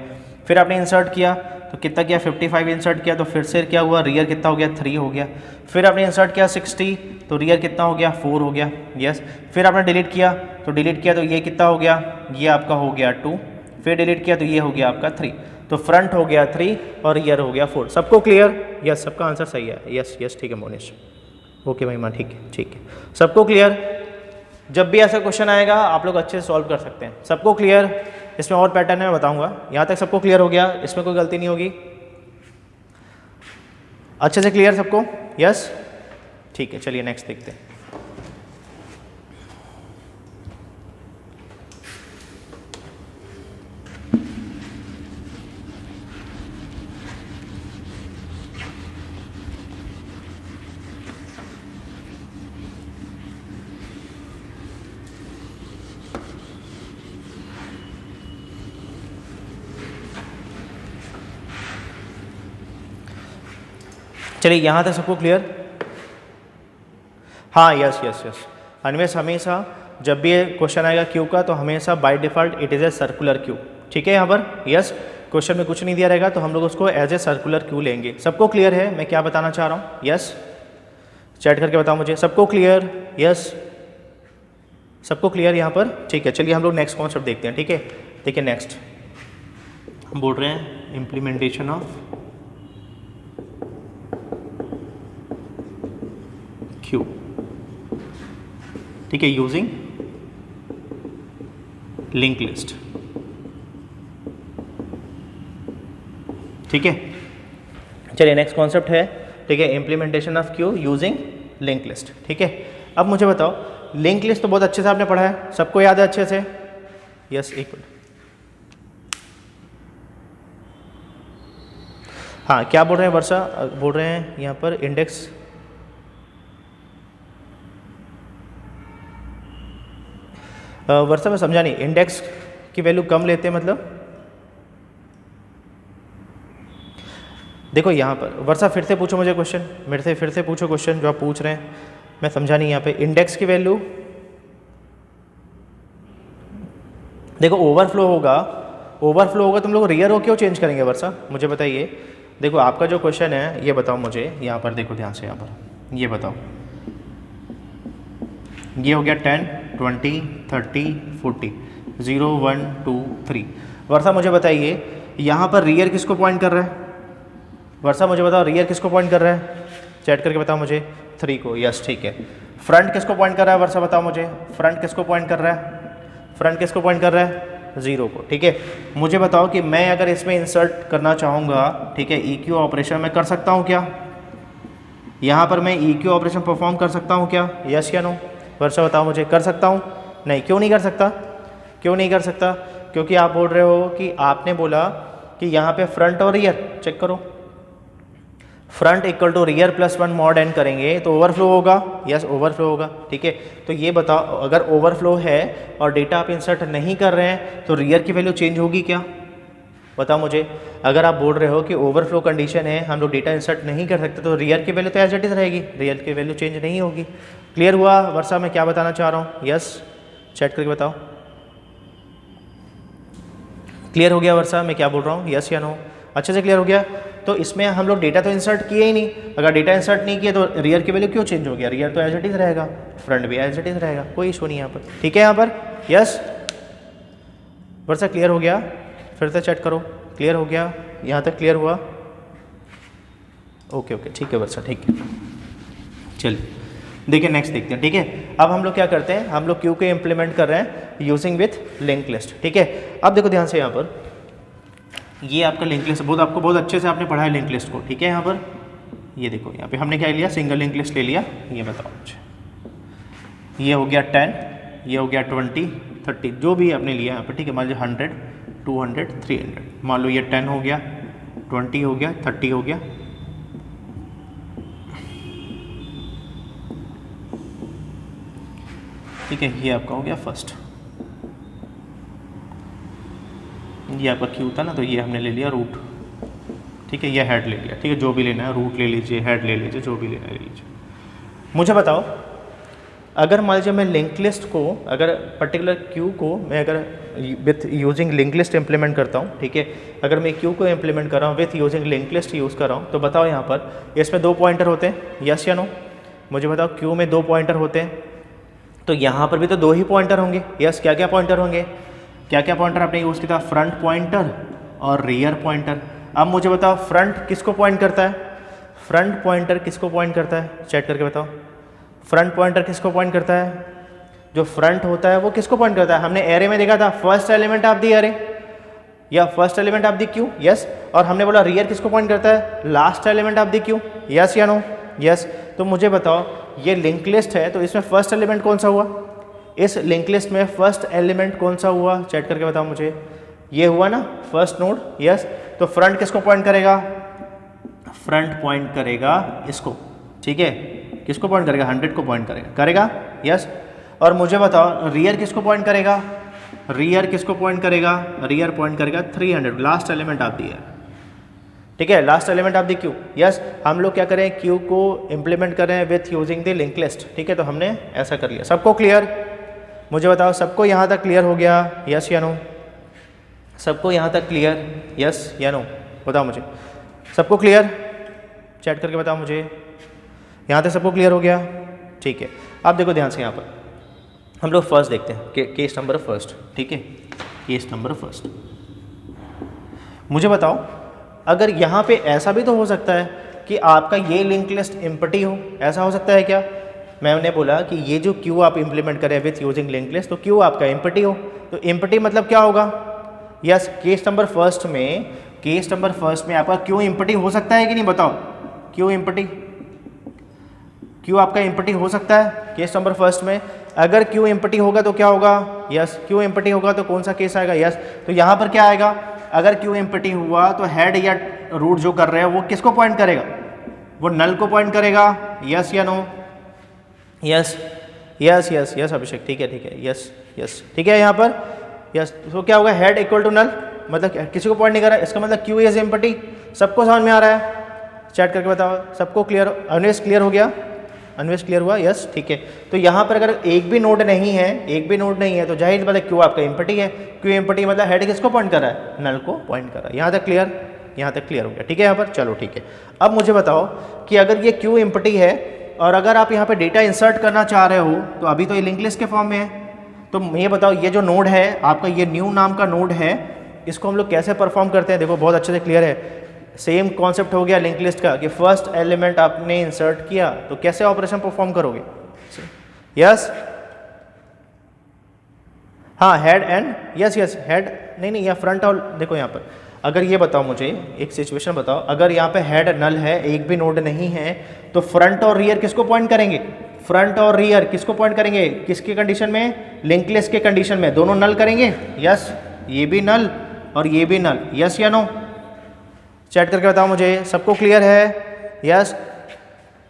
Speaker 1: फिर आपने इंसर्ट किया तो कितना किया, 55 इंसर्ट किया, तो फिर से क्या हुआ, रियर कितना हो गया, 3 हो गया। फिर आपने इंसर्ट किया 60, तो रियर कितना हो गया, 4 हो गया, यस। फिर आपने डिलीट किया तो ये कितना हो गया, ये आपका हो गया 2, फिर डिलीट किया तो ये हो गया आपका 3, तो फ्रंट हो गया 3 और रियर हो गया 4। सबको क्लियर? यस, सबका आंसर सही है, यस, ठीक है मोनिश, ओके महिमा, ठीक है, ठीक है, सबको क्लियर। जब भी ऐसा क्वेश्चन आएगा आप लोग अच्छे से सॉल्व कर सकते हैं। सबको क्लियर? इसमें और पैटर्न है, मैं बताऊंगा। यहाँ तक सबको क्लियर हो गया, इसमें कोई गलती नहीं होगी, अच्छे से क्लियर सबको? यस, ठीक है। चलिए नेक्स्ट देखते हैं। चलिए यहाँ तक सबको क्लियर? हाँ, यस, अन्वेष, हमेशा जब भी ये क्वेश्चन आएगा क्यू का तो हमेशा by default it is a circular queue, ठीक है। यहाँ पर यस, क्वेश्चन में कुछ नहीं दिया रहेगा तो हम लोग उसको एज ए सर्कुलर क्यू लेंगे। सबको क्लियर है मैं क्या बताना चाह रहा हूँ? यस, चैट करके बताओ मुझे, सबको क्लियर? यस, सबको क्लियर यहाँ पर? ठीक है। चलिए हम लोग नेक्स्ट कॉन्सेप्ट देखते हैं, ठीक है। देखिए नेक्स्ट हम बोल रहे हैं इम्प्लीमेंटेशन ऑफ क्यू, ठीक है, यूजिंग लिंक लिस्ट, ठीक है। चलिए नेक्स्ट कॉन्सेप्ट है, ठीक है, implementation of Q using link list, ठीक है। अब मुझे बताओ, लिंक लिस्ट तो बहुत अच्छे से आपने पढ़ा है, सबको याद है अच्छे से? यस, एक मिनट, हाँ क्या बोल रहे हैं वर्षा, बोल रहे हैं यहाँ पर इंडेक्स वर्षा मैं समझा नहीं, इंडेक्स की वैल्यू कम लेते हैं मतलब देखो यहाँ पर वर्षा फिर से पूछो मुझे क्वेश्चन, मेरे से फिर से पूछो क्वेश्चन जो आप पूछ रहे हैं, मैं समझा नहीं यहाँ पे। इंडेक्स की वैल्यू देखो ओवरफ्लो होगा तुम लोग रियर हो क्यों चेंज करेंगे वर्षा, मुझे बताइए। देखो आपका जो क्वेश्चन है ये बताओ मुझे, यहाँ पर देखो ध्यान से, यहाँ पर ये बताओ, ये हो गया 10 20 30 40 0 1 2 3। वर्षा मुझे बताइए यहाँ पर रियर किसको पॉइंट कर रहा है, वर्षा मुझे बताओ रियर किसको पॉइंट कर रहा है, चैट करके बताओ मुझे। 3 को, यस ठीक है। फ्रंट किसको पॉइंट कर रहा है वर्षा बताओ मुझे, फ्रंट किसको पॉइंट कर रहा है, फ्रंट किसको पॉइंट कर रहा है 0 को, ठीक है। मुझे बताओ कि मैं अगर इसमें इंसर्ट करना चाहूँगा, ठीक है, EQ ऑपरेशन मैं कर सकता हूँ क्या, यहाँ पर मैं EQ ऑपरेशन परफॉर्म कर सकता हूँ क्या, यस या नो वर्षा बताओ मुझे, कर सकता हूँ? नहीं, क्यों नहीं कर सकता, क्यों नहीं कर सकता? क्योंकि आप बोल रहे हो कि आपने बोला कि यहाँ पे फ्रंट और रियर चेक करो, front equal to rear plus 1 mod n करेंगे तो ओवरफ्लो होगा, यस ओवरफ्लो होगा, ठीक है। तो ये बताओ अगर ओवरफ्लो है और डेटा आप इंसर्ट नहीं कर रहे हैं तो रियर की वैल्यू चेंज होगी क्या, बताओ मुझे। अगर आप बोल रहे हो कि ओवरफ्लो कंडीशन है, हम लोग डेटा इंसर्ट नहीं कर सकते, तो रियर की वैल्यू तो एज इट इज रहेगी, रियर की वैल्यू चेंज नहीं होगी। क्लियर हुआ वर्षा मैं क्या बताना चाह रहा हूँ, यस चैट करके बताओ। क्लियर हो गया वर्षा मैं क्या बोल रहा हूँ, यस या नो, अच्छे से क्लियर हो गया। तो इसमें हम लोग डेटा तो इंसर्ट किए ही नहीं, अगर डेटा इंसर्ट नहीं किए तो रियर की वैल्यू क्यों चेंज हो गया, रियर तो एज इट इज रहेगा, फ्रंट भी एज इट इज रहेगा, कोई इशू नहीं यहाँ पर, ठीक है। यहाँ पर यस वर्षा क्लियर हो गया, फिर से चैट करो, क्लियर हो गया यहाँ तक, क्लियर हुआ, ओके ओके ठीक है वर्षा, ठीक है। चलिए देखिए नेक्स्ट देखते हैं, ठीक है। अब हम लोग क्या करते हैं, हम लोग क्यू को इम्प्लीमेंट कर रहे हैं यूजिंग विथ लिंक लिस्ट, ठीक है। अब देखो ध्यान से यहाँ पर, ये आपका लिंक लिस्ट बहुत आपको बहुत अच्छे से आपने पढ़ा है लिंक लिस्ट को, ठीक है। यहाँ पर ये देखो यहाँ पे हमने क्या लिया, सिंगल लिंक लिस्ट ले लिया, ये बताओ मुझे, ये हो गया 10, ये हो गया 20 30 जो भी आपने लिया यहाँ पर, ठीक है। मान लीजिए 100 200 300, मान लो ये 10 हो गया, 20 हो गया, 30 हो गया, ठीक है। ये आपका हो गया फर्स्ट, ये आपका क्यू था ना, तो ये हमने ले लिया रूट, ठीक है, ये हेड ले लिया, ठीक है। जो भी लेना है रूट ले लीजिए, हेड ले लीजिए, जो भी लेना है ले लीजिए। मुझे बताओ अगर मान लीजिए मैं लिंक लिस्ट को, अगर पर्टिकुलर क्यू को मैं अगर with using link list implement करता हूँ, ठीक है, अगर मैं क्यू को इम्प्लीमेंट कर रहा हूँ with using link list use कर रहा हूँ, तो बताओ यहाँ पर इसमें 2 पॉइंटर होते हैं, यस या नो, मुझे बताओ क्यू में 2 पॉइंटर होते हैं, तो यहाँ पर भी तो 2 ही पॉइंटर होंगे, यस। क्या क्या पॉइंटर होंगे, क्या क्या पॉइंटर आपने यूज़ किया था, फ्रंट पॉइंटर और रियर पॉइंटर। अब मुझे बताओ फ्रंट किसको पॉइंट करता है, फ्रंट पॉइंटर किसको पॉइंट करता है, चैट करके बताओ। फ्रंट पॉइंटर किसको पॉइंट करता है, जो फ्रंट होता है वो किसको पॉइंट करता है, हमने एरे में देखा था first element of the array या first element of the queue, yes. और हमने बोला रियर किसको पॉइंट करता है, last element of the queue, yes या नो, यस। तो मुझे बताओ ये लिंक लिस्ट है, तो इसमें फर्स्ट एलिमेंट कौन सा हुआ, इस लिंक लिस्ट में फर्स्ट एलिमेंट कौन सा हुआ, चैट करके बताओ मुझे। ये हुआ ना फर्स्ट नोड, यस। तो फ्रंट किसको पॉइंट करेगा, फ्रंट पॉइंट करेगा इसको, ठीक है, किसको पॉइंट करेगा, 100 को पॉइंट करेगा, यस। और मुझे बताओ रियर किसको पॉइंट करेगा, रियर किसको पॉइंट करेगा, रियर पॉइंट करेगा 300, last element of the year, ठीक है, last element of the queue, yes. हम लोग क्या करें, क्यू को इम्प्लीमेंट कर रहे हैं with using the link list, ठीक है। तो हमने ऐसा कर लिया, सबको क्लियर, मुझे बताओ सबको यहाँ तक क्लियर हो गया, यस या नो, सबको यहाँ तक क्लियर, यस या नो, बताओ मुझे, सबको क्लियर, चैट करके बताओ मुझे, यहाँ तक सबको क्लियर हो गया, ठीक है। अब देखो ध्यान से यहाँ पर हम लोग फर्स्ट देखते हैं, केस नंबर फर्स्ट, ठीक है, केस नंबर फर्स्ट। मुझे बताओ अगर यहाँ पे ऐसा भी तो हो सकता है कि आपका ये लिंक लिस्ट एम्प्टी हो, ऐसा हो सकता है क्या, मैंने बोला कि ये जो क्यू आप इंप्लीमेंट करें विथ यूजिंग लिंक लिस्ट, तो क्यू आपका एम्प्टी हो, तो एम्प्टी मतलब क्या होगा, यस। केस नंबर फर्स्ट में आपका क्यू एम्प्टी हो सकता है कि नहीं, बताओ, क्यू एम्प्टी, क्यू आपका एम्प्टी हो सकता है केस नंबर फर्स्ट में। अगर क्यू एम्प्टी होगा तो क्या होगा, यस, क्यू एम्प्टी होगा तो कौन सा केस आएगा, यस। तो यहाँ पर क्या आएगा, अगर क्यू एम्प्टी हुआ तो हेड या रूट जो कर रहे हैं वो किसको पॉइंट करेगा, वो नल को पॉइंट करेगा, यस या no, yes yes yes yes Abhishek, ठीक है यस यस, ठीक है यहाँ पर यस। तो क्या होगा, हेड इक्वल टू नल, मतलब किसी को पॉइंट नहीं कर रहा है, इसका मतलब क्यू इज एम्प्टी। सबको समझ में आ रहा है, चैट करके बताओ, सबको क्लियर, अन्वेष क्लियर हो गया, अन्वेष क्लियर हुआ, यस ठीक है। तो यहाँ पर अगर एक भी नोड नहीं है, एक भी नोड नहीं है तो जाहिर मतलब क्यू आपका एम्प्टी है, क्यू एम्प्टी मतलब हेड किसको पॉइंट कर रहा है, नल को पॉइंट कर रहा है। यहाँ तक क्लियर, यहाँ तक क्लियर हो गया, ठीक है यहाँ पर, चलो ठीक है। अब मुझे बताओ कि अगर ये क्यू एम्प्टी है और अगर आप यहाँ पे डेटा इंसर्ट करना चाह रहे हो तो अभी तो ये लिंक लिस्ट के फॉर्म में है, तो ये बताओ ये जो नोड है आपका, ये न्यू नाम का नोड है, इसको हम लोग कैसे परफॉर्म करते हैं, देखो बहुत अच्छे से क्लियर है। सेम कॉन्सेप्ट हो गया लिंक लिस्ट का कि फर्स्ट एलिमेंट आपने इंसर्ट किया तो कैसे ऑपरेशन परफॉर्म करोगे, यस हाँ head and yes yes head, नहीं यहाँ फ्रंट और देखो यहाँ पर, अगर ये बताओ मुझे एक सिचुएशन बताओ, अगर यहाँ पे हेड नल है, एक भी नोड नहीं है, तो फ्रंट और रियर किसको पॉइंट करेंगे, फ्रंट और रियर किसको पॉइंट करेंगे, किसके कंडीशन में, लिंक लिस्ट के कंडीशन में, दोनों नल करेंगे, यस ये भी नल और ये भी नल, यस या नो, चैट करके बताओ मुझे, सबको क्लियर है, यस।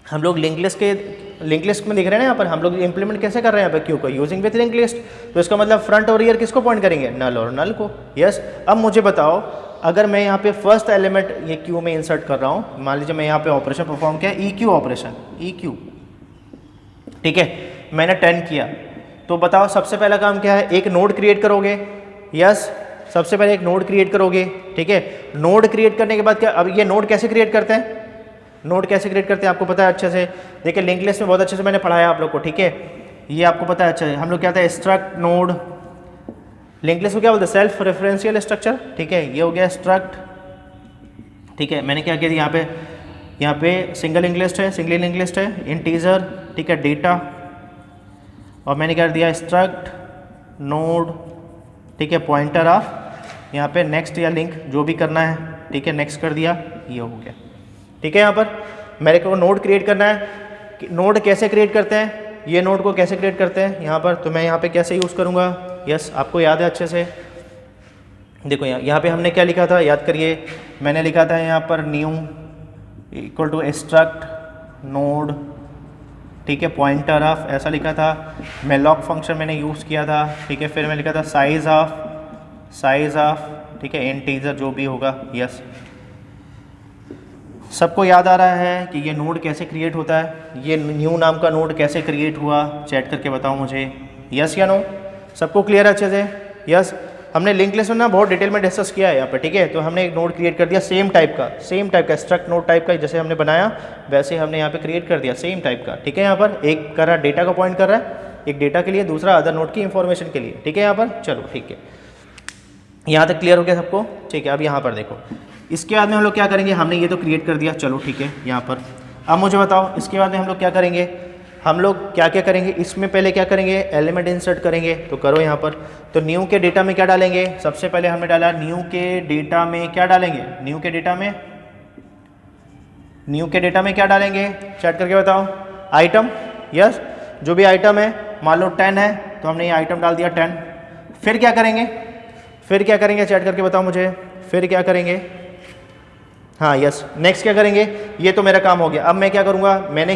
Speaker 1: हम लोग लिंक लिस्ट में दिख रहे हैं ना यहाँ पर, हम लोग इम्प्लीमेंट कैसे कर रहे हैं यहाँ पे क्यू को, यूजिंग विथ लिंक लिस्ट, तो इसका मतलब फ्रंट और रियर किसको पॉइंट करेंगे, नल और नल को, यस। अब मुझे बताओ अगर मैं यहाँ पे फर्स्ट एलिमेंट ये क्यू में इंसर्ट कर रहा हूँ, मान लीजिए मैं यहाँ पे ऑपरेशन परफॉर्म किया, E Q operation, E Q, ठीक है, मैंने 10 किया, तो बताओ सबसे पहला काम क्या है, एक नोड क्रिएट करोगे, यस सबसे पहले एक नोड क्रिएट करोगे, ठीक है। नोड क्रिएट करने के बाद क्या, अब ये नोड कैसे क्रिएट करते हैं, नोड कैसे क्रिएट करते हैं आपको पता है अच्छे से, देखिए लिंक लिस्ट में बहुत अच्छे से मैंने पढ़ाया आप लोग को, ठीक है, ये आपको पता है अच्छा है। हम लोग क्या था, स्ट्रक्ट नोड, लिंक लिस्ट को क्या बोलते हैं, सेल्फ रेफरेंशियल स्ट्रक्चर, ठीक है, ये हो गया स्ट्रक्ट, ठीक है। मैंने क्या किया यहाँ पे सिंगल लिंक लिस्ट है, सिंगल लिंक लिस्ट है, इंटीजर, ठीक है, डेटा, और मैंने क्या दिया स्ट्रक्ट नोड, ठीक है, पॉइंटर ऑफ, यहाँ पे नेक्स्ट या लिंक जो भी करना है, ठीक है, नेक्स्ट कर दिया, ये हो गया, ठीक है। यहाँ पर मेरे को नोड क्रिएट करना है, नोड कैसे क्रिएट करते हैं, ये नोड को कैसे क्रिएट करते हैं यहाँ पर, तो मैं यहाँ पे कैसे यूज़ करूँगा, यस आपको याद है अच्छे से, देखो यहाँ पे हमने क्या लिखा था, याद करिए, मैंने लिखा था यहाँ पर new equal to struct node, ठीक है, पॉइंटर ऑफ, ऐसा लिखा था, मेलॉक फंक्शन मैंने यूज़ किया था, ठीक है, फिर मैं लिखा था साइज़ ऑफ, ठीक है, इंटीजर जो भी होगा, यस। सबको याद आ रहा है कि ये नोड कैसे क्रिएट होता है, ये न्यू नाम का नोड कैसे क्रिएट हुआ, चैट करके बताओ मुझे, यस या नो, सबको क्लियर है अच्छे से, यस। हमने लिंक लिस्ट में ना बहुत डिटेल में डिस्कस किया है यहाँ पे, ठीक है, तो हमने एक नोड क्रिएट कर दिया सेम टाइप का स्ट्रक्ट नोड टाइप का, जैसे हमने बनाया वैसे हमने यहाँ पे क्रिएट कर दिया सेम टाइप का, ठीक है। यहाँ पर एक कर रहा है डेटा को पॉइंट कर रहा है, एक डेटा के लिए, दूसरा अदर नोड की इंफॉर्मेशन के लिए, ठीक है यहाँ पर, चलो ठीक है, यहाँ तक क्लियर हो गया सबको, ठीक है। अब यहाँ पर देखो, इसके बाद में हम लोग क्या करेंगे, हमने ये तो क्रिएट कर दिया, चलो ठीक है यहाँ पर। अब मुझे बताओ इसके बाद में हम लोग क्या करेंगे, हम लोग क्या क्या करेंगे, इसमें पहले क्या करेंगे, एलिमेंट इंसर्ट करेंगे, तो करो यहाँ पर। तो न्यू के डेटा में क्या डालेंगे, सबसे पहले हमने डाला न्यू के डेटा में क्या डालेंगे, न्यू के डेटा में क्या डालेंगे, चैट करके बताओ, आइटम, यस, जो भी आइटम है, मान लो 10 है तो हमने ये आइटम डाल दिया 10। फिर क्या करेंगे, चैट करके बताओ मुझे, फिर क्या करेंगे, हाँ यस, नेक्स्ट क्या करेंगे, ये तो मेरा काम हो गया। अब मैं क्या करूँगा, मैंने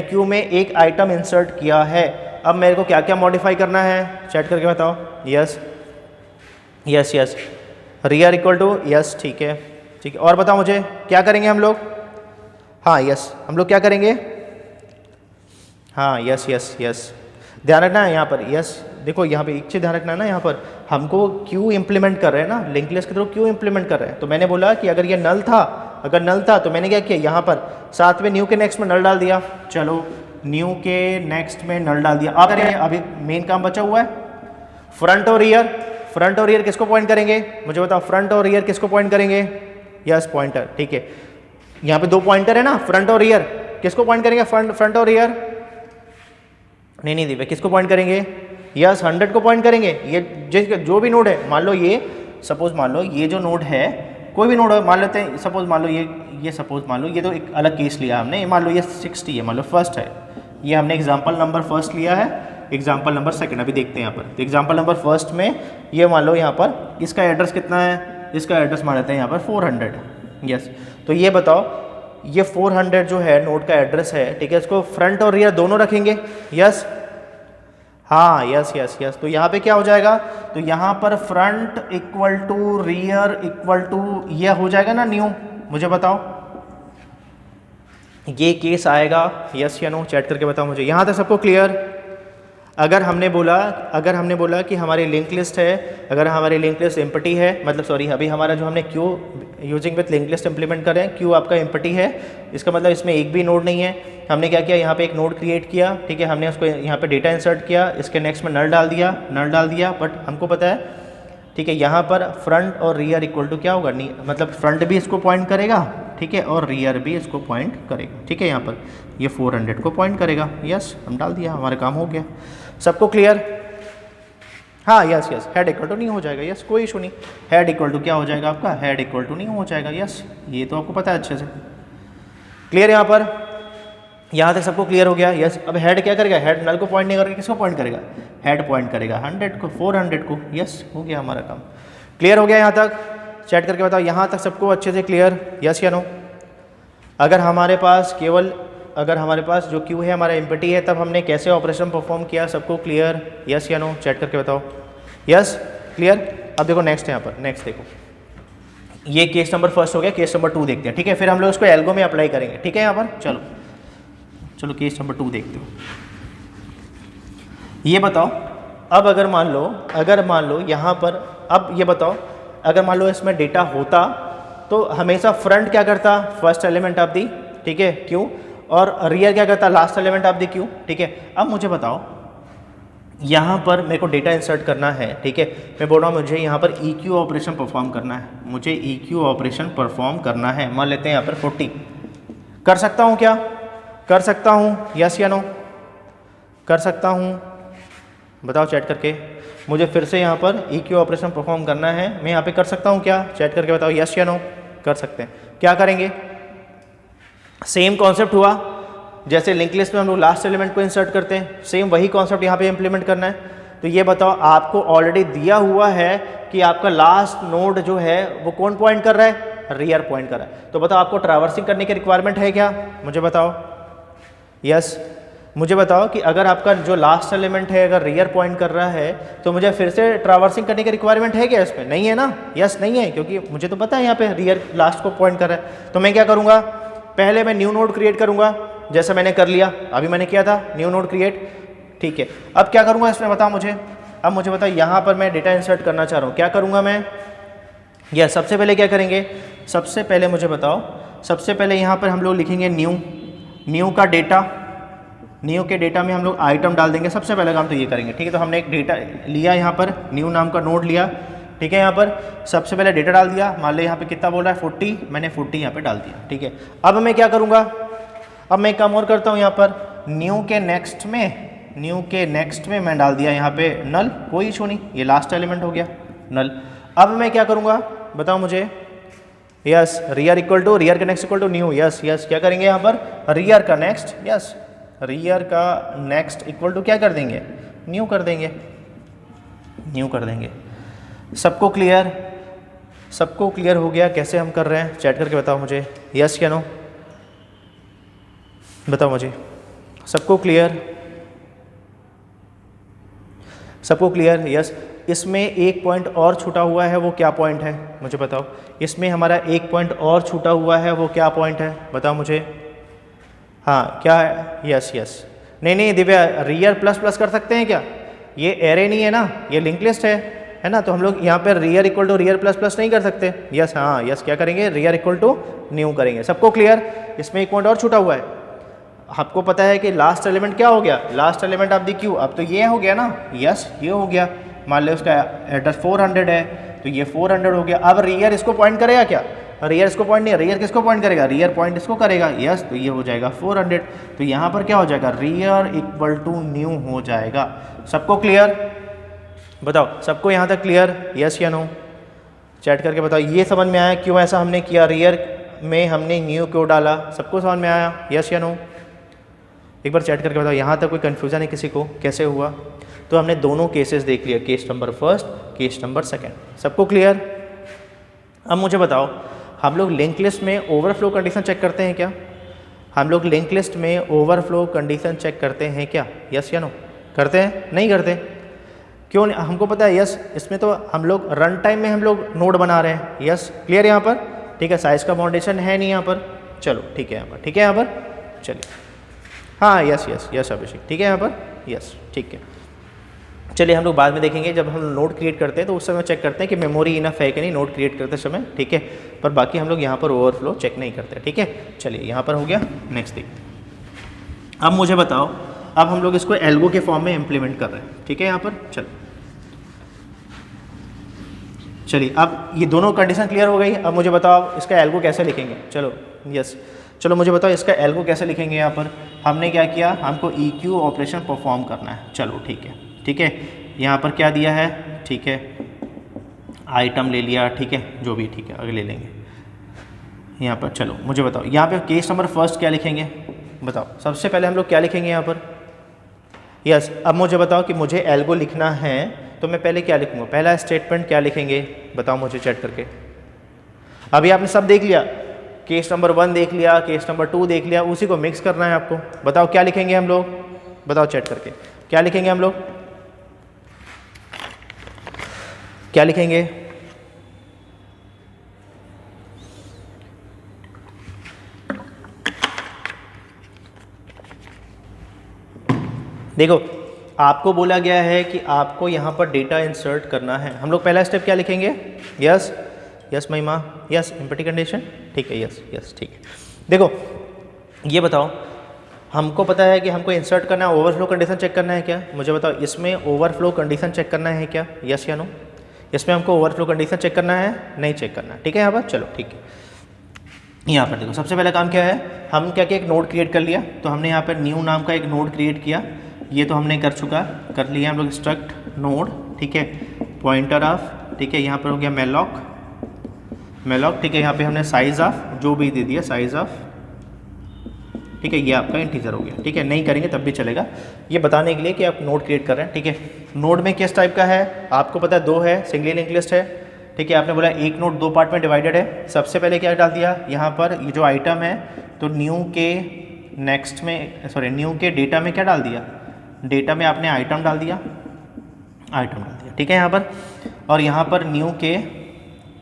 Speaker 1: क्यू में एक आइटम इंसर्ट किया है, अब मेरे को क्या क्या मॉडिफाई करना है, चैट करके बताओ, yes, rear equal to, yes ठीक है, और बताओ मुझे क्या करेंगे हम लोग, हाँ यस, हम लोग क्या करेंगे, हाँ यस, ध्यान रखना है यहाँ पर, यस, देखो यहाँ पे एक चीज़ ध्यान रखना है ना, यहाँ पर हमको क्यू इम्प्लीमेंट कर रहे हैं ना, लिंक लिस्ट के थ्रू क्यू इम्प्लीमेंट कर रहे हैं, तो मैंने बोला कि अगर ये नल था तो मैंने क्या किया, यहाँ पर साथ में न्यू के नेक्स्ट में नल डाल दिया, चलो न्यू के नेक्स्ट में नल डाल दिया। अब अभी मेन काम बचा हुआ है, फ्रंट और रियर किसको पॉइंट करेंगे, मुझे बताओ, फ्रंट और रियर किसको पॉइंट करेंगे, यस पॉइंटर, ठीक है, यहाँ पे 2 पॉइंटर है ना, फ्रंट और रियर, किसको पॉइंट करेंगे, फ्रंट और रियर, नहीं दीपे, किसको पॉइंट करेंगे, यस 100 को पॉइंट करेंगे। ये जो भी नोड है, मान लो ये जो नोड है, कोई भी नोड है, मान लेते हैं, सपोज मान लो ये तो एक अलग केस लिया हमने, मान लो ये 60 है, मान लो फर्स्ट है, ये हमने एग्जांपल नंबर फर्स्ट लिया है, एग्जाम्पल नंबर सेकंड अभी देखते हैं यहाँ पर। तो एग्जाम्पल नंबर फर्स्ट में ये मान लो यहाँ पर इसका एड्रेस कितना है, इसका एड्रेस मान लेते हैं यहाँ पर 400। यस, तो ये बताओ ये 400 जो है नोड का एड्रेस है, ठीक है, इसको फ्रंट और रियर दोनों रखेंगे। यस, हाँ, यस यस यस। तो यहाँ पे क्या हो जाएगा, तो यहाँ पर front equal to rear equal to ये हो जाएगा ना न्यू। मुझे बताओ ये केस आएगा, यस या नो, चैट करके बताओ मुझे। यहाँ तक सबको क्लियर? अगर हमने बोला कि हमारी लिंक लिस्ट है, अगर हमारी लिंक लिस्ट एम्प्टी है, मतलब सॉरी अभी हमारा जो हमने Q using with link list implement कर रहे हैं, क्यू आपका एम्प्टी है, इसका मतलब इसमें एक भी नोड नहीं है। हमने क्या किया, यहाँ पे एक नोड क्रिएट किया, ठीक है, हमने उसको यहाँ पे डेटा इंसर्ट किया, इसके नेक्स्ट में नल डाल दिया, बट हमको पता है, ठीक है, यहाँ पर फ्रंट और रियर इक्वल टू क्या होगा, मतलब फ्रंट भी इसको पॉइंट करेगा, ठीक है, और रियर भी इसको पॉइंट करेगा, ठीक है, यहाँ पर ये 400 को पॉइंट करेगा। यस, हम डाल दिया, हमारा काम हो गया। सबको क्लियर? हाँ, yes yes, head equal to new हो जाएगा। यस, कोई इशू नहीं, हेड इक्वल टू क्या हो जाएगा आपका, हेड इक्वल टू न्यू हो जाएगा। यस, ये तो आपको पता है अच्छे से। क्लियर यहाँ पर? यहाँ तक सबको क्लियर हो गया? यस। अब हेड क्या करेगा, हेड नल को पॉइंट नहीं करेगा, किसको पॉइंट करेगा, हेड पॉइंट करेगा 100 को, 400 को। यस, हो गया हमारा काम। क्लियर हो गया यहाँ तक? चैट करके बताओ यहाँ तक सबको अच्छे से क्लियर, यस या नो? अगर हमारे पास जो क्यू है हमारा एम्प्टी है, तब हमने कैसे ऑपरेशन परफॉर्म किया, सबको क्लियर, यस या नो? चैट करके बताओ। Yes, clear? अब देखो नेक्स्ट है, यहाँ पर नेक्स्ट देखो, ये केस नंबर फर्स्ट हो गया, केस नंबर 2 देखते हैं, ठीक है, फिर हम लोग उसको एल्गो में अप्लाई करेंगे, ठीक है। यहाँ पर चलो केस नंबर 2 देखते हो। ये बताओ, अब अगर मान लो यहाँ पर, अब ये बताओ अगर मान लो इसमें डेटा होता तो हमेशा फ्रंट क्या करता, फर्स्ट एलिमेंट ऑफ दी, ठीक है, क्यू, और रियर क्या करता, last element of the Q, ठीक है। अब मुझे बताओ यहाँ पर मेरे को डेटा इंसर्ट करना है, ठीक है, मैं बोल रहा हूँ मुझे यहाँ पर EQ ऑपरेशन परफॉर्म करना है, मुझे EQ ऑपरेशन परफॉर्म करना है, मान लेते हैं यहाँ पर 40। कर सकता हूँ क्या, कर सकता हूँ, यस या नो? कर सकता हूँ, बताओ चैट करके। मुझे फिर से यहाँ पर EQ ऑपरेशन परफॉर्म करना है, मैं यहाँ पे कर सकता हूँ क्या, चैट करके बताओ, यस या नो? कर सकते हैं। क्या करेंगे, सेम कॉन्सेप्ट हुआ जैसे लिंक लिस्ट में हम लोग लास्ट एलिमेंट को इंसर्ट करते हैं, सेम वही कॉन्सेप्ट यहाँ पे इम्प्लीमेंट करना है। तो ये बताओ, आपको ऑलरेडी दिया हुआ है कि आपका लास्ट नोड जो है वो कौन पॉइंट कर रहा है, रियर पॉइंट कर रहा है। तो बताओ आपको ट्रैवर्सिंग करने की रिक्वायरमेंट है क्या, मुझे बताओ। यस, मुझे बताओ कि अगर आपका जो लास्ट एलिमेंट है अगर रियर पॉइंट कर रहा है तो मुझे फिर से ट्रैवर्सिंग करने की रिक्वायरमेंट है क्या इसमें, नहीं है ना? यस, नहीं है, क्योंकि मुझे तो पता है यहाँ पे रियर लास्ट को पॉइंट कर रहा है। तो मैं क्या करूँगा, पहले मैं न्यू नोड क्रिएट करूँगा, जैसा मैंने कर लिया, अभी मैंने किया था न्यू नोड क्रिएट, ठीक है। अब क्या करूँगा इसमें बताओ मुझे, अब मुझे बताओ यहाँ पर मैं डेटा इंसर्ट करना चाह रहा हूँ, क्या करूँगा मैं, यस, सबसे पहले क्या करेंगे, सबसे पहले मुझे बताओ, सबसे पहले यहाँ पर हम लोग लिखेंगे न्यू का डेटा, न्यू के डेटा में हम लोग आइटम डाल देंगे, सबसे पहला काम तो ये करेंगे, ठीक है। तो हमने एक डेटा लिया, यहाँ पर न्यू नाम का नोड लिया, ठीक है, यहाँ पर सबसे पहले डेटा डाल दिया, मान लो यहाँ पे कितना बोल रहा है 40, मैंने 40 यहाँ पे डाल दिया, ठीक है। अब मैं क्या करूँगा, अब मैं एक काम और करता हूँ, यहाँ पर न्यू के नेक्स्ट में मैं डाल दिया यहाँ पे नल, कोई इशू नहीं, ये लास्ट एलिमेंट हो गया नल। अब मैं क्या करूँगा बताओ मुझे, yes, rear equal to, rear का next equal to new, yes yes, क्या करेंगे यहाँ पर रियर का नेक्स्ट, यस, रियर का नेक्स्ट इक्वल टू क्या कर देंगे, न्यू कर देंगे, न्यू कर देंगे। सबको क्लियर, सबको क्लियर हो गया कैसे हम कर रहे हैं, चैट करके बताओ मुझे, यस या नो? बताओ मुझे, सबको क्लियर, सबको क्लियर, यस। इसमें एक पॉइंट और छूटा हुआ है, वो क्या पॉइंट है मुझे बताओ, इसमें हमारा एक पॉइंट और छूटा हुआ है, वो क्या पॉइंट है बताओ मुझे। हाँ, क्या है, यस यस, नहीं दिव्या, रियर प्लस प्लस कर सकते हैं क्या, ये एरे नहीं है ना, ये लिंक लिस्ट है ना, तो हम लोग यहाँ पर rear equal to rear plus plus नहीं कर सकते। यस, हाँ यस, क्या करेंगे, रियर इक्वल टू न्यू करेंगे। सबको क्लियर, इसमें एक पॉइंट और छूटा हुआ है, आपको पता है कि लास्ट एलिमेंट क्या हो गया, last element of the Q, अब तो ये हो गया ना, यस ये हो गया, मान लो उसका एड्रेस 400 है तो ये 400 हो गया। अब रियर इसको पॉइंट करेगा क्या, रियर इसको पॉइंट नहीं, रियर किसको पॉइंट करेगा, रियर पॉइंट इसको करेगा, यस, तो ये हो जाएगा 400। तो यहाँ पर क्या हो जाएगा, रियर इक्वल टू न्यू हो जाएगा। सबको क्लियर, बताओ सबको यहाँ तक क्लियर, यस या नो? चैट करके बताओ, ये समझ में आया क्यों ऐसा हमने किया, रियर में हमने न्यू क्यों डाला, सबको समझ में आया, यस या नो? एक बार चैट करके बताओ, यहाँ तक कोई कन्फ्यूज़न है किसी को, कैसे हुआ? तो हमने दोनों केसेस देख लिया, case number first, case number second, सबको क्लियर? अब मुझे बताओ, हम लोग लिंक लिस्ट में ओवरफ्लो कंडीशन चेक करते हैं क्या? हम लोग लिंक लिस्ट में ओवरफ्लो कंडीशन चेक करते हैं क्या? यस या नो? करते हैं? नहीं करते? क्यों नहीं? हमको पता है यस, इसमें तो हम लोग रन टाइम में हम लोग नोड बना रहे हैं। यस, क्लियर यहाँ पर? ठीक है, साइज का बाउंडेशन है नहीं यहाँ पर। चलो ठीक है यहाँ पर, ठीक है यहाँ पर, चलिए हाँ यस यस यस अभिषेक, ठीक है यहाँ पर, यस ठीक है। चलिए हम लोग बाद में देखेंगे, जब हम नोड क्रिएट करते हैं तो उस समय चेक करते हैं कि मेमोरी इनफ है कि नहीं नोड क्रिएट करते समय, ठीक है। पर बाकी हम लोग यहाँ पर ओवरफ्लो चेक नहीं करते, ठीक है। चलिए यहाँ पर हो गया, नेक्स्ट देखते हैं। अब मुझे बताओ, अब हम लोग इसको एल्गो के फॉर्म में इम्प्लीमेंट कर रहे हैं, ठीक है यहाँ पर। चलो चलिए, अब ये दोनों कंडीशन क्लियर हो गई। अब मुझे बताओ इसका एल्गो कैसे लिखेंगे। चलो यस, चलो मुझे बताओ इसका एल्गो कैसे लिखेंगे। यहाँ पर हमने क्या किया, हमको EQ ऑपरेशन परफॉर्म करना है। चलो ठीक है, ठीक है। यहाँ पर क्या दिया है, ठीक है, आइटम ले लिया, ठीक है, जो भी ठीक है, आगे ले लेंगे यहाँ पर। चलो मुझे बताओ यहाँ पे केस नंबर फर्स्ट क्या लिखेंगे, बताओ। सबसे पहले हम लोग क्या लिखेंगे यहाँ पर, यस। अब मुझे बताओ कि मुझे एल्गो लिखना है तो मैं पहले क्या लिखूँगा, पहला स्टेटमेंट क्या लिखेंगे, बताओ मुझे चैट करके। अभी आपने सब देख लिया, केस नंबर 1 देख लिया, केस नंबर 2 देख लिया, उसी को मिक्स करना है आपको। बताओ क्या लिखेंगे हम लोग, बताओ चैट करके, क्या लिखेंगे हम लोग, क्या लिखेंगे? देखो आपको बोला गया है कि आपको यहाँ पर डेटा इंसर्ट करना है। हम लोग पहला स्टेप क्या लिखेंगे, यस यस महिमा, यस एम्प्टी कंडीशन, ठीक है, यस यस ठीक है। देखो ये बताओ, हमको पता है कि हमको इंसर्ट करना है, ओवरफ्लो कंडीशन चेक करना है क्या? मुझे बताओ इसमें ओवरफ्लो कंडीशन चेक करना है क्या, यस या नो? इसमें हमको ओवरफ्लो कंडीशन चेक करना है, नहीं चेक करना, ठीक है यहाँ पर। चलो ठीक है, यहाँ पर देखो सबसे पहला काम क्या है, हम क्या किया, एक नोड क्रिएट कर लिया। तो हमने यहाँ पर न्यू नाम का एक नोड क्रिएट किया, ये तो हमने कर लिया हम लोग स्ट्रक्ट नोड, ठीक है, पॉइंटर ऑफ, ठीक है, यहाँ पर हो गया मेलॉक, ठीक है। यहाँ पे हमने साइज ऑफ जो भी दे दिया, साइज ऑफ, ठीक है, ये आपका इंटीजर हो गया, ठीक है। नहीं करेंगे तब भी चलेगा, ये बताने के लिए कि आप नोड क्रिएट कर रहे हैं, ठीक है। नोड में किस टाइप का है आपको पता है, 2 है, सिंगल लिंक लिस्ट है, ठीक है। आपने बोला एक नोड 2 पार्ट में डिवाइडेड है। सबसे पहले क्या डाल दिया यहाँ पर, ये जो आइटम है, तो न्यू के नेक्स्ट में, सॉरी न्यू के डेटा में क्या डाल दिया, डेटा में आपने आइटम डाल दिया, ठीक है यहाँ पर। और यहाँ पर न्यू के,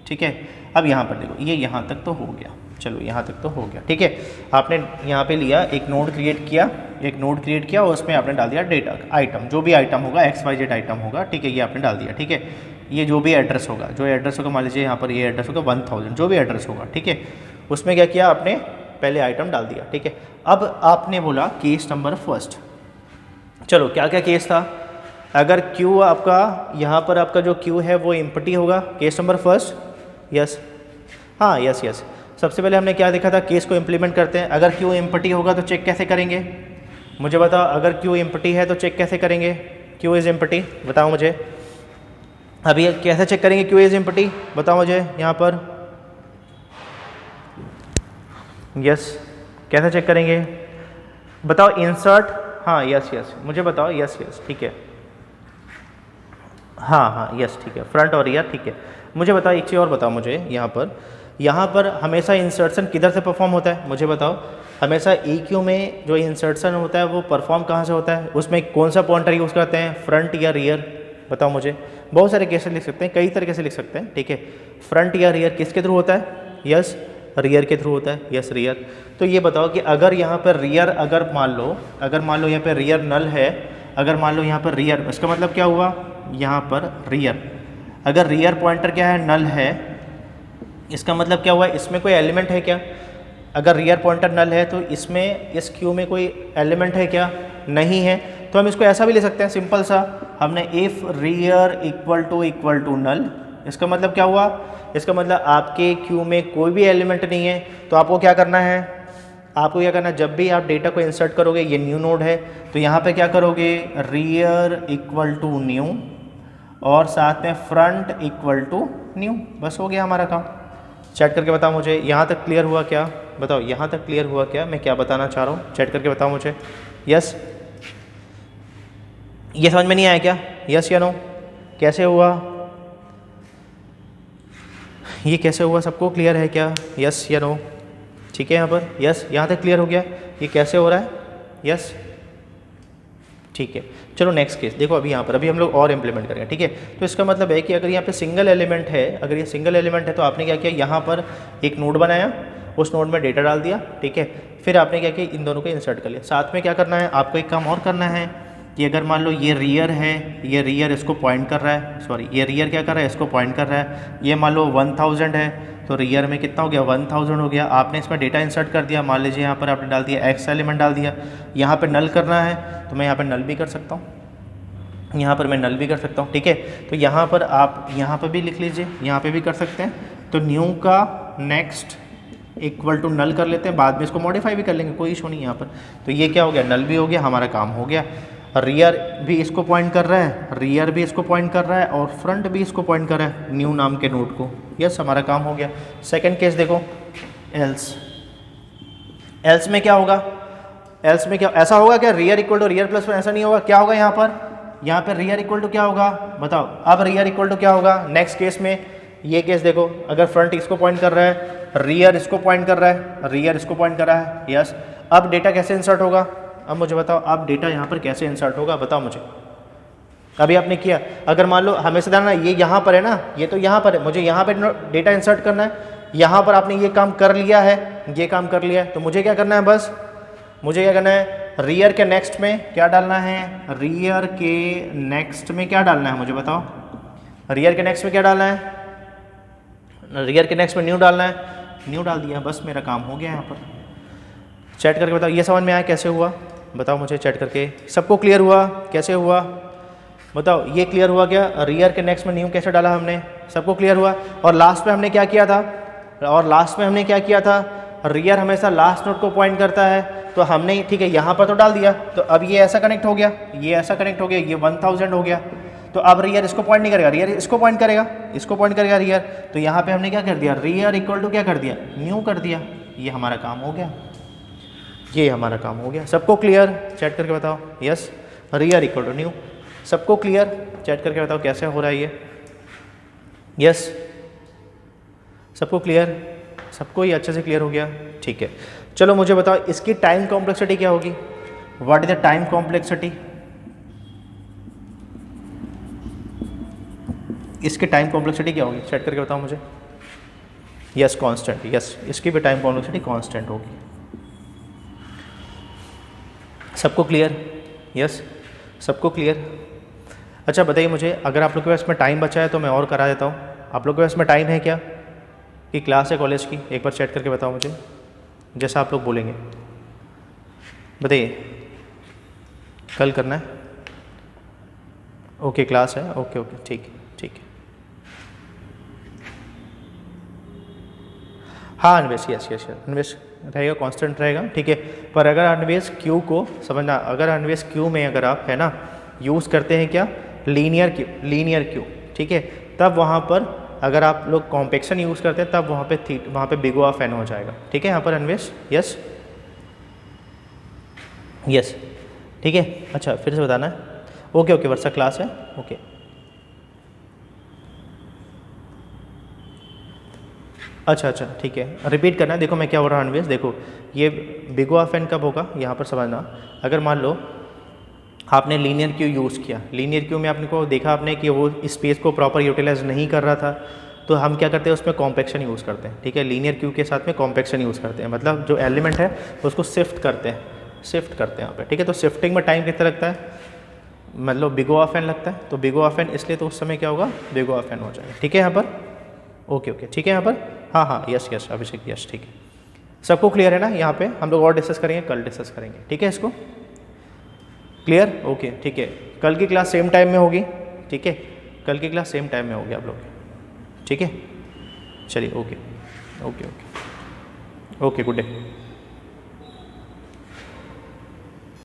Speaker 1: ठीक है। अब यहाँ पर देखो ये यहाँ तक तो हो गया, चलो यहाँ तक तो हो गया, ठीक है। आपने यहाँ पे लिया, एक नोड क्रिएट किया, और उसमें आपने डाल दिया डेटा आइटम, जो भी आइटम होगा, XYZ आइटम होगा, ठीक है, ये आपने डाल दिया, ठीक है। ये जो भी एड्रेस होगा, मान लीजिए यहाँ पर ये एड्रेस होगा 1000, जो भी एड्रेस होगा, ठीक है। उसमें क्या किया आपने, पहले आइटम डाल दिया, ठीक है। अब आपने बोला केस नंबर फर्स्ट, चलो क्या क्या केस था, अगर क्यू आपका यहाँ पर आपका जो क्यू है वो एम्प्टी होगा, केस नंबर फर्स्ट, यस हाँ यस यस। सबसे पहले हमने क्या देखा था, केस को इम्प्लीमेंट करते हैं। अगर क्यू एम्प्टी होगा तो चेक कैसे करेंगे, मुझे बताओ। अगर क्यू एम्प्टी है तो चेक कैसे करेंगे, क्यू इज़ एम्प्टी, बताओ मुझे। अभी कैसे चेक करेंगे क्यू इज़ एम्प्टी, बताओ मुझे यहाँ पर, यस कैसे चेक करेंगे, बताओ। इंसर्ट, हाँ यस यस, मुझे बताओ, यस यस ठीक है, हाँ यस ठीक है, फ्रंट और रियर, ठीक है। मुझे बताओ एक चीज़ और बताओ मुझे, यहाँ पर हमेशा इंसर्शन किधर से परफॉर्म होता है, मुझे बताओ। हमेशा EQ में जो इंसर्शन होता है वो परफॉर्म कहाँ से होता है, उसमें कौन सा पॉइंटर यूज़ करते हैं, फ्रंट या रियर, बताओ मुझे। बहुत सारे केसेस लिख सकते हैं, कई तरीके से लिख सकते हैं, ठीक है। फ्रंट या रियर किसके थ्रू होता है, यस रियर के थ्रू होता है, यस रियर। तो ये बताओ कि अगर यहाँ पर रियर, अगर मान लो यहाँ पर रियर नल है, अगर मान लो यहाँ पर रियर, इसका मतलब क्या हुआ, यहाँ पर रियर, अगर रियर पॉइंटर क्या है, नल है, इसका मतलब क्या हुआ, इसमें कोई एलिमेंट है क्या। अगर रियर पॉइंटर नल है तो इसमें, इस क्यू में कोई एलिमेंट है क्या, नहीं है। तो हम इसको ऐसा भी ले सकते हैं, सिंपल सा, हमने if rear equal to null, इसका मतलब क्या हुआ, इसका मतलब आपके क्यू में कोई भी एलिमेंट नहीं है। तो आपको क्या करना है, जब भी आप डेटा को इंसर्ट करोगे, ये न्यू नोड है, तो यहाँ पे क्या करोगे, रियर इक्वल टू न्यू, और साथ में फ्रंट इक्वल टू न्यू, बस हो गया हमारा काम। चैट करके बताओ मुझे, यहाँ तक क्लियर हुआ क्या, बताओ यहाँ तक क्लियर हुआ क्या, मैं क्या बताना चाह रहा हूँ, चैट करके बताओ मुझे। यस, ये समझ में नहीं आया क्या? यस या नो? कैसे हुआ ये, कैसे हुआ? सबको क्लियर है क्या? यस या नो? ठीक है यहाँ पर यस, यहाँ तक क्लियर हो गया ये कैसे हो रहा है? यस, ठीक है। चलो नेक्स्ट केस देखो, अभी यहाँ पर अभी हम लोग और इम्प्लीमेंट करेंगे, ठीक है। तो इसका मतलब है कि अगर यहाँ पे सिंगल एलिमेंट है, अगर ये सिंगल एलिमेंट है तो आपने क्या किया, यहाँ पर एक नोड बनाया, उस नोड में डेटा डाल दिया, ठीक है। फिर आपने क्या किया, इन दोनों को इंसर्ट कर लिया। साथ में क्या करना है आपको, एक काम और करना है कि अगर मान लो ये रियर है, ये रियर इसको पॉइंट कर रहा है, सॉरी ये रियर क्या कर रहा है, इसको पॉइंट कर रहा है। ये मान लो 1000 है, तो रियर में कितना हो गया, 1000 हो गया। आपने इसमें डेटा इंसर्ट कर दिया, मान लीजिए यहाँ पर आपने डाल दिया एक्स एलिमेंट डाल दिया। यहाँ पर नल करना है तो मैं यहाँ पर नल भी कर सकता हूँ, यहाँ पर मैं नल भी कर सकता हूँ, ठीक है। तो यहाँ पर आप यहाँ पर भी लिख लीजिए, यहाँ पे भी कर सकते हैं। तो न्यू का नेक्स्ट इक्वल टू नल कर लेते हैं, बाद में इसको मॉडिफाई भी कर लेंगे, कोई इशू नहीं यहाँ पर। तो ये क्या हो गया, नल भी हो गया, हमारा काम हो गया। रियर भी इसको पॉइंट कर रहा है, रियर भी इसको पॉइंट कर रहा है, और फ्रंट भी इसको पॉइंट कर रहा है न्यू नाम के नोड को। यस, हमारा काम हो गया। सेकेंड केस देखो, एल्स। एल्स में क्या होगा, एल्स में क्या ऐसा होगा क्या, rear equal to rear plus 1, ऐसा नहीं होगा। क्या होगा यहाँ पर रियर इक्वल टू क्या होगा बताओ, अब रियर इक्वल टू क्या होगा नेक्स्ट केस में। ये केस देखो, अगर फ्रंट इसको पॉइंट कर रहा है, रियर इसको पॉइंट कर रहा है, रियर इसको पॉइंट कर रहा है, यस। अब डेटा कैसे इंसर्ट होगा, अब मुझे बताओ, अब डेटा यहाँ पर कैसे इंसर्ट होगा बताओ मुझे। अभी आपने किया, अगर मान लो हमेशा ध्यान, ये यहाँ पर है ना, ये तो यहाँ पर है, मुझे यहाँ पर डेटा इंसर्ट करना है। यहाँ पर आपने ये काम कर लिया है, ये काम कर लिया है, तो मुझे क्या करना है, बस मुझे क्या करना है, रियर के नेक्स्ट में क्या डालना है, रियर के नेक्स्ट में क्या डालना है मुझे बताओ। रियर के नेक्स्ट में क्या डालना है, रियर के नेक्स्ट में न्यू डालना है, न्यू डाल दिया, बस मेरा काम हो गया। यहाँ पर चैट करके बताओ, ये समझ में आया कैसे हुआ, बताओ मुझे चैट करके। सबको क्लियर हुआ कैसे हुआ बताओ, ये क्लियर हुआ क्या, रियर के नेक्स्ट में न्यू कैसे डाला हमने, सबको क्लियर हुआ। और लास्ट में हमने क्या किया था, रियर हमेशा लास्ट नोड को पॉइंट करता है, तो हमने ठीक है यहाँ पर तो डाल दिया, तो अब ये ऐसा कनेक्ट हो गया, ये ऐसा कनेक्ट हो गया, ये 1000 हो गया। तो अब रियर इसको पॉइंट नहीं करेगा, रियर इसको पॉइंट करेगा, इसको पॉइंट करेगा रियर। तो यहाँ पे हमने क्या कर दिया, रियर इक्वल टू क्या कर दिया, न्यू कर दिया। ये हमारा काम हो गया, ये हमारा काम हो गया। सबको क्लियर, चैट करके बताओ। Yes, rear equal to new. सबको क्लियर, चैट करके बताओ कैसे हो रहा है ये। यस, सबको क्लियर, सबको ये अच्छे से क्लियर हो गया, ठीक है। चलो मुझे बताओ इसकी टाइम कॉम्प्लेक्सिटी क्या होगी, what is the time complexity, इसकी टाइम कॉम्प्लेक्सिटी क्या होगी, चैट करके बताओ मुझे। यस, कांस्टेंट, यस, इसकी भी टाइम कॉम्प्लेक्सिटी कांस्टेंट होगी। सबको क्लियर, यस, सबको क्लियर। अच्छा बताइए मुझे, अगर आप लोग के पास में टाइम बचा है तो मैं और करा देता हूँ। आप लोग के पास में टाइम है क्या, कि क्लास है कॉलेज की, एक बार चैट करके बताओ मुझे, जैसा आप लोग बोलेंगे बताइए। कल करना है, ओके क्लास है, ओके ओके, ठीक है ठीक है। हाँ Anvesh, yes yes yes, Anvesh रहेगा, कांस्टेंट रहेगा, ठीक है। पर अगर अनवेश क्यू को समझना, अगर अनवेश क्यू में अगर आप है ना यूज़ करते हैं क्या, लीनियर क्यू, ठीक है, तब वहाँ पर अगर आप लोग कॉम्पेक्शन यूज़ करते हैं तब वहाँ पे बिग O ऑफ n हो जाएगा, ठीक है। यहाँ पर अनवेश, यस यस, ठीक है। अच्छा फिर से बताना है, ओके ओके, वर्षा क्लास है, ओके। अच्छा अच्छा ठीक है, रिपीट करना है। देखो मैं क्या हो रहा है अनवेश, देखो ये बिग O ऑफ n कब होगा, यहाँ पर समझना। अगर मान लो आपने लीनियर क्यू यूज़ किया, लीनियर क्यू में आपने को देखा आपने कि वो स्पेस को प्रॉपर यूटिलाइज नहीं कर रहा था, तो हम क्या करते हैं उसमें कॉम्पेक्शन यूज़ करते हैं, ठीक है। लीनियर क्यू के साथ में कॉम्पेक्शन यूज़ करते हैं, मतलब जो एलिमेंट है उसको शिफ्ट करते हैं यहाँ पे, ठीक है। तो शिफ्टिंग में टाइम कितना लगता है, मतलब बिग O ऑफ n लगता है, तो बिग O ऑफ n इसलिए तो उस समय क्या होगा, बिग O ऑफ n हो जाएगा, ठीक है। यहाँ पर ओके ओके, ठीक है। यहाँ पर हाँ हाँ, यस यस अभिषेक, यस, ठीक है। सबको क्लियर है ना, यहाँ पे हम लोग और डिस्कस करेंगे, कल डिस्कस करेंगे, ठीक है। इसको क्लियर, ओके ठीक है। कल की क्लास सेम टाइम में होगी, ठीक है, कल की क्लास सेम टाइम में होगी आप लोग, ठीक है। चलिए okay okay okay okay, good day.